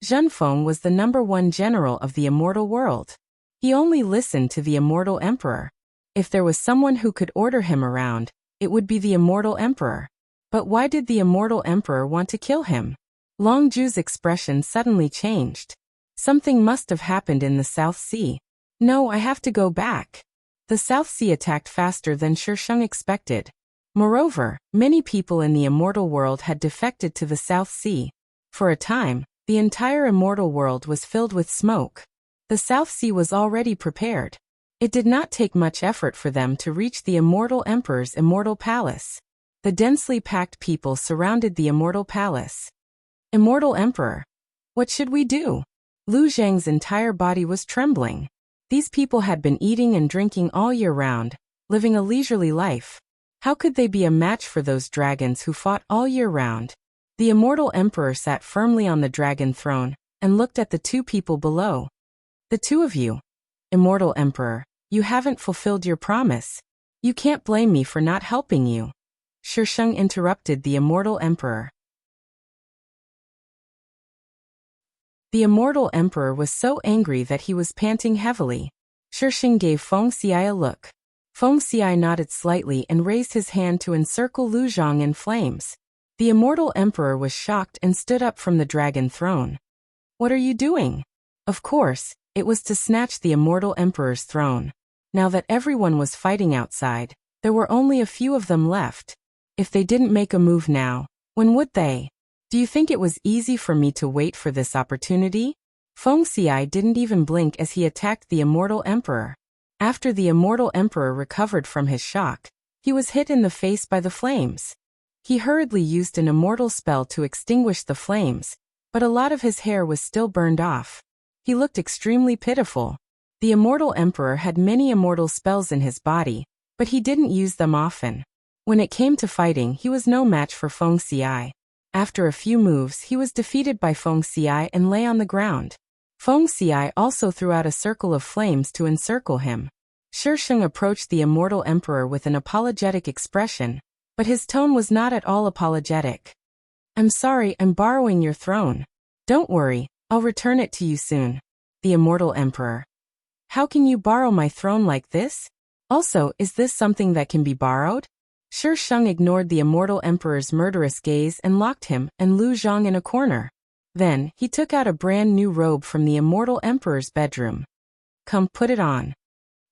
Zhen Feng was the #1 general of the immortal world. He only listened to the Immortal Emperor. If there was someone who could order him around, it would be the Immortal Emperor. But why did the Immortal Emperor want to kill him? Longju's expression suddenly changed. Something must have happened in the South Sea. No, I have to go back. The South Sea attacked faster than Shi Sheng expected. Moreover, many people in the immortal world had defected to the South Sea. For a time, the entire immortal world was filled with smoke. The South Sea was already prepared. It did not take much effort for them to reach the Immortal Emperor's immortal palace. The densely packed people surrounded the immortal palace. Immortal Emperor. What should we do? Lu Zhang's entire body was trembling. These people had been eating and drinking all year round, living a leisurely life. How could they be a match for those dragons who fought all year round? The Immortal Emperor sat firmly on the dragon throne and looked at the two people below. The two of you. Immortal Emperor, you haven't fulfilled your promise. You can't blame me for not helping you. Shi Sheng interrupted the Immortal Emperor. The Immortal Emperor was so angry that he was panting heavily. Shi Sheng gave Feng Xiai a look. Feng Xiai nodded slightly and raised his hand to encircle Lu Zhang in flames. The Immortal Emperor was shocked and stood up from the dragon throne. What are you doing? Of course, it was to snatch the Immortal Emperor's throne. Now that everyone was fighting outside, there were only a few of them left. If they didn't make a move now, when would they? Do you think it was easy for me to wait for this opportunity? Feng Xiai didn't even blink as he attacked the Immortal Emperor. After the Immortal Emperor recovered from his shock, he was hit in the face by the flames. He hurriedly used an immortal spell to extinguish the flames, but a lot of his hair was still burned off. He looked extremely pitiful. The Immortal Emperor had many immortal spells in his body, but he didn't use them often. When it came to fighting, he was no match for Feng Xiai. After a few moves, he was defeated by Feng Xiai and lay on the ground. Feng Xiai also threw out a circle of flames to encircle him. Shi Sheng approached the Immortal Emperor with an apologetic expression, but his tone was not at all apologetic. I'm sorry, I'm borrowing your throne. Don't worry, I'll return it to you soon. The Immortal Emperor. How can you borrow my throne like this? Also, is this something that can be borrowed? Shi Sheng ignored the Immortal Emperor's murderous gaze and locked him and Lu Zhang in a corner. Then, he took out a brand new robe from the Immortal Emperor's bedroom. Come put it on.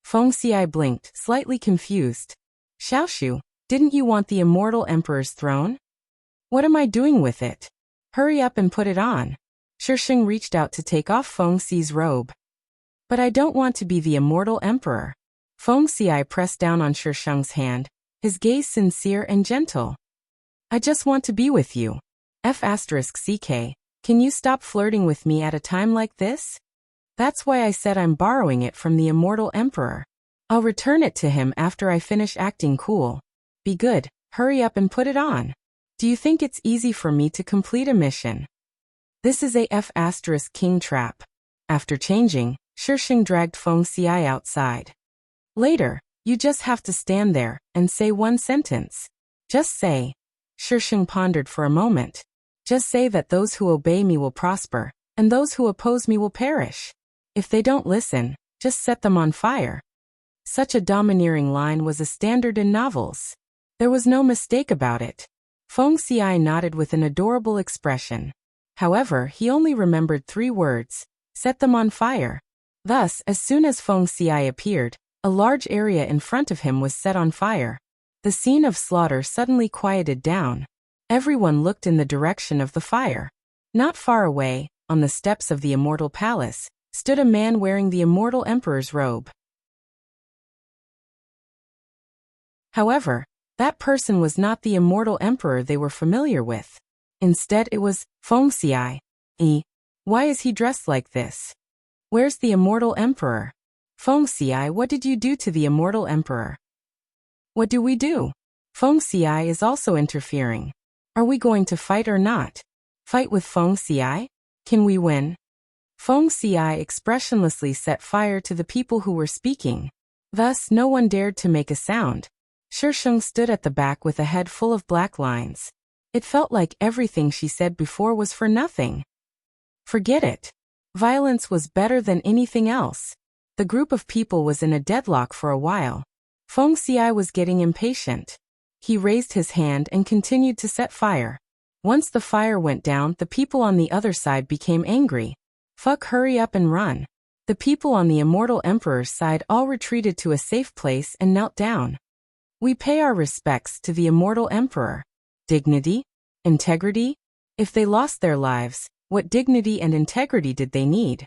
Feng Xiai blinked, slightly confused. Xiaoshu, didn't you want the immortal emperor's throne? What am I doing with it? Hurry up and put it on. Shisheng reached out to take off Feng Xi's robe. But I don't want to be the immortal emperor. Feng Xiai pressed down on Shisheng's hand, his gaze sincere and gentle. I just want to be with you. F*CK, can you stop flirting with me at a time like this? That's why I said I'm borrowing it from the immortal emperor. I'll return it to him after I finish acting cool. Be good, hurry up and put it on. Do you think it's easy for me to complete a mission? This is a F*King trap. After changing, Shisheng dragged Feng Xiai outside. Later, you just have to stand there and say one sentence. Just say. Shisheng pondered for a moment. Just say that those who obey me will prosper, and those who oppose me will perish. If they don't listen, just set them on fire. Such a domineering line was a standard in novels. There was no mistake about it. Feng Xiai nodded with an adorable expression. However, he only remembered 3 words. Set them on fire. Thus, as soon as Feng Xiai appeared, a large area in front of him was set on fire. The scene of slaughter suddenly quieted down. Everyone looked in the direction of the fire. Not far away, on the steps of the immortal palace, stood a man wearing the immortal emperor's robe. However, that person was not the immortal emperor they were familiar with. Instead, it was Feng Xiai. Why is he dressed like this? Where's the immortal emperor? Feng Xiai, what did you do to the immortal emperor? What do we do? Feng Xiai is also interfering. Are we going to fight or not? Fight with Feng Xiai? Can we win? Feng Xiai expressionlessly set fire to the people who were speaking. Thus, no one dared to make a sound. Shisheng stood at the back with a head full of black lines. It felt like everything she said before was for nothing. Forget it. Violence was better than anything else. The group of people was in a deadlock for a while. Feng Xiai was getting impatient. He raised his hand and continued to set fire. Once the fire went down, the people on the other side became angry. Hurry up and run. The people on the immortal emperor's side all retreated to a safe place and knelt down. We pay our respects to the immortal emperor. Dignity? Integrity? If they lost their lives, what dignity and integrity did they need?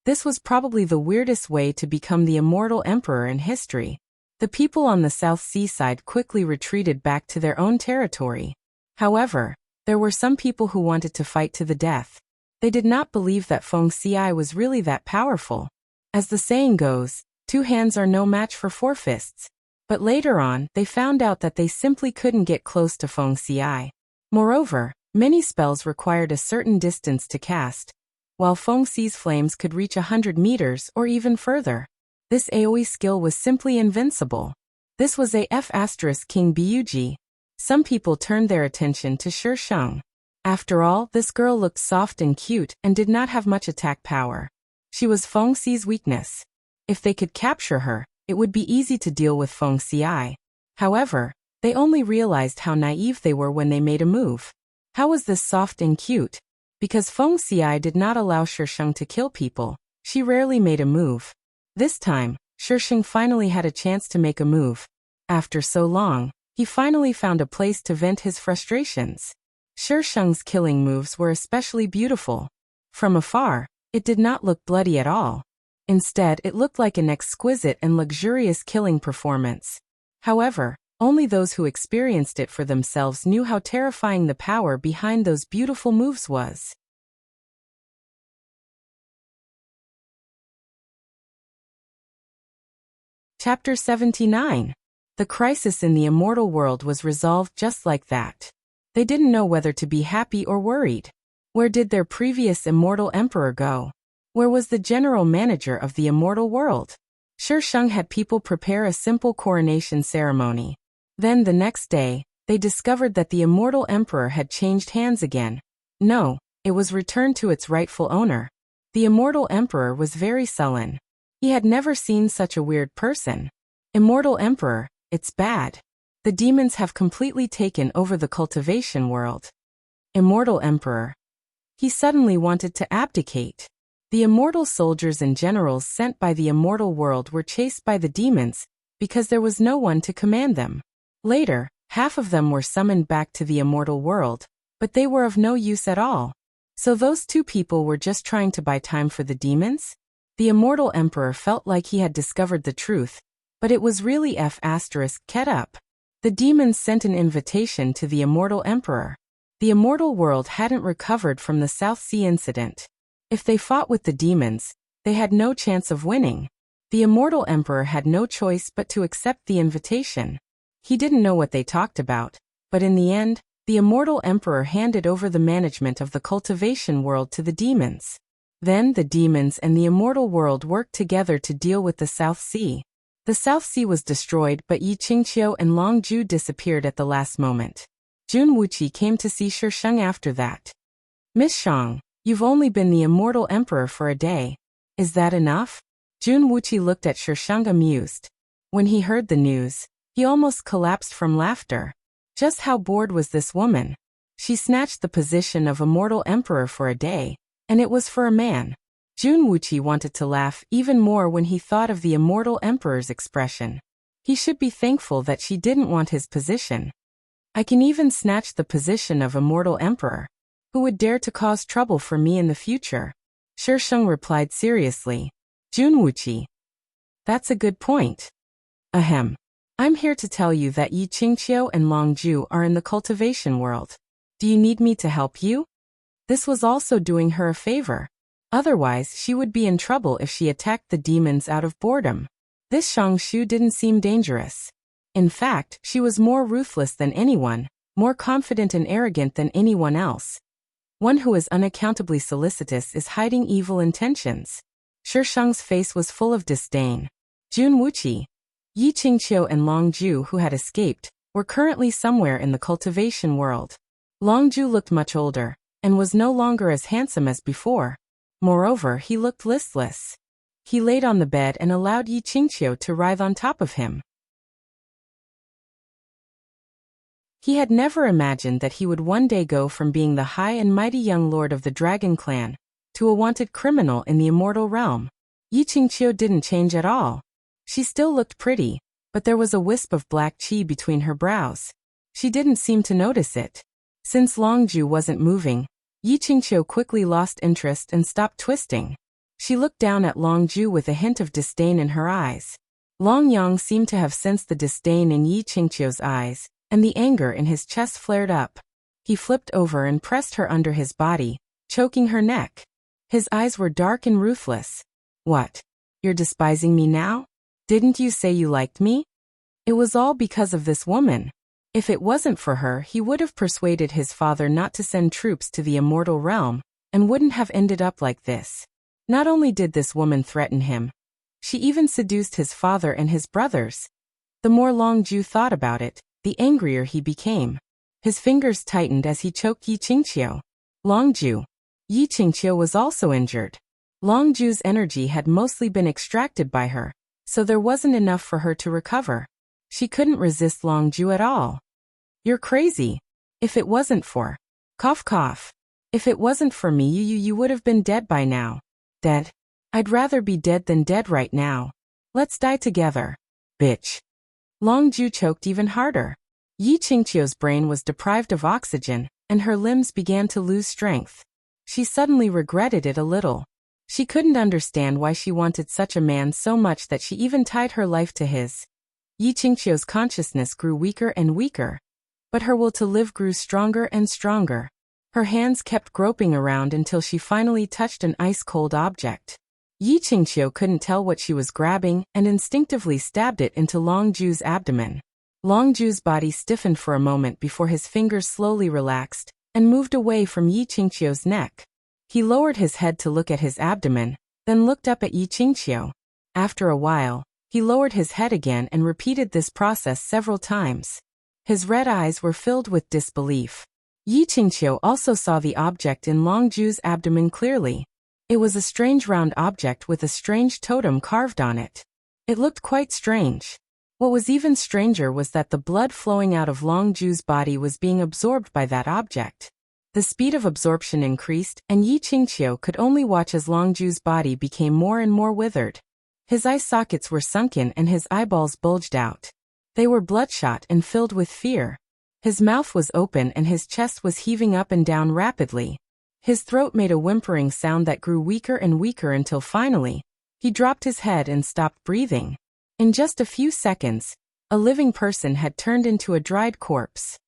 This was probably the weirdest way to become the immortal emperor in history. The people on the South Sea side quickly retreated back to their own territory. However, there were some people who wanted to fight to the death. They did not believe that Feng Xiai was really that powerful. As the saying goes, 2 hands are no match for 4 fists. But later on, they found out that they simply couldn't get close to Feng Xiai. Moreover, many spells required a certain distance to cast, while Feng Xi's flames could reach 100 meters or even further. This AoE skill was simply invincible. This was a F*King Bug. Some people turned their attention to Shisheng. After all, this girl looked soft and cute and did not have much attack power. She was Feng Xi's weakness. If they could capture her, it would be easy to deal with Feng Xiai. However, they only realized how naive they were when they made a move. How was this soft and cute? Because Feng Xiai did not allow Shisheng to kill people, she rarely made a move. This time, Shisheng finally had a chance to make a move. After so long, he finally found a place to vent his frustrations. Shisheng's killing moves were especially beautiful. From afar, it did not look bloody at all. Instead, it looked like an exquisite and luxurious killing performance. However, only those who experienced it for themselves knew how terrifying the power behind those beautiful moves was. Chapter 79. The crisis in the immortal world was resolved just like that. They didn't know whether to be happy or worried. Where did their previous immortal emperor go? Where was the general manager of the immortal world? Shisheng had people prepare a simple coronation ceremony. Then the next day, they discovered that the immortal emperor had changed hands again. No, it was returned to its rightful owner. The immortal emperor was very sullen. He had never seen such a weird person. Immortal emperor, it's bad. The demons have completely taken over the cultivation world. Immortal emperor. He suddenly wanted to abdicate. The immortal soldiers and generals sent by the immortal world were chased by the demons because there was no one to command them. Later, half of them were summoned back to the immortal world, but they were of no use at all. So those two people were just trying to buy time for the demons? The immortal emperor felt like he had discovered the truth, but it was really F***ket up. The demons sent an invitation to the immortal emperor. The immortal world hadn't recovered from the South Sea incident. If they fought with the demons, they had no chance of winning. The immortal emperor had no choice but to accept the invitation. He didn't know what they talked about, but in the end, the immortal emperor handed over the management of the cultivation world to the demons. Then the demons and the immortal world worked together to deal with the South Sea. The South Sea was destroyed, but Yi Qingqiu and Long Ju disappeared at the last moment. Jun Wuqi came to see Shi Sheng after that. Miss Shang, you've only been the immortal emperor for a day. Is that enough? Jun Wuqi looked at Shi Sheng amused. When he heard the news, he almost collapsed from laughter. Just how bored was this woman? She snatched the position of immortal emperor for a day, and it was for a man. Jun Wuqi wanted to laugh even more when he thought of the immortal emperor's expression. He should be thankful that she didn't want his position. I can even snatch the position of immortal emperor. Who would dare to cause trouble for me in the future? Shi Sheng replied seriously. Jun Wuqi. That's a good point. Ahem. I'm here to tell you that Yi Qingqiu and Long Ju are in the cultivation world. Do you need me to help you? This was also doing her a favor. Otherwise, she would be in trouble if she attacked the demons out of boredom. This Shang Shu didn't seem dangerous. In fact, she was more ruthless than anyone, more confident and arrogant than anyone else. One who is unaccountably solicitous is hiding evil intentions. Shi Sheng's face was full of disdain. Jun Wuqi, Yi Qingqiu and Long Ju, who had escaped, were currently somewhere in the cultivation world. Long Ju looked much older, and was no longer as handsome as before. Moreover, he looked listless. He laid on the bed and allowed Yi Qingqiu to writhe on top of him. He had never imagined that he would one day go from being the high and mighty young lord of the Dragon Clan to a wanted criminal in the immortal realm. Yi Qingqiu didn't change at all. She still looked pretty, but there was a wisp of black qi between her brows. She didn't seem to notice it. Since Long Ju wasn't moving, Yi Qingqiu quickly lost interest and stopped twisting. She looked down at Long Ju with a hint of disdain in her eyes. Long Yang seemed to have sensed the disdain in Yi Qingqiu's eyes, and the anger in his chest flared up. He flipped over and pressed her under his body, choking her neck. His eyes were dark and ruthless. What? You're despising me now? Didn't you say you liked me? It was all because of this woman. If it wasn't for her, he would have persuaded his father not to send troops to the immortal realm, and wouldn't have ended up like this. Not only did this woman threaten him, she even seduced his father and his brothers. The more Long Ju thought about it, the angrier he became. His fingers tightened as he choked Yi Qingqiu. Long Ju. Yi Qingqiu was also injured. Long Ju's energy had mostly been extracted by her, so there wasn't enough for her to recover. She couldn't resist Long Ju at all. You're crazy. If it wasn't for... Cough cough. If it wasn't for me, you would have been dead by now. Dead? I'd rather be dead than dead right now. Let's die together. Bitch. Long Ju choked even harder. Yi Qingqiu's brain was deprived of oxygen, and her limbs began to lose strength. She suddenly regretted it a little. She couldn't understand why she wanted such a man so much that she even tied her life to his. Yi Qingqiu's consciousness grew weaker and weaker, but her will to live grew stronger and stronger. Her hands kept groping around until she finally touched an ice-cold object. Yi Qingqiu couldn't tell what she was grabbing and instinctively stabbed it into Long Ju's abdomen. Long Ju's body stiffened for a moment before his fingers slowly relaxed and moved away from Yi Qingqiu's neck. He lowered his head to look at his abdomen, then looked up at Yi Qingqiu. After a while, he lowered his head again and repeated this process several times. His red eyes were filled with disbelief. Yi Qingqiu also saw the object in Long Ju's abdomen clearly. It was a strange round object with a strange totem carved on it. It looked quite strange. What was even stranger was that the blood flowing out of Long Ju's body was being absorbed by that object. The speed of absorption increased, and Yi Qingqiu could only watch as Longju's body became more and more withered. His eye sockets were sunken and his eyeballs bulged out. They were bloodshot and filled with fear. His mouth was open and his chest was heaving up and down rapidly. His throat made a whimpering sound that grew weaker and weaker until finally, he dropped his head and stopped breathing. In just a few seconds, a living person had turned into a dried corpse.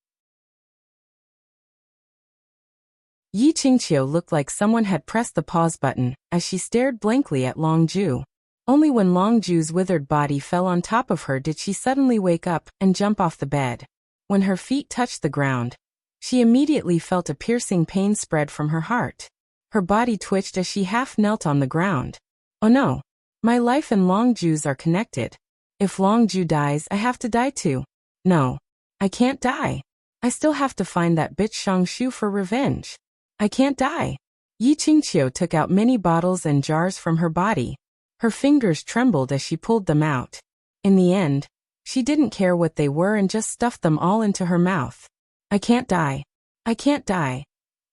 Yi Qingqiu looked like someone had pressed the pause button as she stared blankly at Longju. Only when Longju's withered body fell on top of her did she suddenly wake up and jump off the bed. When her feet touched the ground, she immediately felt a piercing pain spread from her heart. Her body twitched as she half knelt on the ground. Oh no! My life and Longju's are connected. If Longju dies, I have to die too. No. I can't die. I still have to find that bitch Shangshu for revenge. I can't die. Yi Qingqiu took out many bottles and jars from her body. Her fingers trembled as she pulled them out. In the end, she didn't care what they were and just stuffed them all into her mouth. I can't die. I can't die.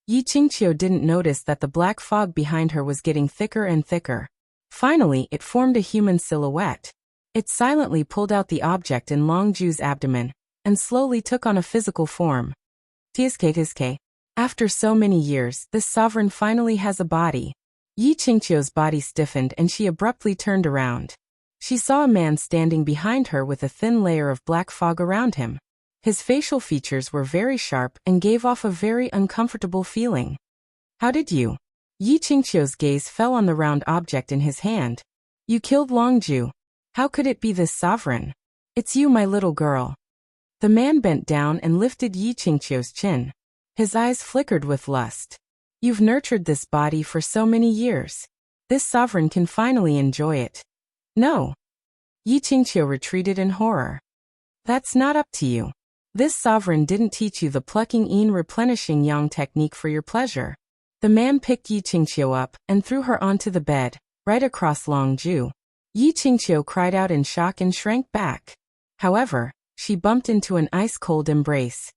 Yi Qingqiu didn't notice that the black fog behind her was getting thicker and thicker. Finally, it formed a human silhouette. It silently pulled out the object in Longju's abdomen and slowly took on a physical form. Tiske. After so many years, this sovereign finally has a body. Yi Qingqiu's body stiffened and she abruptly turned around. She saw a man standing behind her with a thin layer of black fog around him. His facial features were very sharp and gave off a very uncomfortable feeling. How did you? Yi Qingqiu's gaze fell on the round object in his hand. You killed Longju. How could it be this sovereign? It's you, my little girl. The man bent down and lifted Yi Qingqiu's chin. His eyes flickered with lust. You've nurtured this body for so many years. This sovereign can finally enjoy it. No. Yi Qingqiu retreated in horror. That's not up to you. This sovereign didn't teach you the plucking yin replenishing yang technique for your pleasure. The man picked Yi Qingqiu up and threw her onto the bed, right across Longju. Yi Qingqiu cried out in shock and shrank back. However, she bumped into an ice-cold embrace.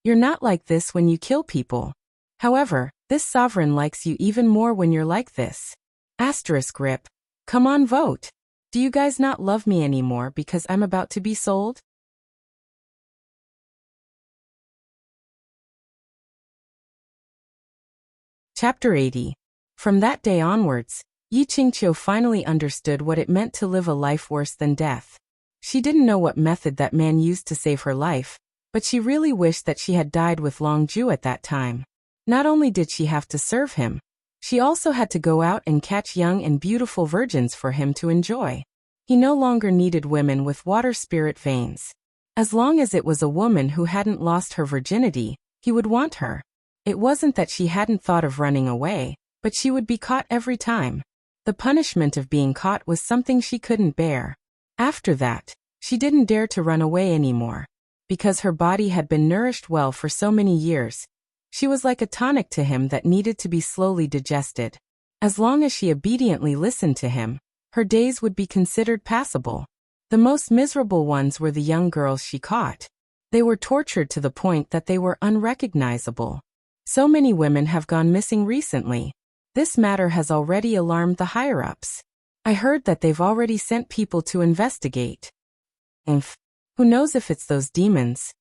You're not like this when you kill people. However, this sovereign likes you even more when you're like this. *RIP. Come on, vote. Do you guys not love me anymore because I'm about to be sold? Chapter 80. From that day onwards, Yi Qingqiu finally understood what it meant to live a life worse than death. She didn't know what method that man used to save her life, but she really wished that she had died with Longju at that time. Not only did she have to serve him, she also had to go out and catch young and beautiful virgins for him to enjoy. He no longer needed women with water spirit veins. As long as it was a woman who hadn't lost her virginity, he would want her. It wasn't that she hadn't thought of running away, but she would be caught every time. The punishment of being caught was something she couldn't bear. After that, she didn't dare to run away anymore. Because her body had been nourished well for so many years, she was like a tonic to him that needed to be slowly digested. As long as she obediently listened to him, her days would be considered passable. The most miserable ones were the young girls she caught. They were tortured to the point that they were unrecognizable. So many women have gone missing recently. This matter has already alarmed the higher-ups. I heard that they've already sent people to investigate. Who knows if it's those demons?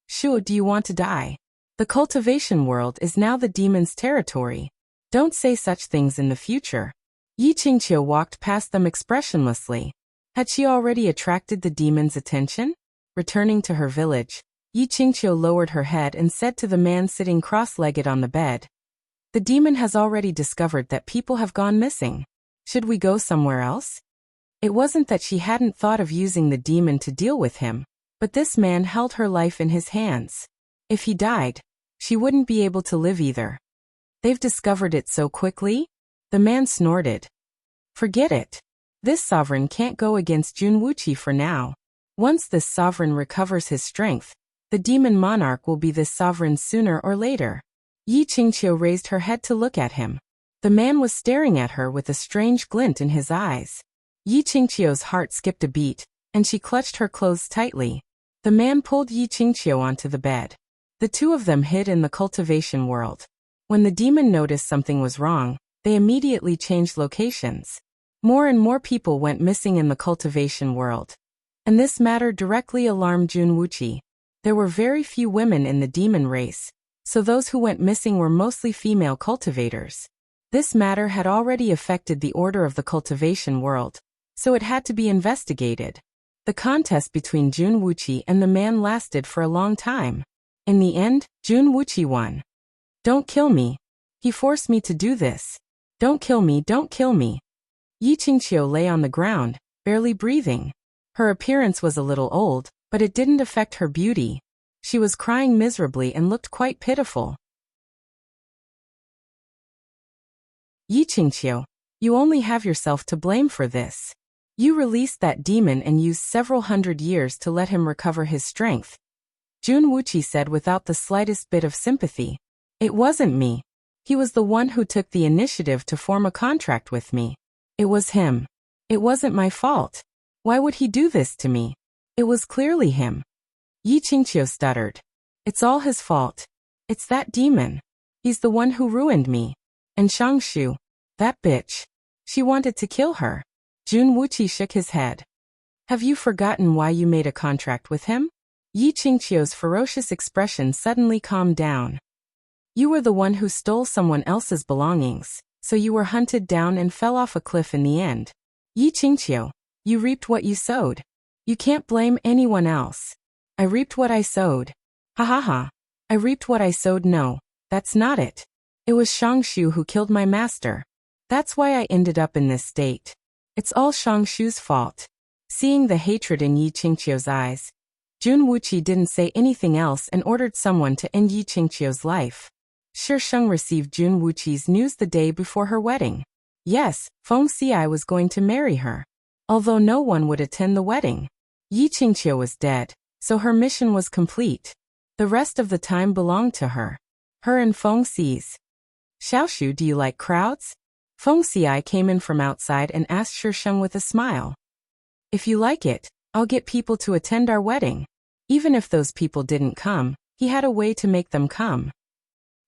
Shu, do you want to die? The cultivation world is now the demon's territory. Don't say such things in the future. Yi Qingqiu walked past them expressionlessly. Had she already attracted the demon's attention? Returning to her village, Yi Qingqiu lowered her head and said to the man sitting cross-legged on the bed, "The demon has already discovered that people have gone missing. Should we go somewhere else?" It wasn't that she hadn't thought of using the demon to deal with him, but this man held her life in his hands. If he died, she wouldn't be able to live either. They've discovered it so quickly? The man snorted. Forget it. This sovereign can't go against Jun Wuqi for now. Once this sovereign recovers his strength, the demon monarch will be this sovereign sooner or later. Yi Qingqiu raised her head to look at him. The man was staring at her with a strange glint in his eyes. Yi Qingqiu's heart skipped a beat, and she clutched her clothes tightly. The man pulled Yi Qingqiu onto the bed. The two of them hid in the cultivation world. When the demon noticed something was wrong, they immediately changed locations. More and more people went missing in the cultivation world. And this matter directly alarmed Junwuchi. There were very few women in the demon race, so those who went missing were mostly female cultivators. This matter had already affected the order of the cultivation world, so it had to be investigated. The contest between Junwuchi and the man lasted for a long time. In the end, Junwuchi won. "Don't kill me. He forced me to do this. Don't kill me, don't kill me." Yi Qingqiu lay on the ground, barely breathing. Her appearance was a little old, but it didn't affect her beauty. She was crying miserably and looked quite pitiful. "Yi Qingqiu, you only have yourself to blame for this. You released that demon and used several hundred years to let him recover his strength," Junwuchi said without the slightest bit of sympathy. "It wasn't me. He was the one who took the initiative to form a contract with me. It was him. It wasn't my fault. Why would he do this to me? It was clearly him." Yi Qingqiu stuttered. "It's all his fault. It's that demon. He's the one who ruined me. And Shangshu, that bitch. She wanted to kill her." Junwuchi shook his head. "Have you forgotten why you made a contract with him?" Yi Qingqiu's ferocious expression suddenly calmed down. "You were the one who stole someone else's belongings, so you were hunted down and fell off a cliff in the end. Yi Qingqiu, you reaped what you sowed. You can't blame anyone else." "I reaped what I sowed. Ha ha ha. I reaped what I sowed. No, that's not it. It was Shangshu who killed my master. That's why I ended up in this state. It's all Shangshu's fault." Seeing the hatred in Yi Qingqiu's eyes, Junwuchi didn't say anything else and ordered someone to end Yi Qingqiu's life. Shisheng received Junwuchi's news the day before her wedding. Yes, Feng Xi was going to marry her. Although no one would attend the wedding. Yi Qingqiu was dead, so her mission was complete. The rest of the time belonged to her. Her and Feng Xi's. "Xiaoshu, do you like crowds?" Feng Xi came in from outside and asked Shisheng with a smile. "If you like it, I'll get people to attend our wedding." Even if those people didn't come, he had a way to make them come.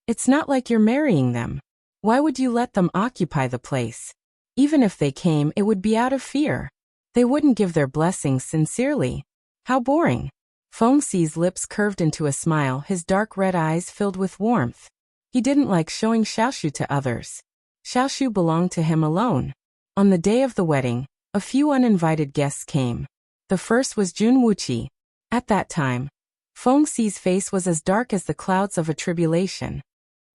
"It's not like you're marrying them. Why would you let them occupy the place? Even if they came, it would be out of fear. They wouldn't give their blessings sincerely. How boring." Feng Xi's lips curved into a smile, his dark red eyes filled with warmth. He didn't like showing Xiaoshu to others. Xiaoshu belonged to him alone. On the day of the wedding, a few uninvited guests came. The first was Junwuchi. At that time, Feng Xi's face was as dark as the clouds of a tribulation.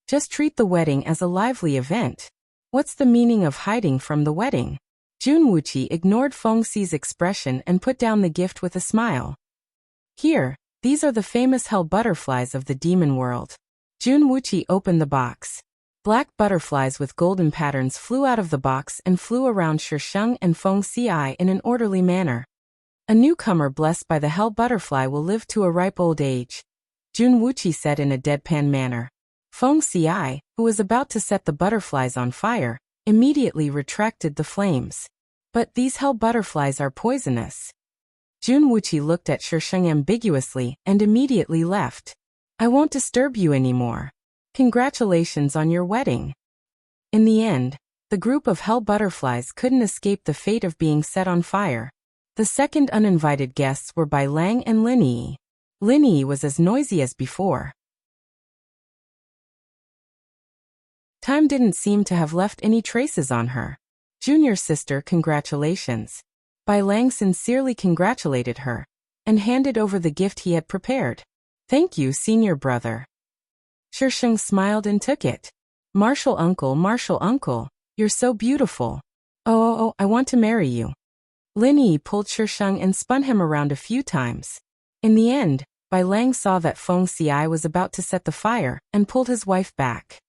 Just treat the wedding as a lively event. What's the meaning of hiding from the wedding? Junwuchi ignored Feng Xi's expression and put down the gift with a smile. "Here, these are the famous hell butterflies of the demon world." Junwuchi opened the box. Black butterflies with golden patterns flew out of the box and flew around Shisheng and Feng Xi in an orderly manner. "A newcomer blessed by the hell butterfly will live to a ripe old age," Junwuchi said in a deadpan manner. Feng Xi, who was about to set the butterflies on fire, immediately retracted the flames. "But these hell butterflies are poisonous." Junwuchi looked at Shisheng ambiguously and immediately left. "I won't disturb you anymore. Congratulations on your wedding." In the end, the group of hell butterflies couldn't escape the fate of being set on fire. The second uninvited guests were Bai Lang and Linyi. Linyi was as noisy as before. Time didn't seem to have left any traces on her. "Junior sister, congratulations." Bai Lang sincerely congratulated her and handed over the gift he had prepared. "Thank you, senior brother." Shisheng smiled and took it. Martial uncle, you're so beautiful. Oh, I want to marry you." Linyi pulled Shisheng and spun him around a few times. In the end, Bai Lang saw that Feng Xi was about to set the fire and pulled his wife back.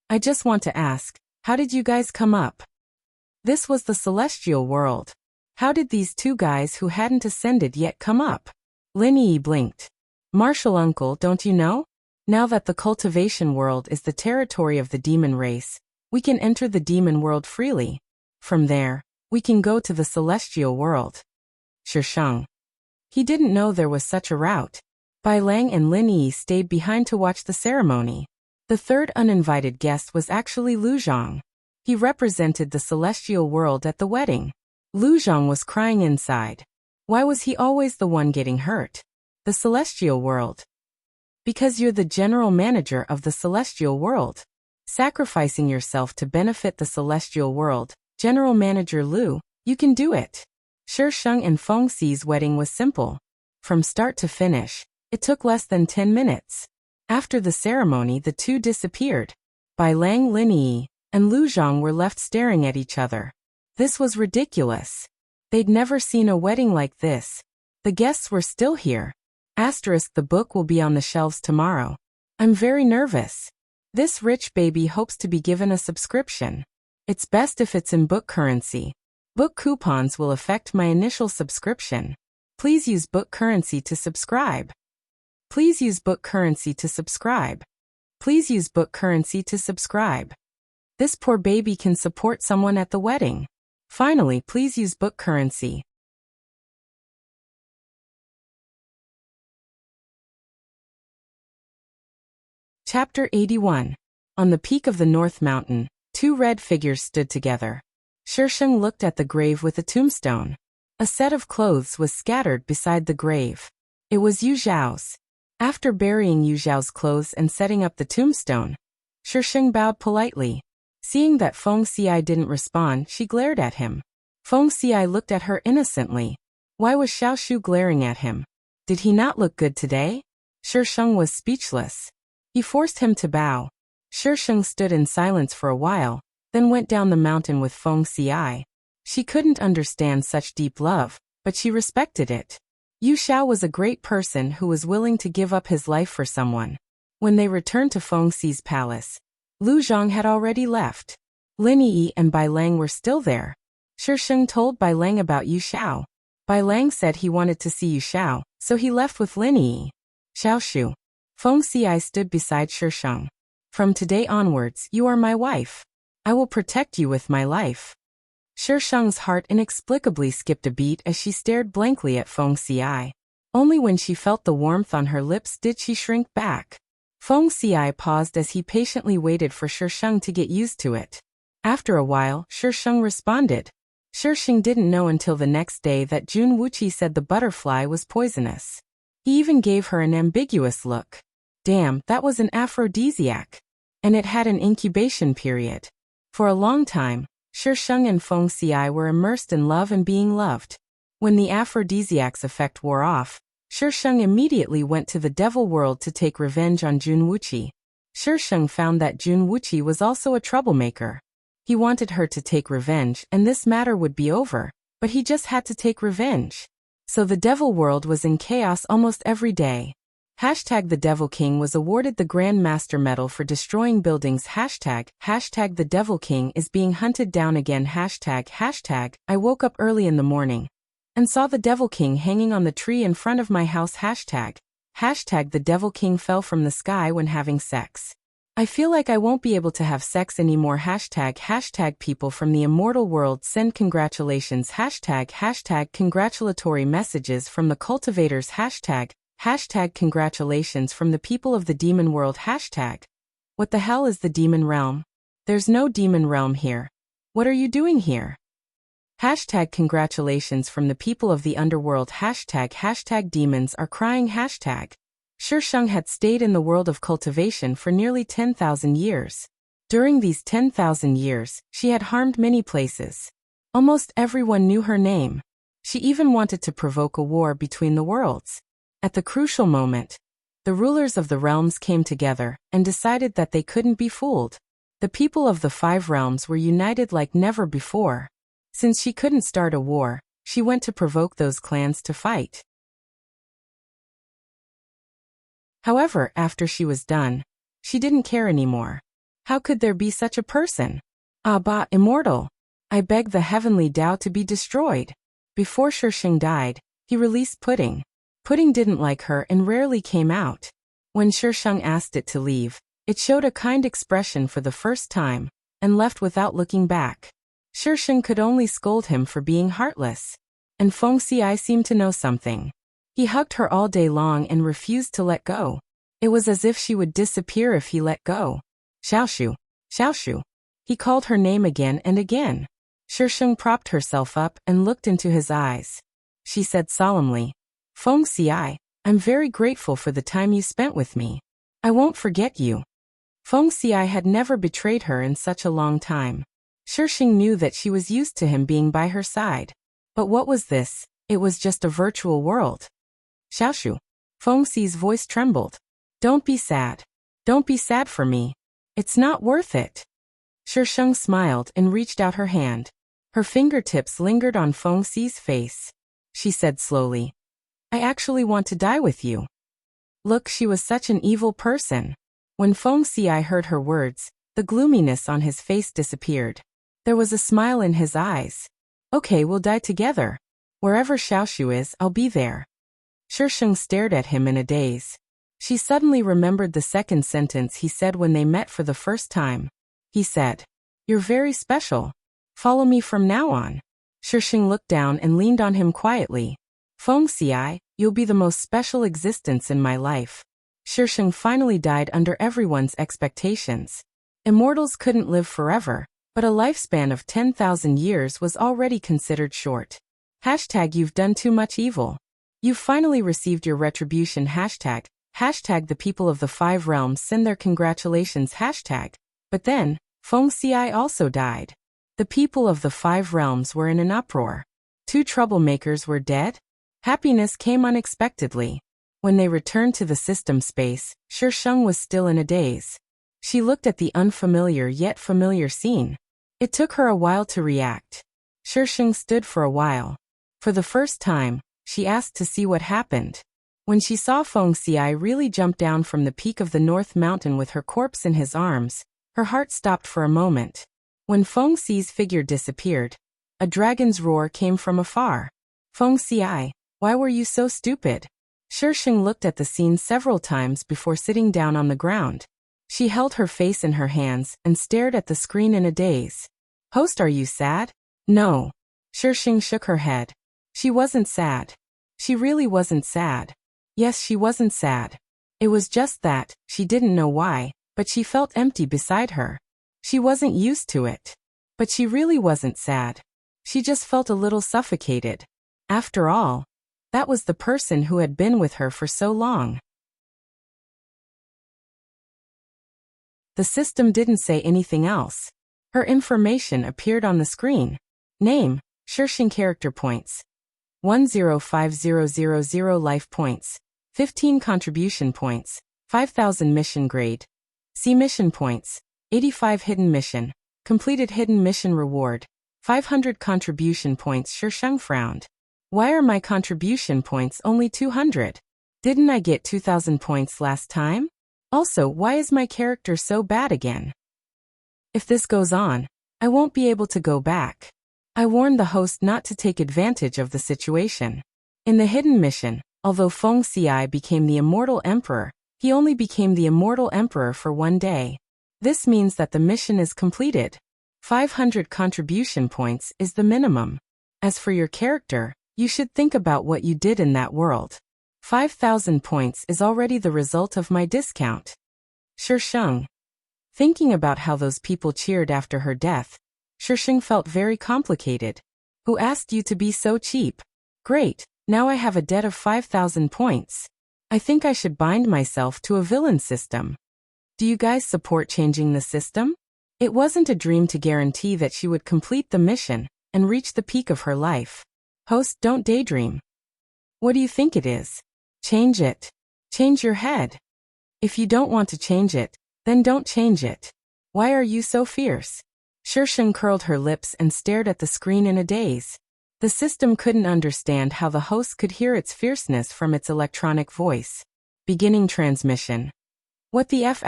"I just want to ask, how did you guys come up?" This was the celestial world. How did these two guys who hadn't ascended yet come up? Linyi blinked. "Martial uncle, don't you know? Now that the cultivation world is the territory of the demon race, we can enter the demon world freely. From there, we can go to the celestial world." Shisheng. He didn't know there was such a route. Bai Lang and Lin Yi stayed behind to watch the ceremony. The third uninvited guest was actually Lu Zhang. He represented the celestial world at the wedding. Lu Zhang was crying inside. Why was he always the one getting hurt? The celestial world. Because you're the general manager of the celestial world. Sacrificing yourself to benefit the celestial world, General Manager Lu, you can do it. Shi Sheng and Feng Xi's wedding was simple. From start to finish, it took less than 10 minutes. After the ceremony, the two disappeared. Bai Lang, Lin Yi, and Lu Zhang were left staring at each other. This was ridiculous. They'd never seen a wedding like this. The guests were still here. The book will be on the shelves tomorrow. I'm very nervous. This rich baby hopes to be given a subscription. It's best if it's in book currency. Book coupons will affect my initial subscription. Please use book currency to subscribe. Please use book currency to subscribe. Please use book currency to subscribe. This poor baby can support someone at the wedding. Finally, please use book currency. Chapter 81. On the peak of the North Mountain, two red figures stood together. Shi Sheng looked at the grave with a tombstone. A set of clothes was scattered beside the grave. It was Yu Zhao's. After burying Yu Zhao's clothes and setting up the tombstone, Shi Sheng bowed politely. Seeing that Feng Xi didn't respond, she glared at him. Feng Xi looked at her innocently. Why was Xiao Shu glaring at him? Did he not look good today? Shi Sheng was speechless. He forced him to bow. Shi Sheng stood in silence for a while, then went down the mountain with Feng Xi. She couldn't understand such deep love, but she respected it. Yu Xiao was a great person who was willing to give up his life for someone. When they returned to Feng Xi's palace, Lu Zhang had already left. Lin Yi and Bai Lang were still there. Shi Sheng told Bai Lang about Yu Xiao. Bai Lang said he wanted to see Yu Xiao, so he left with Lin Yi. Xiao Shu. Feng Xi stood beside Shi Sheng. From today onwards, you are my wife. I will protect you with my life. Shi Sheng's heart inexplicably skipped a beat as she stared blankly at Feng Xi. Only when she felt the warmth on her lips did she shrink back. Feng Xi paused as he patiently waited for Shi Sheng to get used to it. After a while, Shi Sheng responded. Shi Sheng didn't know until the next day that Jun Wuqi said the butterfly was poisonous. He even gave her an ambiguous look. Damn, that was an aphrodisiac. And it had an incubation period. For a long time, Shi Sheng and Feng Xi were immersed in love and being loved. When the aphrodisiac's effect wore off, Shi Sheng immediately went to the devil world to take revenge on Jun Wuqi. Shi Sheng found that Jun Wuqi was also a troublemaker. He wanted her to take revenge and this matter would be over, but he just had to take revenge. So the devil world was in chaos almost every day. The Devil King was awarded the Grand Master Medal for destroying buildings. The Devil King is being hunted down again. I woke up early in the morning and saw the Devil King hanging on the tree in front of my house. The Devil King fell from the sky when having sex. I feel like I won't be able to have sex anymore. People from the immortal world send congratulations. Congratulatory messages from the cultivators. Congratulations from the people of the demon world. What the hell is the demon realm? There's no demon realm here. What are you doing here? Congratulations from the people of the underworld. Demons are crying. Shi Sheng had stayed in the world of cultivation for nearly 10,000 years. During these 10,000 years, she had harmed many places. Almost everyone knew her name. She even wanted to provoke a war between the worlds. At the crucial moment, the rulers of the realms came together and decided that they couldn't be fooled. The people of the 5 realms were united like never before. Since she couldn't start a war, she went to provoke those clans to fight. However, after she was done, she didn't care anymore. How could there be such a person? Immortal. I beg the heavenly Tao to be destroyed. Before Shi Sheng died, he released Pudding. Pudding didn't like her and rarely came out. When Shi Sheng asked it to leave, it showed a kind expression for the first time, and left without looking back. Shi Sheng could only scold him for being heartless. And Feng Xi seemed to know something. He hugged her all day long and refused to let go. It was as if she would disappear if he let go. Xiaoshu, Xiaoshu. He called her name again and again. Shisheng propped herself up and looked into his eyes. She said solemnly, Feng Xi, I'm very grateful for the time you spent with me. I won't forget you. Feng Xi had never betrayed her in such a long time. Shisheng knew that she was used to him being by her side. But what was this? It was just a virtual world. Xiaoshu. Feng Xi's voice trembled. Don't be sad. Don't be sad for me. It's not worth it. Shisheng smiled and reached out her hand. Her fingertips lingered on Feng Xi's face. She said slowly, I actually want to die with you. Look, she was such an evil person. When Feng Xi heard her words, the gloominess on his face disappeared. There was a smile in his eyes. Okay, we'll die together. Wherever Xiaoshu is, I'll be there. Shisheng stared at him in a daze. She suddenly remembered the second sentence he said when they met for the first time. He said, You're very special. Follow me from now on. Shisheng looked down and leaned on him quietly. Feng Xi, you'll be the most special existence in my life. Shisheng finally died under everyone's expectations. Immortals couldn't live forever, but a lifespan of 10,000 years was already considered short. Hashtag you've done too much evil. You've finally received your retribution. Hashtag the people of the 5 realms send their congratulations. Hashtag. But then, Feng Xi also died. The people of the 5 realms were in an uproar. 2 troublemakers were dead? Happiness came unexpectedly. When they returned to the system space, Shisheng was still in a daze. She looked at the unfamiliar yet familiar scene. It took her a while to react. Shisheng stood for a while. For the first time, she asked to see what happened. When she saw Feng Xi really jump down from the peak of the North Mountain with her corpse in his arms, her heart stopped for a moment. When Feng Xi's figure disappeared, a dragon's roar came from afar. Feng Xi, why were you so stupid? Shisheng looked at the scene several times before sitting down on the ground. She held her face in her hands and stared at the screen in a daze. Host, are you sad? No. Shisheng shook her head. She wasn't sad. She really wasn't sad. Yes, she wasn't sad. It was just that, she didn't know why, but she felt empty beside her. She wasn't used to it. But she really wasn't sad. She just felt a little suffocated. After all, that was the person who had been with her for so long. The system didn't say anything else. Her information appeared on the screen. Name, Shisheng character points. 105000 life points. 15 contribution points. 5000 mission grade. C mission points. 85 hidden mission. Completed hidden mission reward. 500 contribution points. Shisheng frowned. Why are my contribution points only 200? Didn't I get 2000 points last time? Also, why is my character so bad again? If this goes on, I won't be able to go back. I warned the host not to take advantage of the situation. In the hidden mission, although Feng Xi became the Immortal Emperor, he only became the Immortal Emperor for 1 day. This means that the mission is completed. 500 contribution points is the minimum. As for your character, you should think about what you did in that world. 5000 points is already the result of my discount. Shisheng. Thinking about how those people cheered after her death, Shisheng felt very complicated. Who asked you to be so cheap? Great, now I have a debt of 5000 points. I think I should bind myself to a villain system. Do you guys support changing the system? It wasn't a dream to guarantee that she would complete the mission and reach the peak of her life. Host, don't daydream. What do you think it is? Change it. Change your head. If you don't want to change it, then don't change it. Why are you so fierce? Shisheng curled her lips and stared at the screen in a daze. The system couldn't understand how the host could hear its fierceness from its electronic voice. Beginning transmission. What the F***?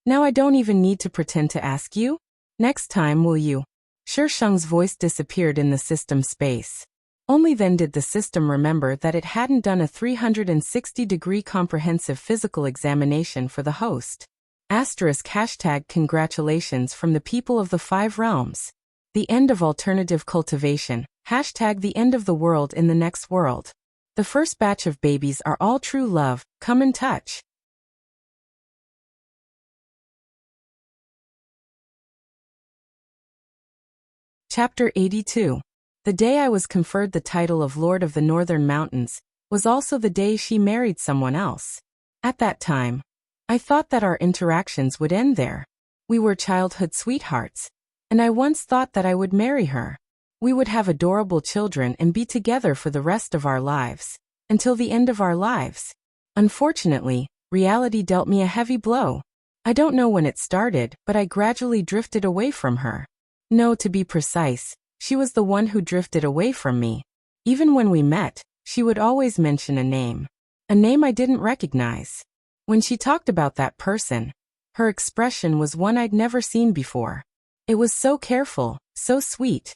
Now I don't even need to pretend to ask you? Next time will you? Shisheng's voice disappeared in the system space. Only then did the system remember that it hadn't done a 360-degree comprehensive physical examination for the host. Congratulations from the people of the 5 realms. The end of alternative cultivation. The end of the world in the next world. The first batch of babies are all true love, come and touch. Chapter 82. The day I was conferred the title of Lord of the Northern Mountains was also the day she married someone else. At that time, I thought that our interactions would end there. We were childhood sweethearts, and I once thought that I would marry her. We would have adorable children and be together for the rest of our lives, until the end of our lives. Unfortunately, reality dealt me a heavy blow. I don't know when it started, but I gradually drifted away from her. No, to be precise, she was the one who drifted away from me. Even when we met, she would always mention a name I didn't recognize. When she talked about that person, her expression was one I'd never seen before. It was so careful, so sweet.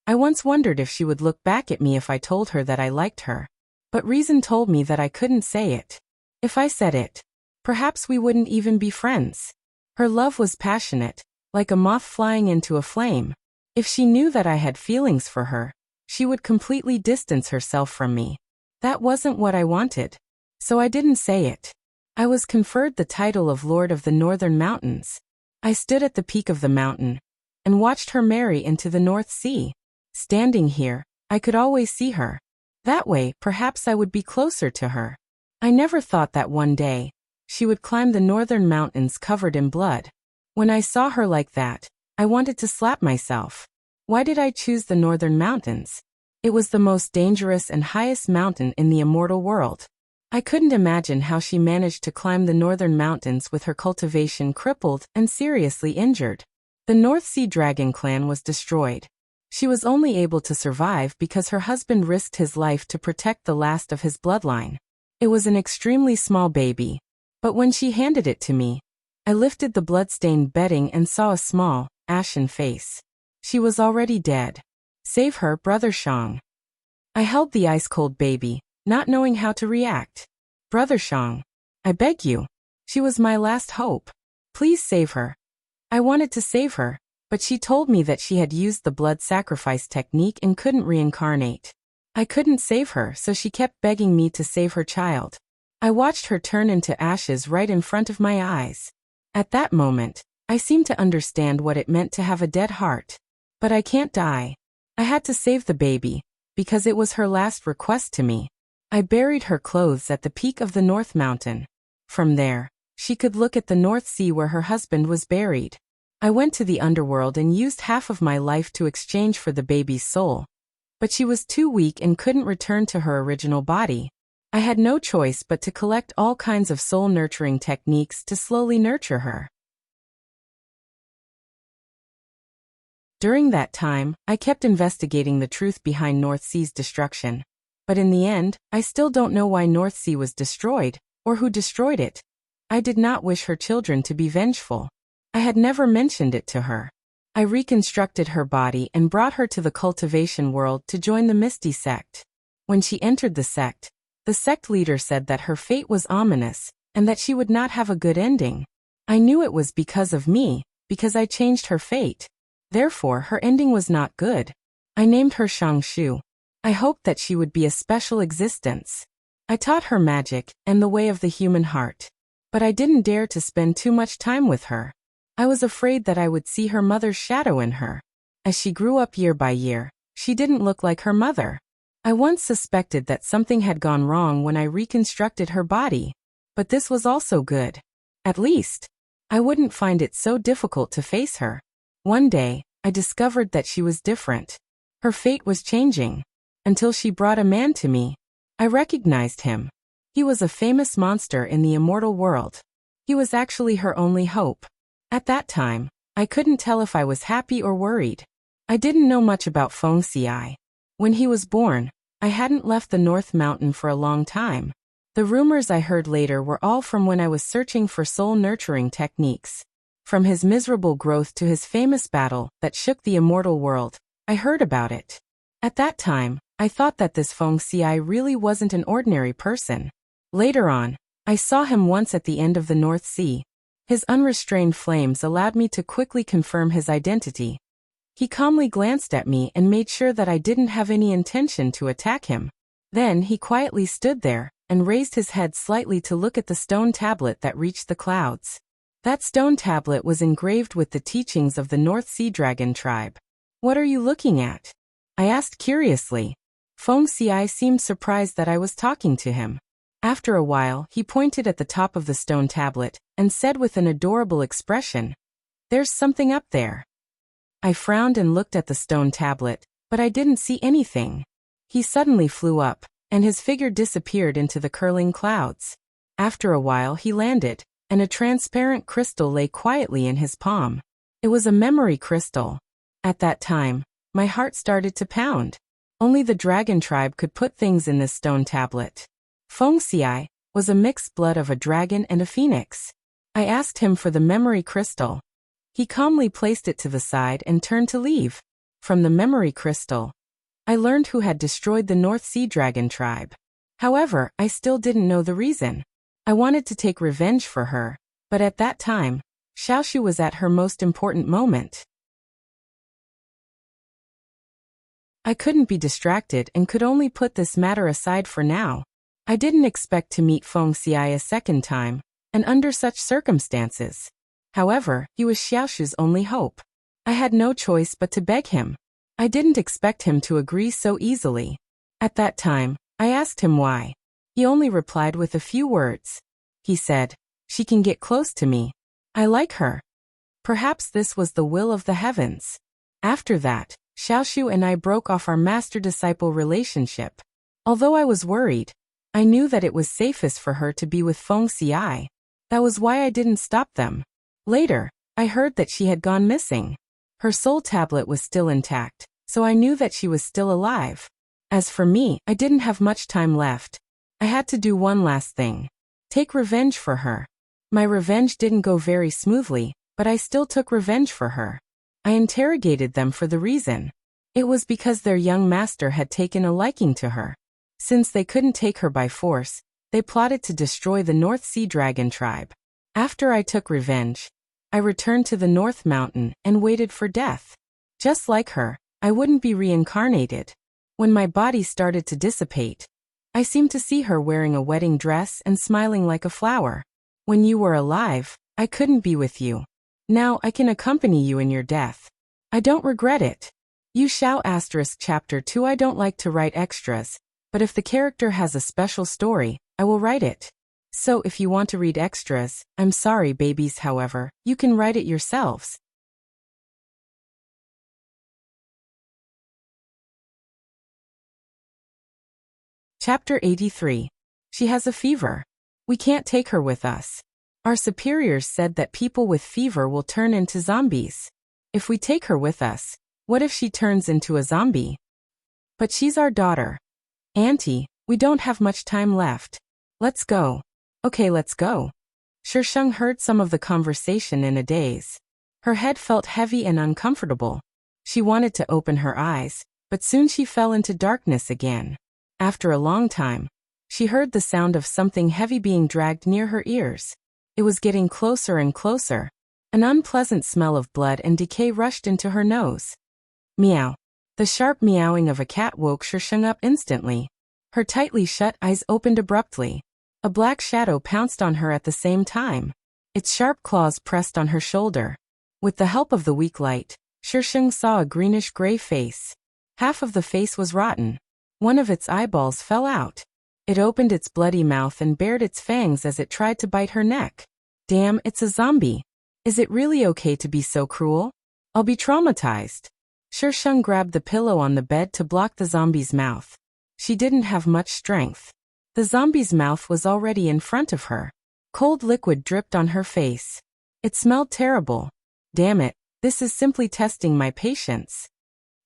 I once wondered if she would look back at me if I told her that I liked her. But reason told me that I couldn't say it. If I said it, perhaps we wouldn't even be friends. Her love was passionate, like a moth flying into a flame. If she knew that I had feelings for her, she would completely distance herself from me. That wasn't what I wanted. So I didn't say it. I was conferred the title of Lord of the Northern Mountains. I stood at the peak of the mountain and watched her marry into the North Sea. Standing here, I could always see her. That way, perhaps I would be closer to her. I never thought that one day she would climb the northern mountains covered in blood. When I saw her like that, I wanted to slap myself. Why did I choose the northern mountains? It was the most dangerous and highest mountain in the immortal world. I couldn't imagine how she managed to climb the northern mountains with her cultivation crippled and seriously injured. The North Sea Dragon clan was destroyed. She was only able to survive because her husband risked his life to protect the last of his bloodline. It was an extremely small baby, but when she handed it to me, I lifted the blood-stained bedding and saw a small, ashen face. She was already dead. Save her, Brother Shang. I held the ice-cold baby, not knowing how to react. Brother Shang, I beg you. She was my last hope. Please save her. I wanted to save her, but she told me that she had used the blood sacrifice technique and couldn't reincarnate. I couldn't save her, so she kept begging me to save her child. I watched her turn into ashes right in front of my eyes. At that moment, I seemed to understand what it meant to have a dead heart. But I can't die. I had to save the baby, because it was her last request to me. I buried her clothes at the peak of the North Mountain. From there, she could look at the North Sea where her husband was buried. I went to the underworld and used half of my life to exchange for the baby's soul. But she was too weak and couldn't return to her original body. I had no choice but to collect all kinds of soul-nurturing techniques to slowly nurture her. During that time, I kept investigating the truth behind North Sea's destruction. But in the end, I still don't know why North Sea was destroyed, or who destroyed it. I did not wish her children to be vengeful. I had never mentioned it to her. I reconstructed her body and brought her to the cultivation world to join the Misty sect. When she entered the sect leader said that her fate was ominous, and that she would not have a good ending. I knew it was because of me, because I changed her fate. Therefore, her ending was not good. I named her Shangshu. I hoped that she would be a special existence. I taught her magic and the way of the human heart. But I didn't dare to spend too much time with her. I was afraid that I would see her mother's shadow in her. As she grew up year by year, she didn't look like her mother. I once suspected that something had gone wrong when I reconstructed her body. But this was also good. At least, I wouldn't find it so difficult to face her. One day, I discovered that she was different. Her fate was changing. Until she brought a man to me. I recognized him. He was a famous monster in the immortal world. He was actually her only hope. At that time, I couldn't tell if I was happy or worried. I didn't know much about Feng Xi. When he was born, I hadn't left the North Mountain for a long time. The rumors I heard later were all from when I was searching for soul-nurturing techniques. From his miserable growth to his famous battle that shook the immortal world, I heard about it. At that time, I thought that this Feng Xi really wasn't an ordinary person. Later on, I saw him once at the end of the North Sea. His unrestrained flames allowed me to quickly confirm his identity. He calmly glanced at me and made sure that I didn't have any intention to attack him. Then he quietly stood there and raised his head slightly to look at the stone tablet that reached the clouds. That stone tablet was engraved with the teachings of the North Sea Dragon tribe. "What are you looking at?" I asked curiously. Feng Xiai seemed surprised that I was talking to him. After a while, he pointed at the top of the stone tablet and said with an adorable expression, "There's something up there." I frowned and looked at the stone tablet, but I didn't see anything. He suddenly flew up, and his figure disappeared into the curling clouds. After a while he landed, and a transparent crystal lay quietly in his palm. It was a memory crystal. At that time, my heart started to pound. Only the dragon tribe could put things in this stone tablet. Feng Xiai was a mixed blood of a dragon and a phoenix. I asked him for the memory crystal. He calmly placed it to the side and turned to leave. From the memory crystal, I learned who had destroyed the North Sea Dragon tribe. However, I still didn't know the reason. I wanted to take revenge for her, but at that time, Xiaoshu was at her most important moment. I couldn't be distracted and could only put this matter aside for now. I didn't expect to meet Feng Xiai a second time, and under such circumstances. However, he was Xiaoshu's only hope. I had no choice but to beg him. I didn't expect him to agree so easily. At that time, I asked him why. He only replied with a few words. He said, "She can get close to me. I like her." Perhaps this was the will of the heavens. After that, Xiaoshu and I broke off our master-disciple relationship. Although I was worried, I knew that it was safest for her to be with Feng Xiai. That was why I didn't stop them. Later, I heard that she had gone missing. Her soul tablet was still intact, so I knew that she was still alive. As for me, I didn't have much time left. I had to do one last thing. Take revenge for her. My revenge didn't go very smoothly, but I still took revenge for her. I interrogated them for the reason. It was because their young master had taken a liking to her. Since they couldn't take her by force, they plotted to destroy the North Sea Dragon tribe. After I took revenge, I returned to the North Mountain and waited for death. Just like her, I wouldn't be reincarnated. When my body started to dissipate, I seemed to see her wearing a wedding dress and smiling like a flower. When you were alive, I couldn't be with you. Now I can accompany you in your death. I don't regret it. Yu Xiao Chapter 2. I don't like to write extras, but if the character has a special story, I will write it. So if you want to read extras, I'm sorry babies, however, you can write it yourselves. Chapter 83. She has a fever. We can't take her with us. Our superiors said that people with fever will turn into zombies. If we take her with us, what if she turns into a zombie? But she's our daughter. Auntie, we don't have much time left. Let's go. Okay, let's go. Shisheng heard some of the conversation in a daze. Her head felt heavy and uncomfortable. She wanted to open her eyes, but soon she fell into darkness again. After a long time, she heard the sound of something heavy being dragged near her ears. It was getting closer and closer. An unpleasant smell of blood and decay rushed into her nose. Meow. The sharp meowing of a cat woke Shisheng up instantly. Her tightly shut eyes opened abruptly. A black shadow pounced on her at the same time. Its sharp claws pressed on her shoulder. With the help of the weak light, Shisheng saw a greenish-gray face. Half of the face was rotten. One of its eyeballs fell out. It opened its bloody mouth and bared its fangs as it tried to bite her neck. Damn, it's a zombie. Is it really okay to be so cruel? I'll be traumatized. Shisheng grabbed the pillow on the bed to block the zombie's mouth. She didn't have much strength. The zombie's mouth was already in front of her. Cold liquid dripped on her face. It smelled terrible. Damn it, this is simply testing my patience.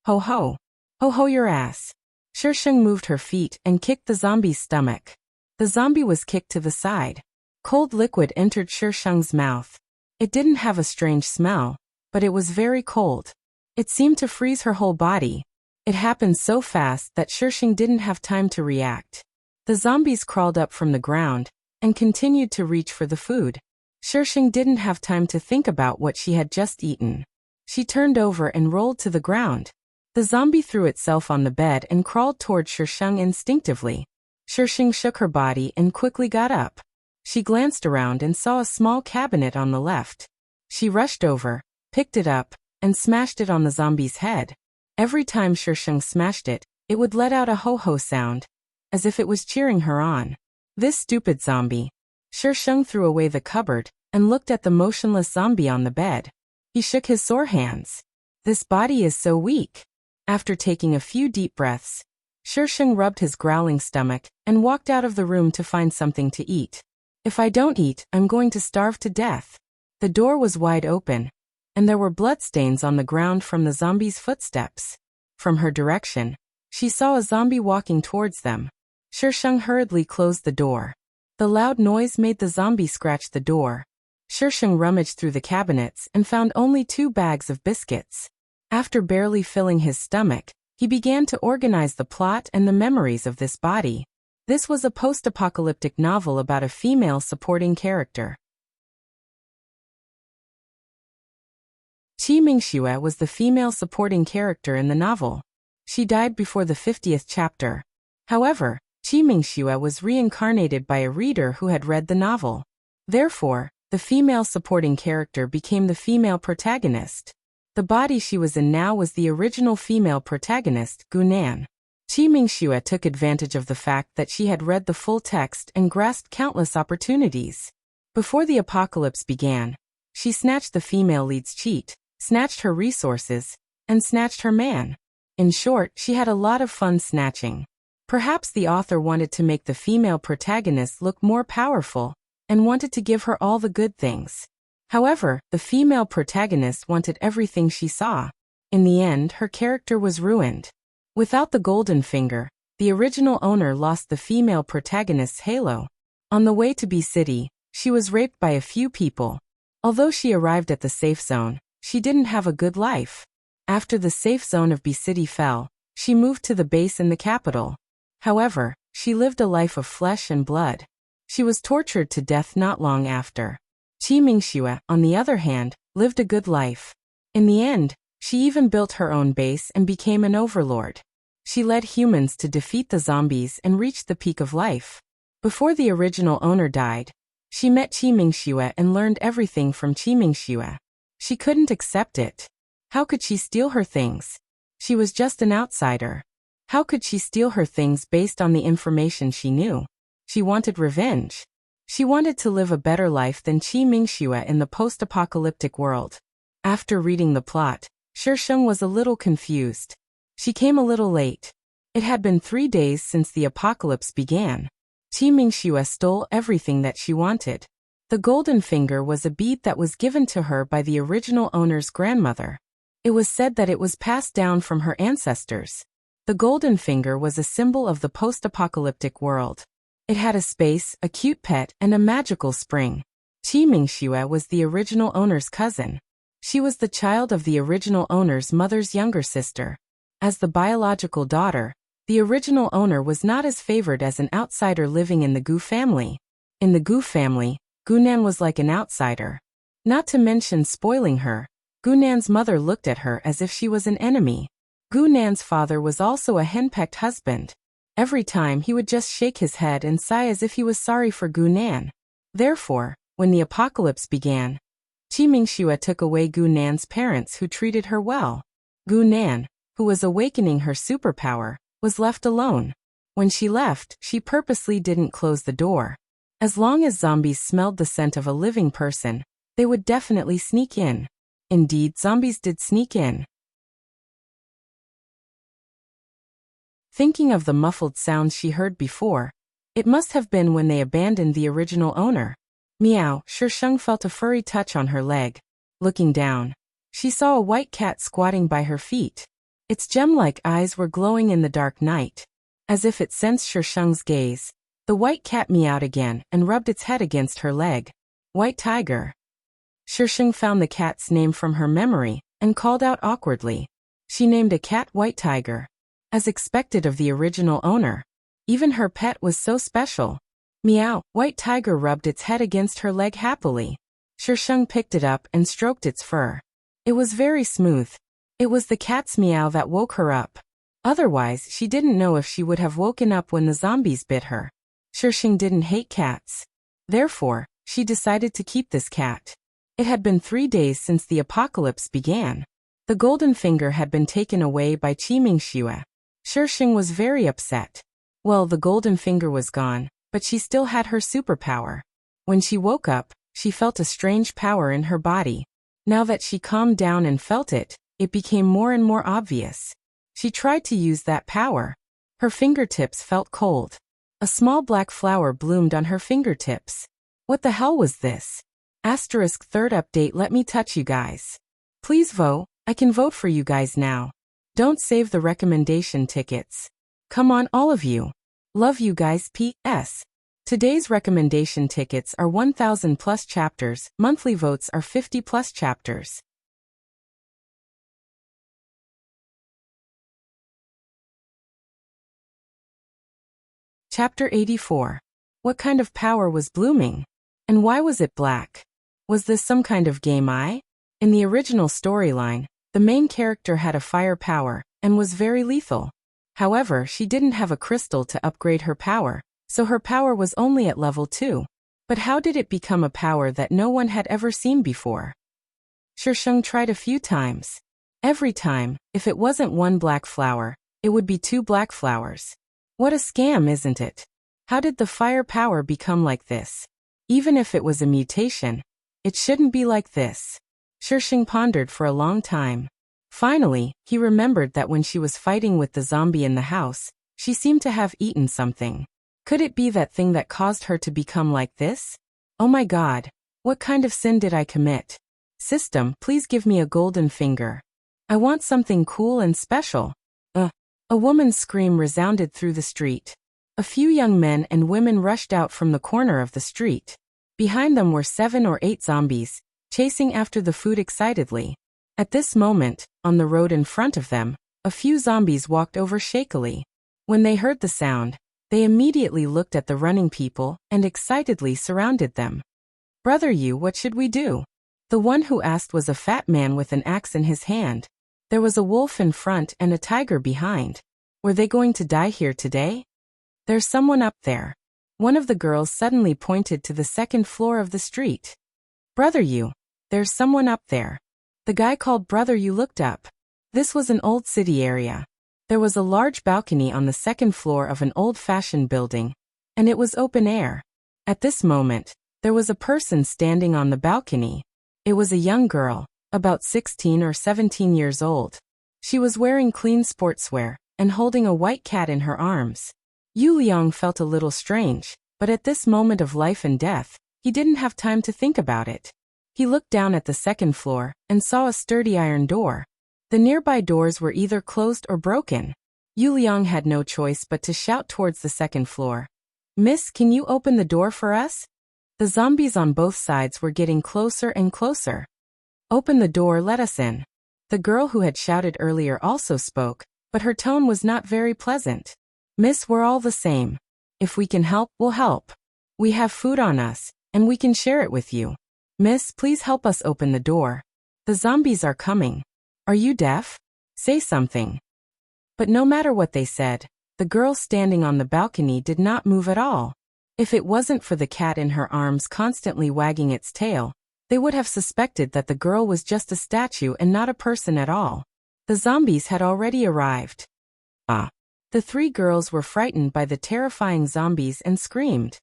Ho ho. Ho ho your ass. Shisheng moved her feet and kicked the zombie's stomach. The zombie was kicked to the side. Cold liquid entered Shisheng's mouth. It didn't have a strange smell, but it was very cold. It seemed to freeze her whole body. It happened so fast that Shisheng didn't have time to react. The zombies crawled up from the ground and continued to reach for the food. Shisheng didn't have time to think about what she had just eaten. She turned over and rolled to the ground. The zombie threw itself on the bed and crawled toward Shisheng instinctively. Shisheng shook her body and quickly got up. She glanced around and saw a small cabinet on the left. She rushed over, picked it up, and smashed it on the zombie's head. Every time Shisheng smashed it, it would let out a ho-ho sound, as if it was cheering her on. This stupid zombie. Shisheng threw away the cupboard and looked at the motionless zombie on the bed. He shook his sore hands. This body is so weak. After taking a few deep breaths, Shisheng rubbed his growling stomach and walked out of the room to find something to eat. If I don't eat, I'm going to starve to death. The door was wide open, and there were bloodstains on the ground from the zombie's footsteps. From her direction, she saw a zombie walking towards them. Shisheng hurriedly closed the door. The loud noise made the zombie scratch the door. Shisheng rummaged through the cabinets and found only 2 bags of biscuits. After barely filling his stomach, he began to organize the plot and the memories of this body. This was a post-apocalyptic novel about a female supporting character. Qi Mingxue was the female supporting character in the novel. She died before the 50th chapter. However, Qi Mingxue was reincarnated by a reader who had read the novel. Therefore, the female supporting character became the female protagonist. The body she was in now was the original female protagonist, Gunan. Qi Mingxue took advantage of the fact that she had read the full text and grasped countless opportunities. Before the apocalypse began, she snatched the female lead's cheat, snatched her resources, and snatched her man. In short, she had a lot of fun snatching. Perhaps the author wanted to make the female protagonist look more powerful, and wanted to give her all the good things. However, the female protagonist wanted everything she saw. In the end, her character was ruined. Without the golden finger, the original owner lost the female protagonist's halo. On the way to B City, she was raped by a few people. Although she arrived at the safe zone, she didn't have a good life. After the safe zone of B City fell, she moved to the base in the capital. However, she lived a life of flesh and blood. She was tortured to death not long after. Qi Mingxue, on the other hand, lived a good life. In the end, she even built her own base and became an overlord. She led humans to defeat the zombies and reached the peak of life. Before the original owner died, she met Qi Mingxue and learned everything from Qi Mingxue. She couldn't accept it. How could she steal her things? She was just an outsider. How could she steal her things based on the information she knew? She wanted revenge. She wanted to live a better life than Qi Mingxue in the post-apocalyptic world. After reading the plot, Shisheng was a little confused. She came a little late. It had been 3 days since the apocalypse began. Qi Mingxue stole everything that she wanted. The golden finger was a bead that was given to her by the original owner's grandmother. It was said that it was passed down from her ancestors. The golden finger was a symbol of the post-apocalyptic world. It had a space, a cute pet, and a magical spring. Qi Mingxue was the original owner's cousin. She was the child of the original owner's mother's younger sister. As the biological daughter, the original owner was not as favored as an outsider living in the Gu family. In the Gu family, Gunan was like an outsider. Not to mention spoiling her, Gunan's mother looked at her as if she was an enemy. Gunan's father was also a henpecked husband. Every time he would just shake his head and sigh as if he was sorry for Gunan. Therefore, when the apocalypse began, Qi Mingxue took away Gunan's parents who treated her well. Gunan, who was awakening her superpower, was left alone. When she left, she purposely didn't close the door. As long as zombies smelled the scent of a living person, they would definitely sneak in. Indeed, zombies did sneak in. Thinking of the muffled sounds she heard before, it must have been when they abandoned the original owner. Meow, Shisheng felt a furry touch on her leg. Looking down, she saw a white cat squatting by her feet. Its gem-like eyes were glowing in the dark night. As if it sensed Shisheng's gaze, the white cat meowed again and rubbed its head against her leg. White tiger. Shisheng found the cat's name from her memory and called out awkwardly. She named a cat White Tiger. As expected of the original owner. Even her pet was so special. Meow, White Tiger rubbed its head against her leg happily. Shisheng picked it up and stroked its fur. It was very smooth. It was the cat's meow that woke her up. Otherwise, she didn't know if she would have woken up when the zombies bit her. Shirshing didn't hate cats. Therefore, she decided to keep this cat. It had been 3 days since the apocalypse began. The golden finger had been taken away by Qimingxue. Shirshing was very upset. Well, the golden finger was gone, but she still had her superpower. When she woke up, she felt a strange power in her body. Now that she calmed down and felt it, it became more and more obvious. She tried to use that power. Her fingertips felt cold. A small black flower bloomed on her fingertips. What the hell was this? Asterisk third update. Let me touch you guys. Please vote. I can vote for you guys now. Don't save the recommendation tickets. Come on, all of you. Love you guys. P.S. Today's recommendation tickets are 1,000 plus chapters. Monthly votes are 50 plus chapters. Chapter 84. What kind of power was blooming? And why was it black? Was this some kind of game eye? In the original storyline, the main character had a fire power and was very lethal. However, she didn't have a crystal to upgrade her power, so her power was only at level 2. But how did it become a power that no one had ever seen before? Shirsheng tried a few times. Every time, if it wasn't one black flower, it would be 2 black flowers. What a scam, isn't it? How did the fire power become like this? Even if it was a mutation, it shouldn't be like this. Shirsheng pondered for a long time. Finally, he remembered that when she was fighting with the zombie in the house, she seemed to have eaten something. Could it be that thing that caused her to become like this? Oh my god, what kind of sin did I commit? System, please give me a golden finger. I want something cool and special. A woman's scream resounded through the street. A few young men and women rushed out from the corner of the street. Behind them were 7 or 8 zombies, chasing after the food excitedly. At this moment, on the road in front of them, a few zombies walked over shakily. When they heard the sound, they immediately looked at the running people and excitedly surrounded them. Brother Yu, what should we do? The one who asked was a fat man with an axe in his hand. There was a wolf in front and a tiger behind. Were they going to die here today? There's someone up there. One of the girls suddenly pointed to the second floor of the street. Brother Yu, there's someone up there. The guy called Brother Yu looked up. This was an old city area. There was a large balcony on the second floor of an old-fashioned building, and it was open air. At this moment, there was a person standing on the balcony. It was a young girl, about 16 or 17 years old. She was wearing clean sportswear and holding a white cat in her arms. Yu Liang felt a little strange, but at this moment of life and death, he didn't have time to think about it. He looked down at the second floor and saw a sturdy iron door. The nearby doors were either closed or broken. Yu Liang had no choice but to shout towards the second floor. Miss, can you open the door for us? The zombies on both sides were getting closer and closer. Open the door, let us in. The girl who had shouted earlier also spoke, but her tone was not very pleasant. Miss, we're all the same. If we can help, we'll help. We have food on us, and we can share it with you. Miss, please help us open the door. The zombies are coming. Are you deaf? Say something. But no matter what they said, the girl standing on the balcony did not move at all. If it wasn't for the cat in her arms constantly wagging its tail, they would have suspected that the girl was just a statue and not a person at all. The zombies had already arrived. The 3 girls were frightened by the terrifying zombies and screamed.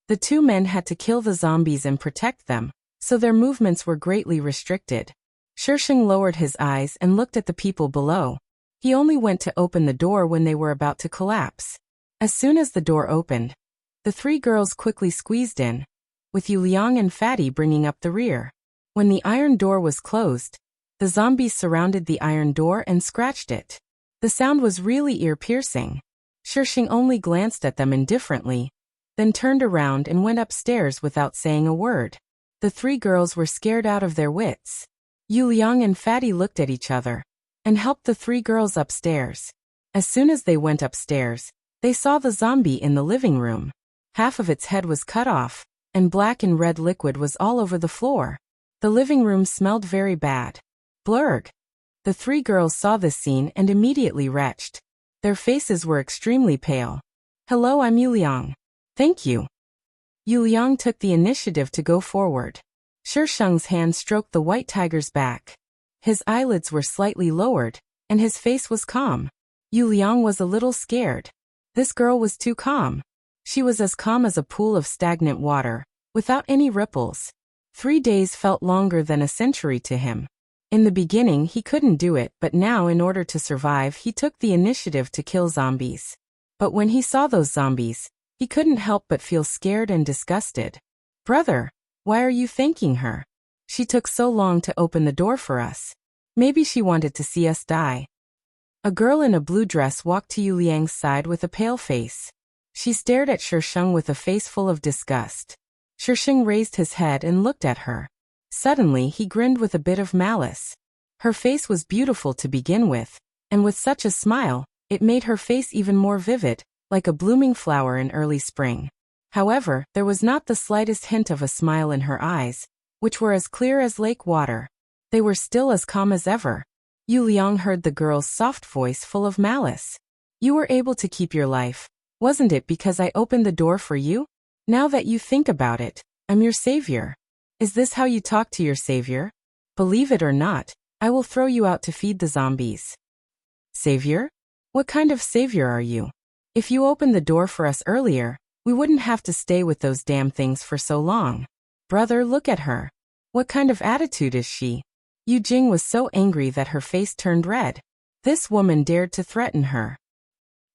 The 2 men had to kill the zombies and protect them, so their movements were greatly restricted. Shirsheng lowered his eyes and looked at the people below. He only went to open the door when they were about to collapse. As soon as the door opened, the 3 girls quickly squeezed in, with Yu Liang and Fatty bringing up the rear. When the iron door was closed, the zombies surrounded the iron door and scratched it. The sound was really ear-piercing. Shirsheng only glanced at them indifferently, then turned around and went upstairs without saying a word. The 3 girls were scared out of their wits. Yu Liang and Fatty looked at each other and helped the 3 girls upstairs. As soon as they went upstairs, they saw the zombie in the living room. Half of its head was cut off, and black and red liquid was all over the floor. The living room smelled very bad. Blurg. The three girls saw this scene and immediately retched. Their faces were extremely pale. Hello, I'm Yuliang. Thank you. Yuliang took the initiative to go forward. Shisheng's hand stroked the white tiger's back. His eyelids were slightly lowered, and his face was calm. Yuliang was a little scared. This girl was too calm. She was as calm as a pool of stagnant water, without any ripples. 3 days felt longer than a century to him. In the beginning he couldn't do it, but now in order to survive he took the initiative to kill zombies. But when he saw those zombies, he couldn't help but feel scared and disgusted. Brother, why are you thanking her? She took so long to open the door for us. Maybe she wanted to see us die. A girl in a blue dress walked to Yuliang's side with a pale face. She stared at Shisheng with a face full of disgust. Shisheng raised his head and looked at her. Suddenly he grinned with a bit of malice. Her face was beautiful to begin with, and with such a smile, it made her face even more vivid, like a blooming flower in early spring. However, there was not the slightest hint of a smile in her eyes, which were as clear as lake water. They were still as calm as ever. Yuliang heard the girl's soft voice full of malice. You were able to keep your life. Wasn't it because I opened the door for you? Now that you think about it, I'm your savior. Is this how you talk to your savior? Believe it or not, I will throw you out to feed the zombies. Savior? What kind of savior are you? If you opened the door for us earlier, we wouldn't have to stay with those damn things for so long. Brother, look at her. What kind of attitude is she? Yu Jing was so angry that her face turned red. This woman dared to threaten her.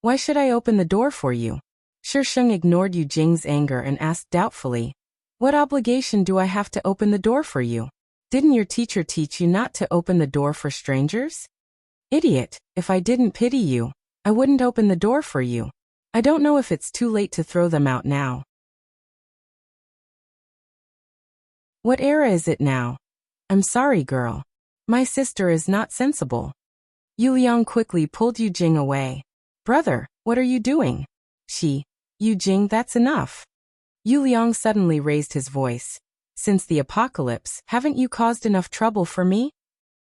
Why should I open the door for you? Shisheng ignored Yu Jing's anger and asked doubtfully. What obligation do I have to open the door for you? Didn't your teacher teach you not to open the door for strangers? Idiot, if I didn't pity you, I wouldn't open the door for you. I don't know if it's too late to throw them out now. What era is it now? I'm sorry, girl. My sister is not sensible. Yuliang quickly pulled Yu Jing away. Brother, what are you doing? Yu Jing, that's enough. Yuliang suddenly raised his voice. Since the apocalypse, haven't you caused enough trouble for me?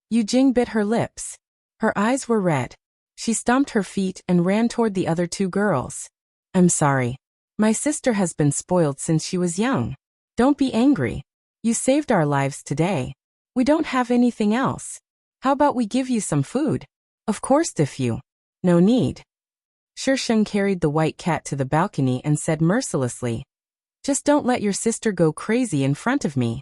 Yu Jing bit her lips. Her eyes were red. She stomped her feet and ran toward the other two girls. I'm sorry. My sister has been spoiled since she was young. Don't be angry. You saved our lives today. We don't have anything else. How about we give you some food? Of course, if you. No need. Shisheng carried the white cat to the balcony and said mercilessly, just don't let your sister go crazy in front of me.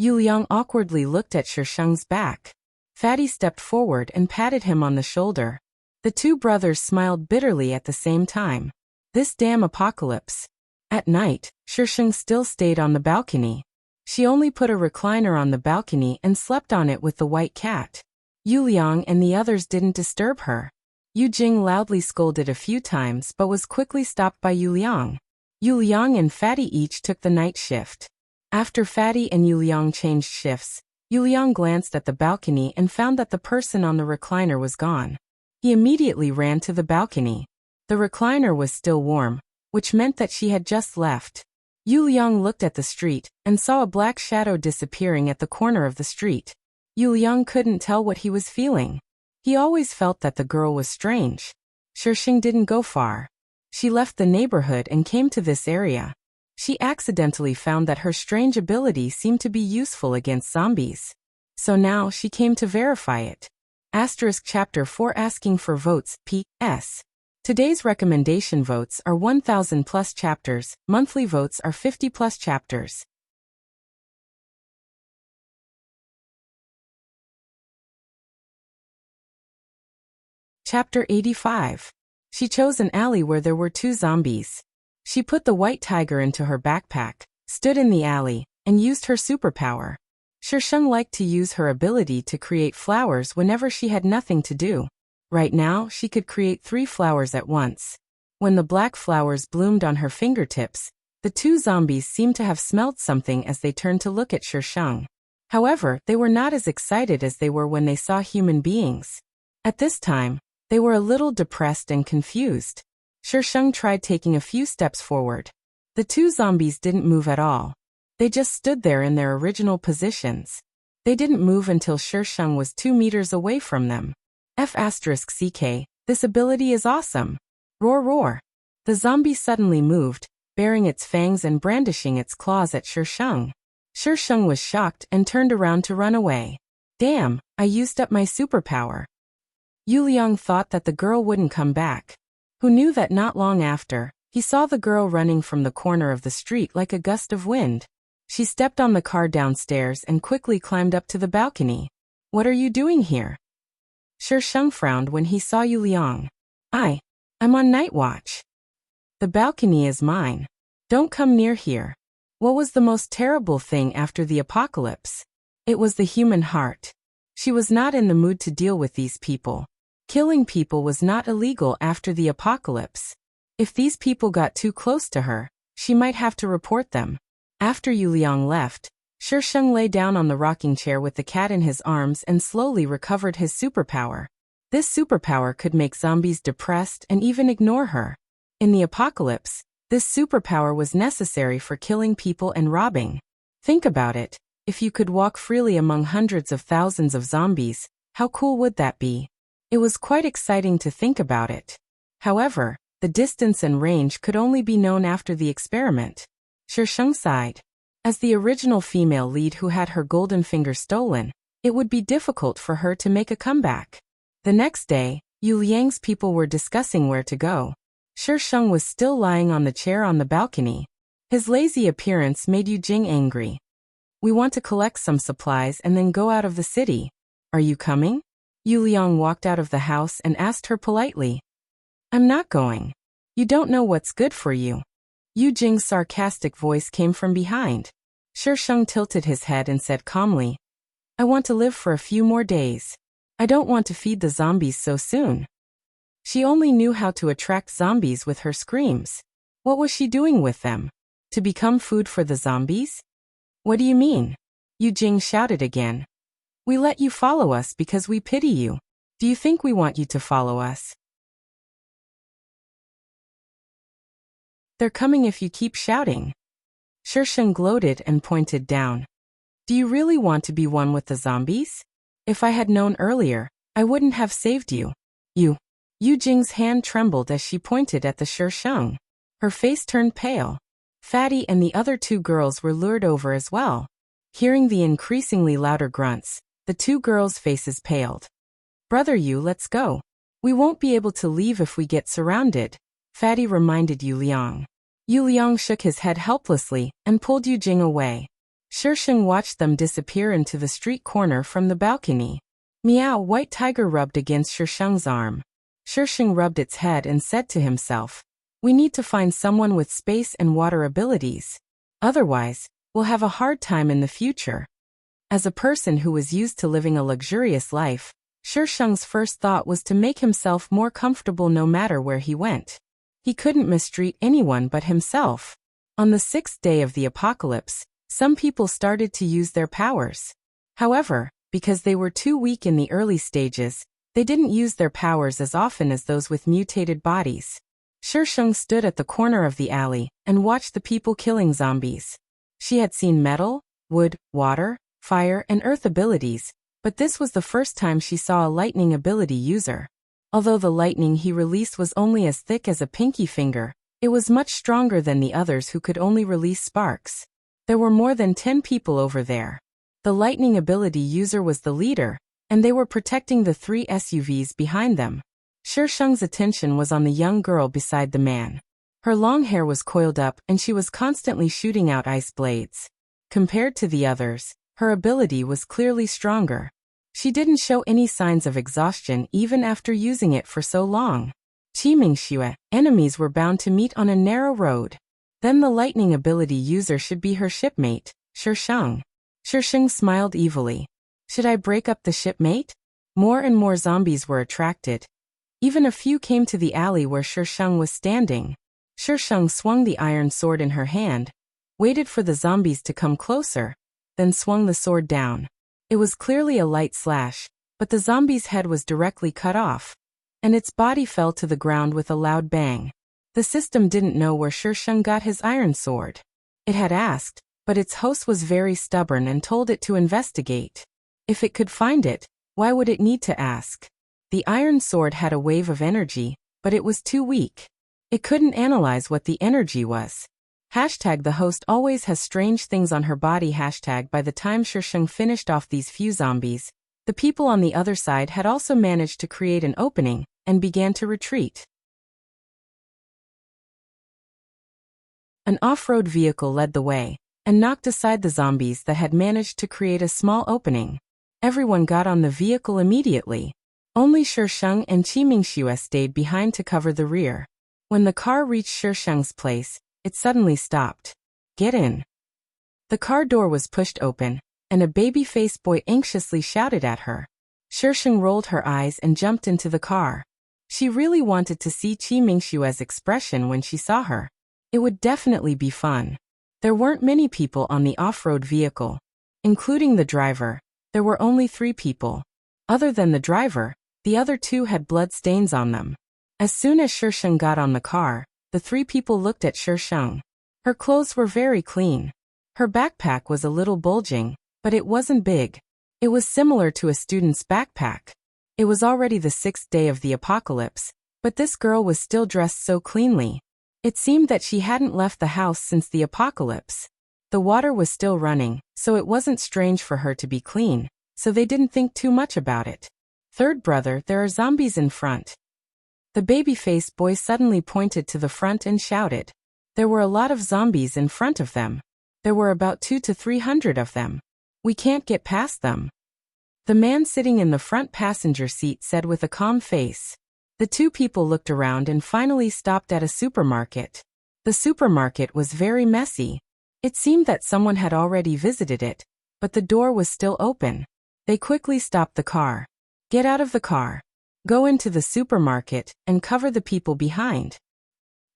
Yuliang awkwardly looked at Shisheng's back. Fatty stepped forward and patted him on the shoulder. The two brothers smiled bitterly at the same time. This damn apocalypse. At night, Shisheng still stayed on the balcony. She only put a recliner on the balcony and slept on it with the white cat. Yuliang and the others didn't disturb her. Yu Jing loudly scolded a few times but was quickly stopped by Yuliang. Yuliang and Fatty each took the night shift. After Fatty and Yuliang changed shifts, Yuliang glanced at the balcony and found that the person on the recliner was gone. He immediately ran to the balcony. The recliner was still warm, which meant that she had just left. Yuliang looked at the street and saw a black shadow disappearing at the corner of the street. Yuliang couldn't tell what he was feeling. He always felt that the girl was strange. Shisheng didn't go far. She left the neighborhood and came to this area. She accidentally found that her strange ability seemed to be useful against zombies. So now she came to verify it. Chapter 4 Asking for votes, P.S. Today's recommendation votes are 1,000 plus chapters, monthly votes are 50 plus chapters. Chapter 85. She chose an alley where there were 2 zombies. She put the white tiger into her backpack, stood in the alley, and used her superpower. Shisheng liked to use her ability to create flowers whenever she had nothing to do. Right now, she could create 3 flowers at once. When the black flowers bloomed on her fingertips, the 2 zombies seemed to have smelled something as they turned to look at Shisheng. However, they were not as excited as they were when they saw human beings. At this time, they were a little depressed and confused. Shisheng tried taking a few steps forward. The 2 zombies didn't move at all. They just stood there in their original positions. They didn't move until Shisheng was 2 meters away from them. F***CK, this ability is awesome. Roar roar. The zombie suddenly moved, baring its fangs and brandishing its claws at Shisheng. Shisheng was shocked and turned around to run away. Damn, I used up my superpower. Yu Liang thought that the girl wouldn't come back. Who knew that not long after, he saw the girl running from the corner of the street like a gust of wind. She stepped on the car downstairs and quickly climbed up to the balcony. What are you doing here? Shisheng frowned when he saw Yu Liang. I'm on night watch. The balcony is mine. Don't come near here. What was the most terrible thing after the apocalypse? It was the human heart. She was not in the mood to deal with these people. Killing people was not illegal after the apocalypse. If these people got too close to her, she might have to report them. After Yu Liang left, Shisheng lay down on the rocking chair with the cat in his arms and slowly recovered his superpower. This superpower could make zombies depressed and even ignore her. In the apocalypse, this superpower was necessary for killing people and robbing. Think about it. If you could walk freely among hundreds of thousands of zombies, how cool would that be? It was quite exciting to think about it. However, the distance and range could only be known after the experiment. Shisheng sighed. As the original female lead who had her golden finger stolen, it would be difficult for her to make a comeback. The next day, Yu Liang's people were discussing where to go. Shisheng was still lying on the chair on the balcony. His lazy appearance made Yu Jing angry. We want to collect some supplies and then go out of the city. Are you coming? Yu Liang walked out of the house and asked her politely. I'm not going. You don't know what's good for you. Yu Jing's sarcastic voice came from behind. Shisheng tilted his head and said calmly, I want to live for a few more days. I don't want to feed the zombies so soon. She only knew how to attract zombies with her screams. What was she doing with them? To become food for the zombies? What do you mean? Yu Jing shouted again. We let you follow us because we pity you. Do you think we want you to follow us? They're coming if you keep shouting. Shisheng gloated and pointed down. Do you really want to be one with the zombies? If I had known earlier, I wouldn't have saved you. Yu Jing's hand trembled as she pointed at the Shisheng. Her face turned pale. Fatty and the other 2 girls were lured over as well. Hearing the increasingly louder grunts, the 2 girls' faces paled. Brother Yu, let's go. We won't be able to leave if we get surrounded, Fatty reminded Yu Liang. Yu Liang shook his head helplessly and pulled Yu Jing away. Shisheng watched them disappear into the street corner from the balcony. Meow, White Tiger rubbed against Shisheng's arm. Shisheng rubbed its head and said to himself, we need to find someone with space and water abilities. Otherwise, we'll have a hard time in the future. As a person who was used to living a luxurious life, Shisheng's first thought was to make himself more comfortable no matter where he went. He couldn't mistreat anyone but himself. On the 6th day of the apocalypse, some people started to use their powers. However, because they were too weak in the early stages, they didn't use their powers as often as those with mutated bodies. Shisheng stood at the corner of the alley and watched the people killing zombies. She had seen metal, wood, water, fire, and earth abilities, but this was the first time she saw a lightning ability user. Although the lightning he released was only as thick as a pinky finger, it was much stronger than the others who could only release sparks. There were more than 10 people over there. The lightning ability user was the leader, and they were protecting the 3 SUVs behind them. Shisheng's attention was on the young girl beside the man. Her long hair was coiled up and she was constantly shooting out ice blades. Compared to the others, her ability was clearly stronger. She didn't show any signs of exhaustion even after using it for so long. Qimingxue, enemies were bound to meet on a narrow road. Then the lightning ability user should be her shipmate, Shisheng. Shisheng smiled evilly. Should I break up the shipmate? More and more zombies were attracted. Even a few came to the alley where Shisheng was standing. Shisheng swung the iron sword in her hand, waited for the zombies to come closer, then swung the sword down. It was clearly a light slash, but the zombie's head was directly cut off, and its body fell to the ground with a loud bang. The system didn't know where Shisheng got his iron sword. It had asked, But its host was very stubborn and told it to investigate. If it could find it, why would it need to ask? The iron sword had a wave of energy, but it was too weak. It couldn't analyze what the energy was. Hashtag the host always has strange things on her body. Hashtag by the time Shisheng finished off these few zombies, the people on the other side had also managed to create an opening and began to retreat. An off-road vehicle led the way and knocked aside the zombies that had managed to create a small opening. Everyone got on the vehicle immediately. Only Shisheng and Qimingxue stayed behind to cover the rear. When the car reached Shisheng's place, it suddenly stopped. Get in. The car door was pushed open, and a baby-faced boy anxiously shouted at her. Shisheng rolled her eyes and jumped into the car. She really wanted to see Qimingxue's expression when she saw her. It would definitely be fun. There weren't many people on the off-road vehicle. Including the driver, there were only 3 people. Other than the driver, the other 2 had blood stains on them. As soon as Shisheng got on the car, the 3 people looked at Shisheng. Her clothes were very clean. Her backpack was a little bulging, but it wasn't big. It was similar to a student's backpack. It was already the 6th day of the apocalypse, but this girl was still dressed so cleanly. It seemed that she hadn't left the house since the apocalypse. The water was still running, so it wasn't strange for her to be clean, so they didn't think too much about it. Third brother, there are zombies in front. The baby-faced boy suddenly pointed to the front and shouted. There were a lot of zombies in front of them. There were about 200 to 300 of them. We can't get past them. The man sitting in the front passenger seat said with a calm face. The 2 people looked around and finally stopped at a supermarket. The supermarket was very messy. It seemed that someone had already visited it, but the door was still open. They quickly stopped the car. Get out of the car. Go into the supermarket and cover the people behind.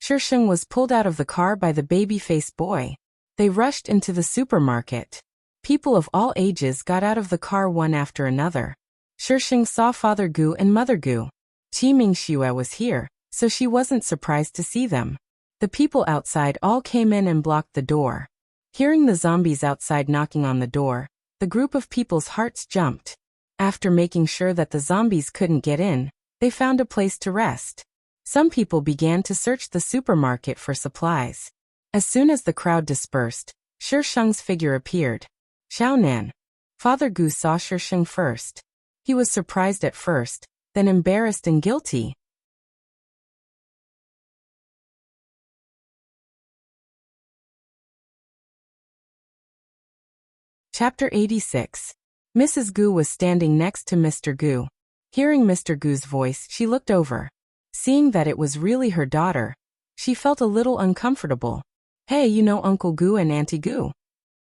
Shisheng was pulled out of the car by the baby-faced boy. They rushed into the supermarket. People of all ages got out of the car one after another. Shisheng saw Father Gu and Mother Gu. Qimingxue was here, so she wasn't surprised to see them. The people outside all came in and blocked the door. Hearing the zombies outside knocking on the door, the group of people's hearts jumped. After making sure that the zombies couldn't get in, they found a place to rest. Some people began to search the supermarket for supplies. As soon as the crowd dispersed, Shisheng's figure appeared. Xiaonan. Father Gu saw Shisheng first. He was surprised at first, then embarrassed and guilty. Chapter 86. Mrs. Gu was standing next to Mr. Gu. Hearing Mr. Gu's voice, she looked over. Seeing that it was really her daughter, she felt a little uncomfortable. Hey, you know Uncle Gu and Auntie Gu?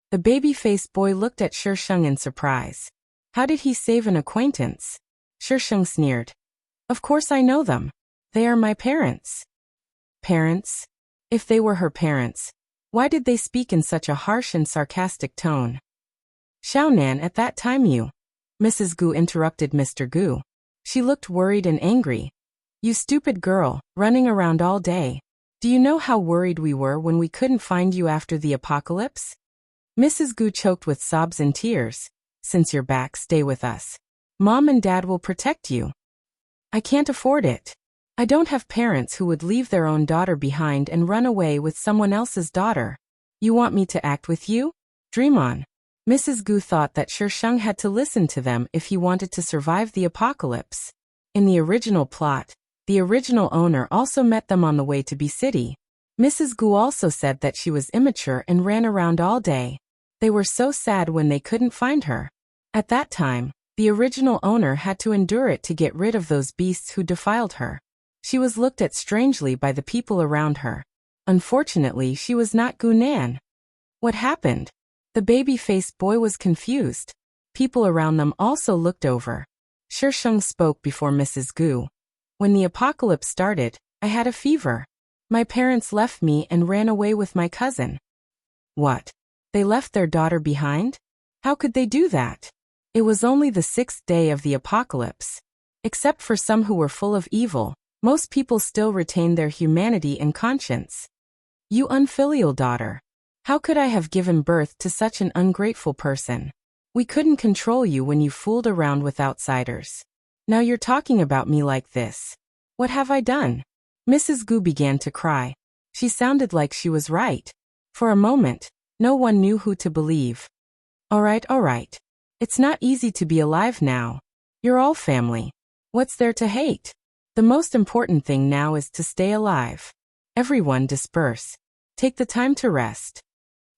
The baby-faced boy looked at Shisheng in surprise. How did he save an acquaintance? Shisheng sneered. Of course I know them. They are my parents. Parents? If they were her parents, why did they speak in such a harsh and sarcastic tone? Xiaonan, at that time you. Mrs. Gu interrupted Mr. Gu. She looked worried and angry. You stupid girl, running around all day. Do you know how worried we were when we couldn't find you after the apocalypse? Mrs. Gu choked with sobs and tears. Since you're back, stay with us. Mom and Dad will protect you. I can't afford it. I don't have parents who would leave their own daughter behind and run away with someone else's daughter. You want me to act with you? Dream on. Mrs. Gu thought that Shisheng had to listen to them if he wanted to survive the apocalypse. In the original plot, the original owner also met them on the way to B City. Mrs. Gu also said that she was immature and ran around all day. They were so sad when they couldn't find her. At that time, the original owner had to endure it to get rid of those beasts who defiled her. She was looked at strangely by the people around her. Unfortunately, she was not Gu Nan. What happened? The baby-faced boy was confused. People around them also looked over. Shisheng spoke before Mrs. Gu. When the apocalypse started, I had a fever. My parents left me and ran away with my cousin. What? They left their daughter behind? How could they do that? It was only the 6th day of the apocalypse. Except for some who were full of evil, most people still retained their humanity and conscience. You unfilial daughter. How could I have given birth to such an ungrateful person? We couldn't control you when you fooled around with outsiders. Now you're talking about me like this. What have I done? Mrs. Gu began to cry. She sounded like she was right. For a moment, no one knew who to believe. All right. It's not easy to be alive now. You're all family. What's there to hate? The most important thing now is to stay alive. Everyone disperse. Take the time to rest.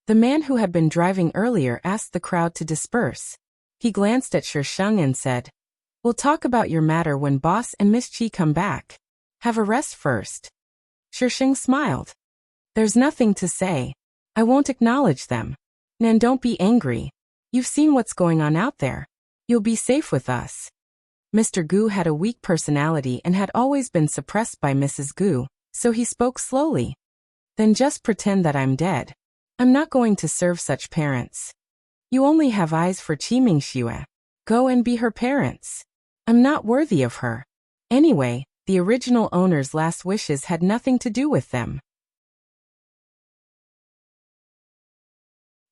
The man who had been driving earlier asked the crowd to disperse. He glanced at Shisheng and said, "We'll talk about your matter when boss and Miss Chi come back. Have a rest first." Shisheng smiled. "There's nothing to say. I won't acknowledge them. Nan, don't be angry. You've seen what's going on out there. You'll be safe with us." Mr. Gu had a weak personality and had always been suppressed by Mrs. Gu, so he spoke slowly. "Then just pretend that I'm dead. I'm not going to serve such parents. You only have eyes for Qiming Xue. Go and be her parents. I'm not worthy of her. Anyway, the original owner's last wishes had nothing to do with them."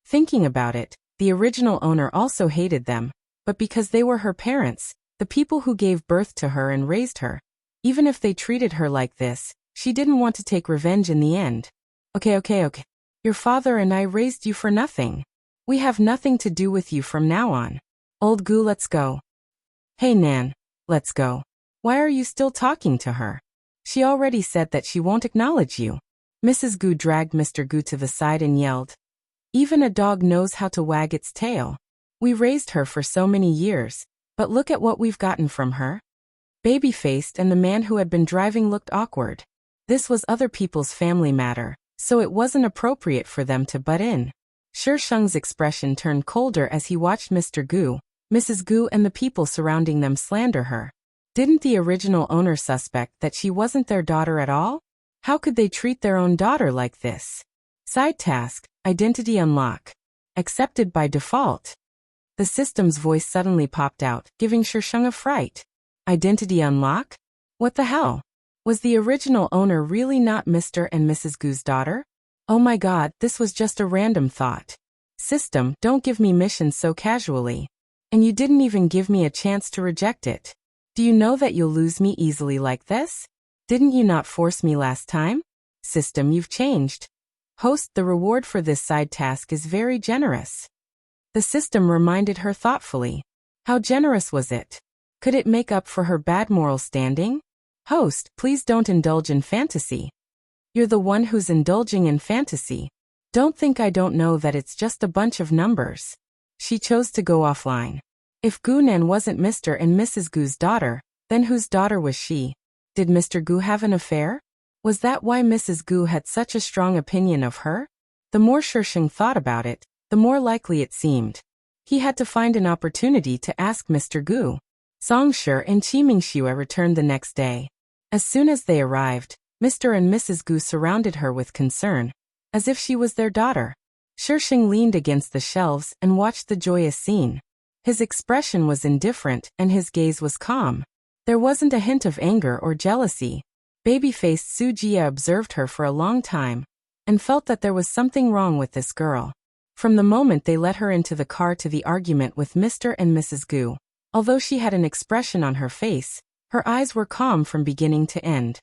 Thinking about it, the original owner also hated them, but because they were her parents, the people who gave birth to her and raised her, even if they treated her like this, she didn't want to take revenge in the end. Okay. Your father and I raised you for nothing. We have nothing to do with you from now on. Old Gu, let's go. Hey Nan, let's go. Why are you still talking to her? She already said that she won't acknowledge you. Mrs. Gu dragged Mr. Gu to the side and yelled, "Even a dog knows how to wag its tail. We raised her for so many years, but look at what we've gotten from her." Baby-faced and the man who had been driving looked awkward. This was other people's family matter, so it wasn't appropriate for them to butt in. Shisheng's expression turned colder as he watched Mr. Gu, Mrs. Gu and the people surrounding them slander her. Didn't the original owner suspect that she wasn't their daughter at all? How could they treat their own daughter like this? Side task, identity unlock. Accepted by default. The system's voice suddenly popped out, giving Shisheng a fright. Identity unlock? What the hell? Was the original owner really not Mr. and Mrs. Gu's daughter? Oh my god, this was just a random thought. System, don't give me missions so casually. And you didn't even give me a chance to reject it. Do you know that you'll lose me easily like this? Didn't you not force me last time? System, you've changed. Host, the reward for this side task is very generous. The system reminded her thoughtfully. How generous was it? Could it make up for her bad moral standing? Host, please don't indulge in fantasy. You're the one who's indulging in fantasy. Don't think I don't know that it's just a bunch of numbers. She chose to go offline. If Gu Nan wasn't Mr. and Mrs. Gu's daughter, then whose daughter was she? Did Mr. Gu have an affair? Was that why Mrs. Gu had such a strong opinion of her? The more Shisheng thought about it, the more likely it seemed. He had to find an opportunity to ask Mr. Gu. Songshi and Qiming Xue returned the next day. As soon as they arrived, Mr. and Mrs. Gu surrounded her with concern, as if she was their daughter. Shisheng leaned against the shelves and watched the joyous scene. His expression was indifferent and his gaze was calm. There wasn't a hint of anger or jealousy. Baby-faced Su Jia observed her for a long time and felt that there was something wrong with this girl. From the moment they let her into the car to the argument with Mr. and Mrs. Gu, although she had an expression on her face, her eyes were calm from beginning to end.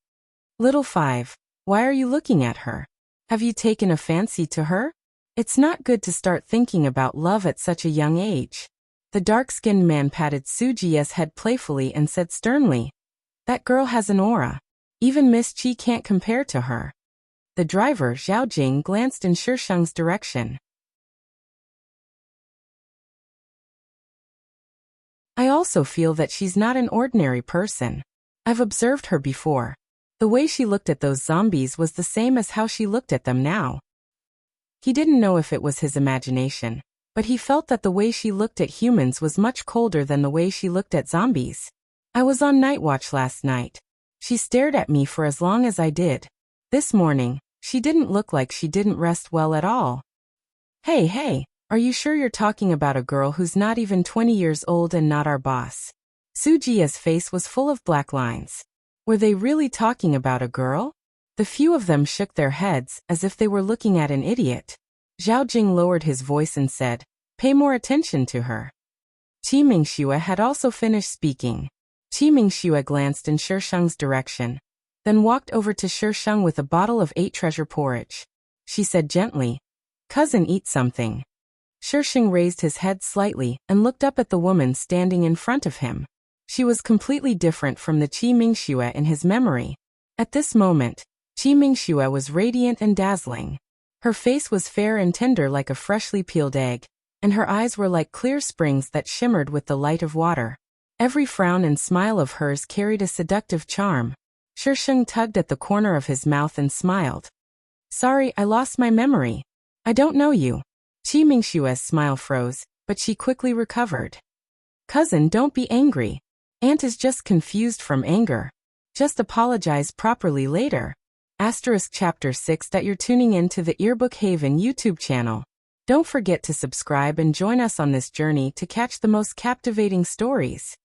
Little 5, why are you looking at her? Have you taken a fancy to her? It's not good to start thinking about love at such a young age. The dark-skinned man patted Su Jia's head playfully and said sternly, "That girl has an aura. Even Miss Chi can't compare to her." The driver, Zhao Jing, glanced in Shisheng's direction. "I also feel that she's not an ordinary person. I've observed her before. The way she looked at those zombies was the same as how she looked at them now." He didn't know if it was his imagination, but he felt that the way she looked at humans was much colder than the way she looked at zombies. "I was on night watch last night. She stared at me for as long as I did. This morning, she didn't look like she didn't rest well at all." Hey, are you sure you're talking about a girl who's not even 20 years old and not our boss? Su Jia's face was full of black lines. Were they really talking about a girl? The few of them shook their heads as if they were looking at an idiot. Zhao Jing lowered his voice and said, "Pay more attention to her." Qi Mingxue had also finished speaking. Qi Mingxue glanced in Shisheng's direction, then walked over to Shisheng with a bottle of 8 treasure porridge. She said gently, "Cousin, eat something." Shisheng raised his head slightly and looked up at the woman standing in front of him. She was completely different from the Qi Mingxue in his memory. At this moment, Qi Mingxue was radiant and dazzling. Her face was fair and tender like a freshly peeled egg, and her eyes were like clear springs that shimmered with the light of water. Every frown and smile of hers carried a seductive charm. Shisheng tugged at the corner of his mouth and smiled. "Sorry, I lost my memory. I don't know you." Qi Mingxue's smile froze, but she quickly recovered. "Cousin, don't be angry. Aunt is just confused from anger. Just apologize properly later." Chapter 6 that you're tuning in to the Earbook Haven YouTube channel. Don't forget to subscribe and join us on this journey to catch the most captivating stories.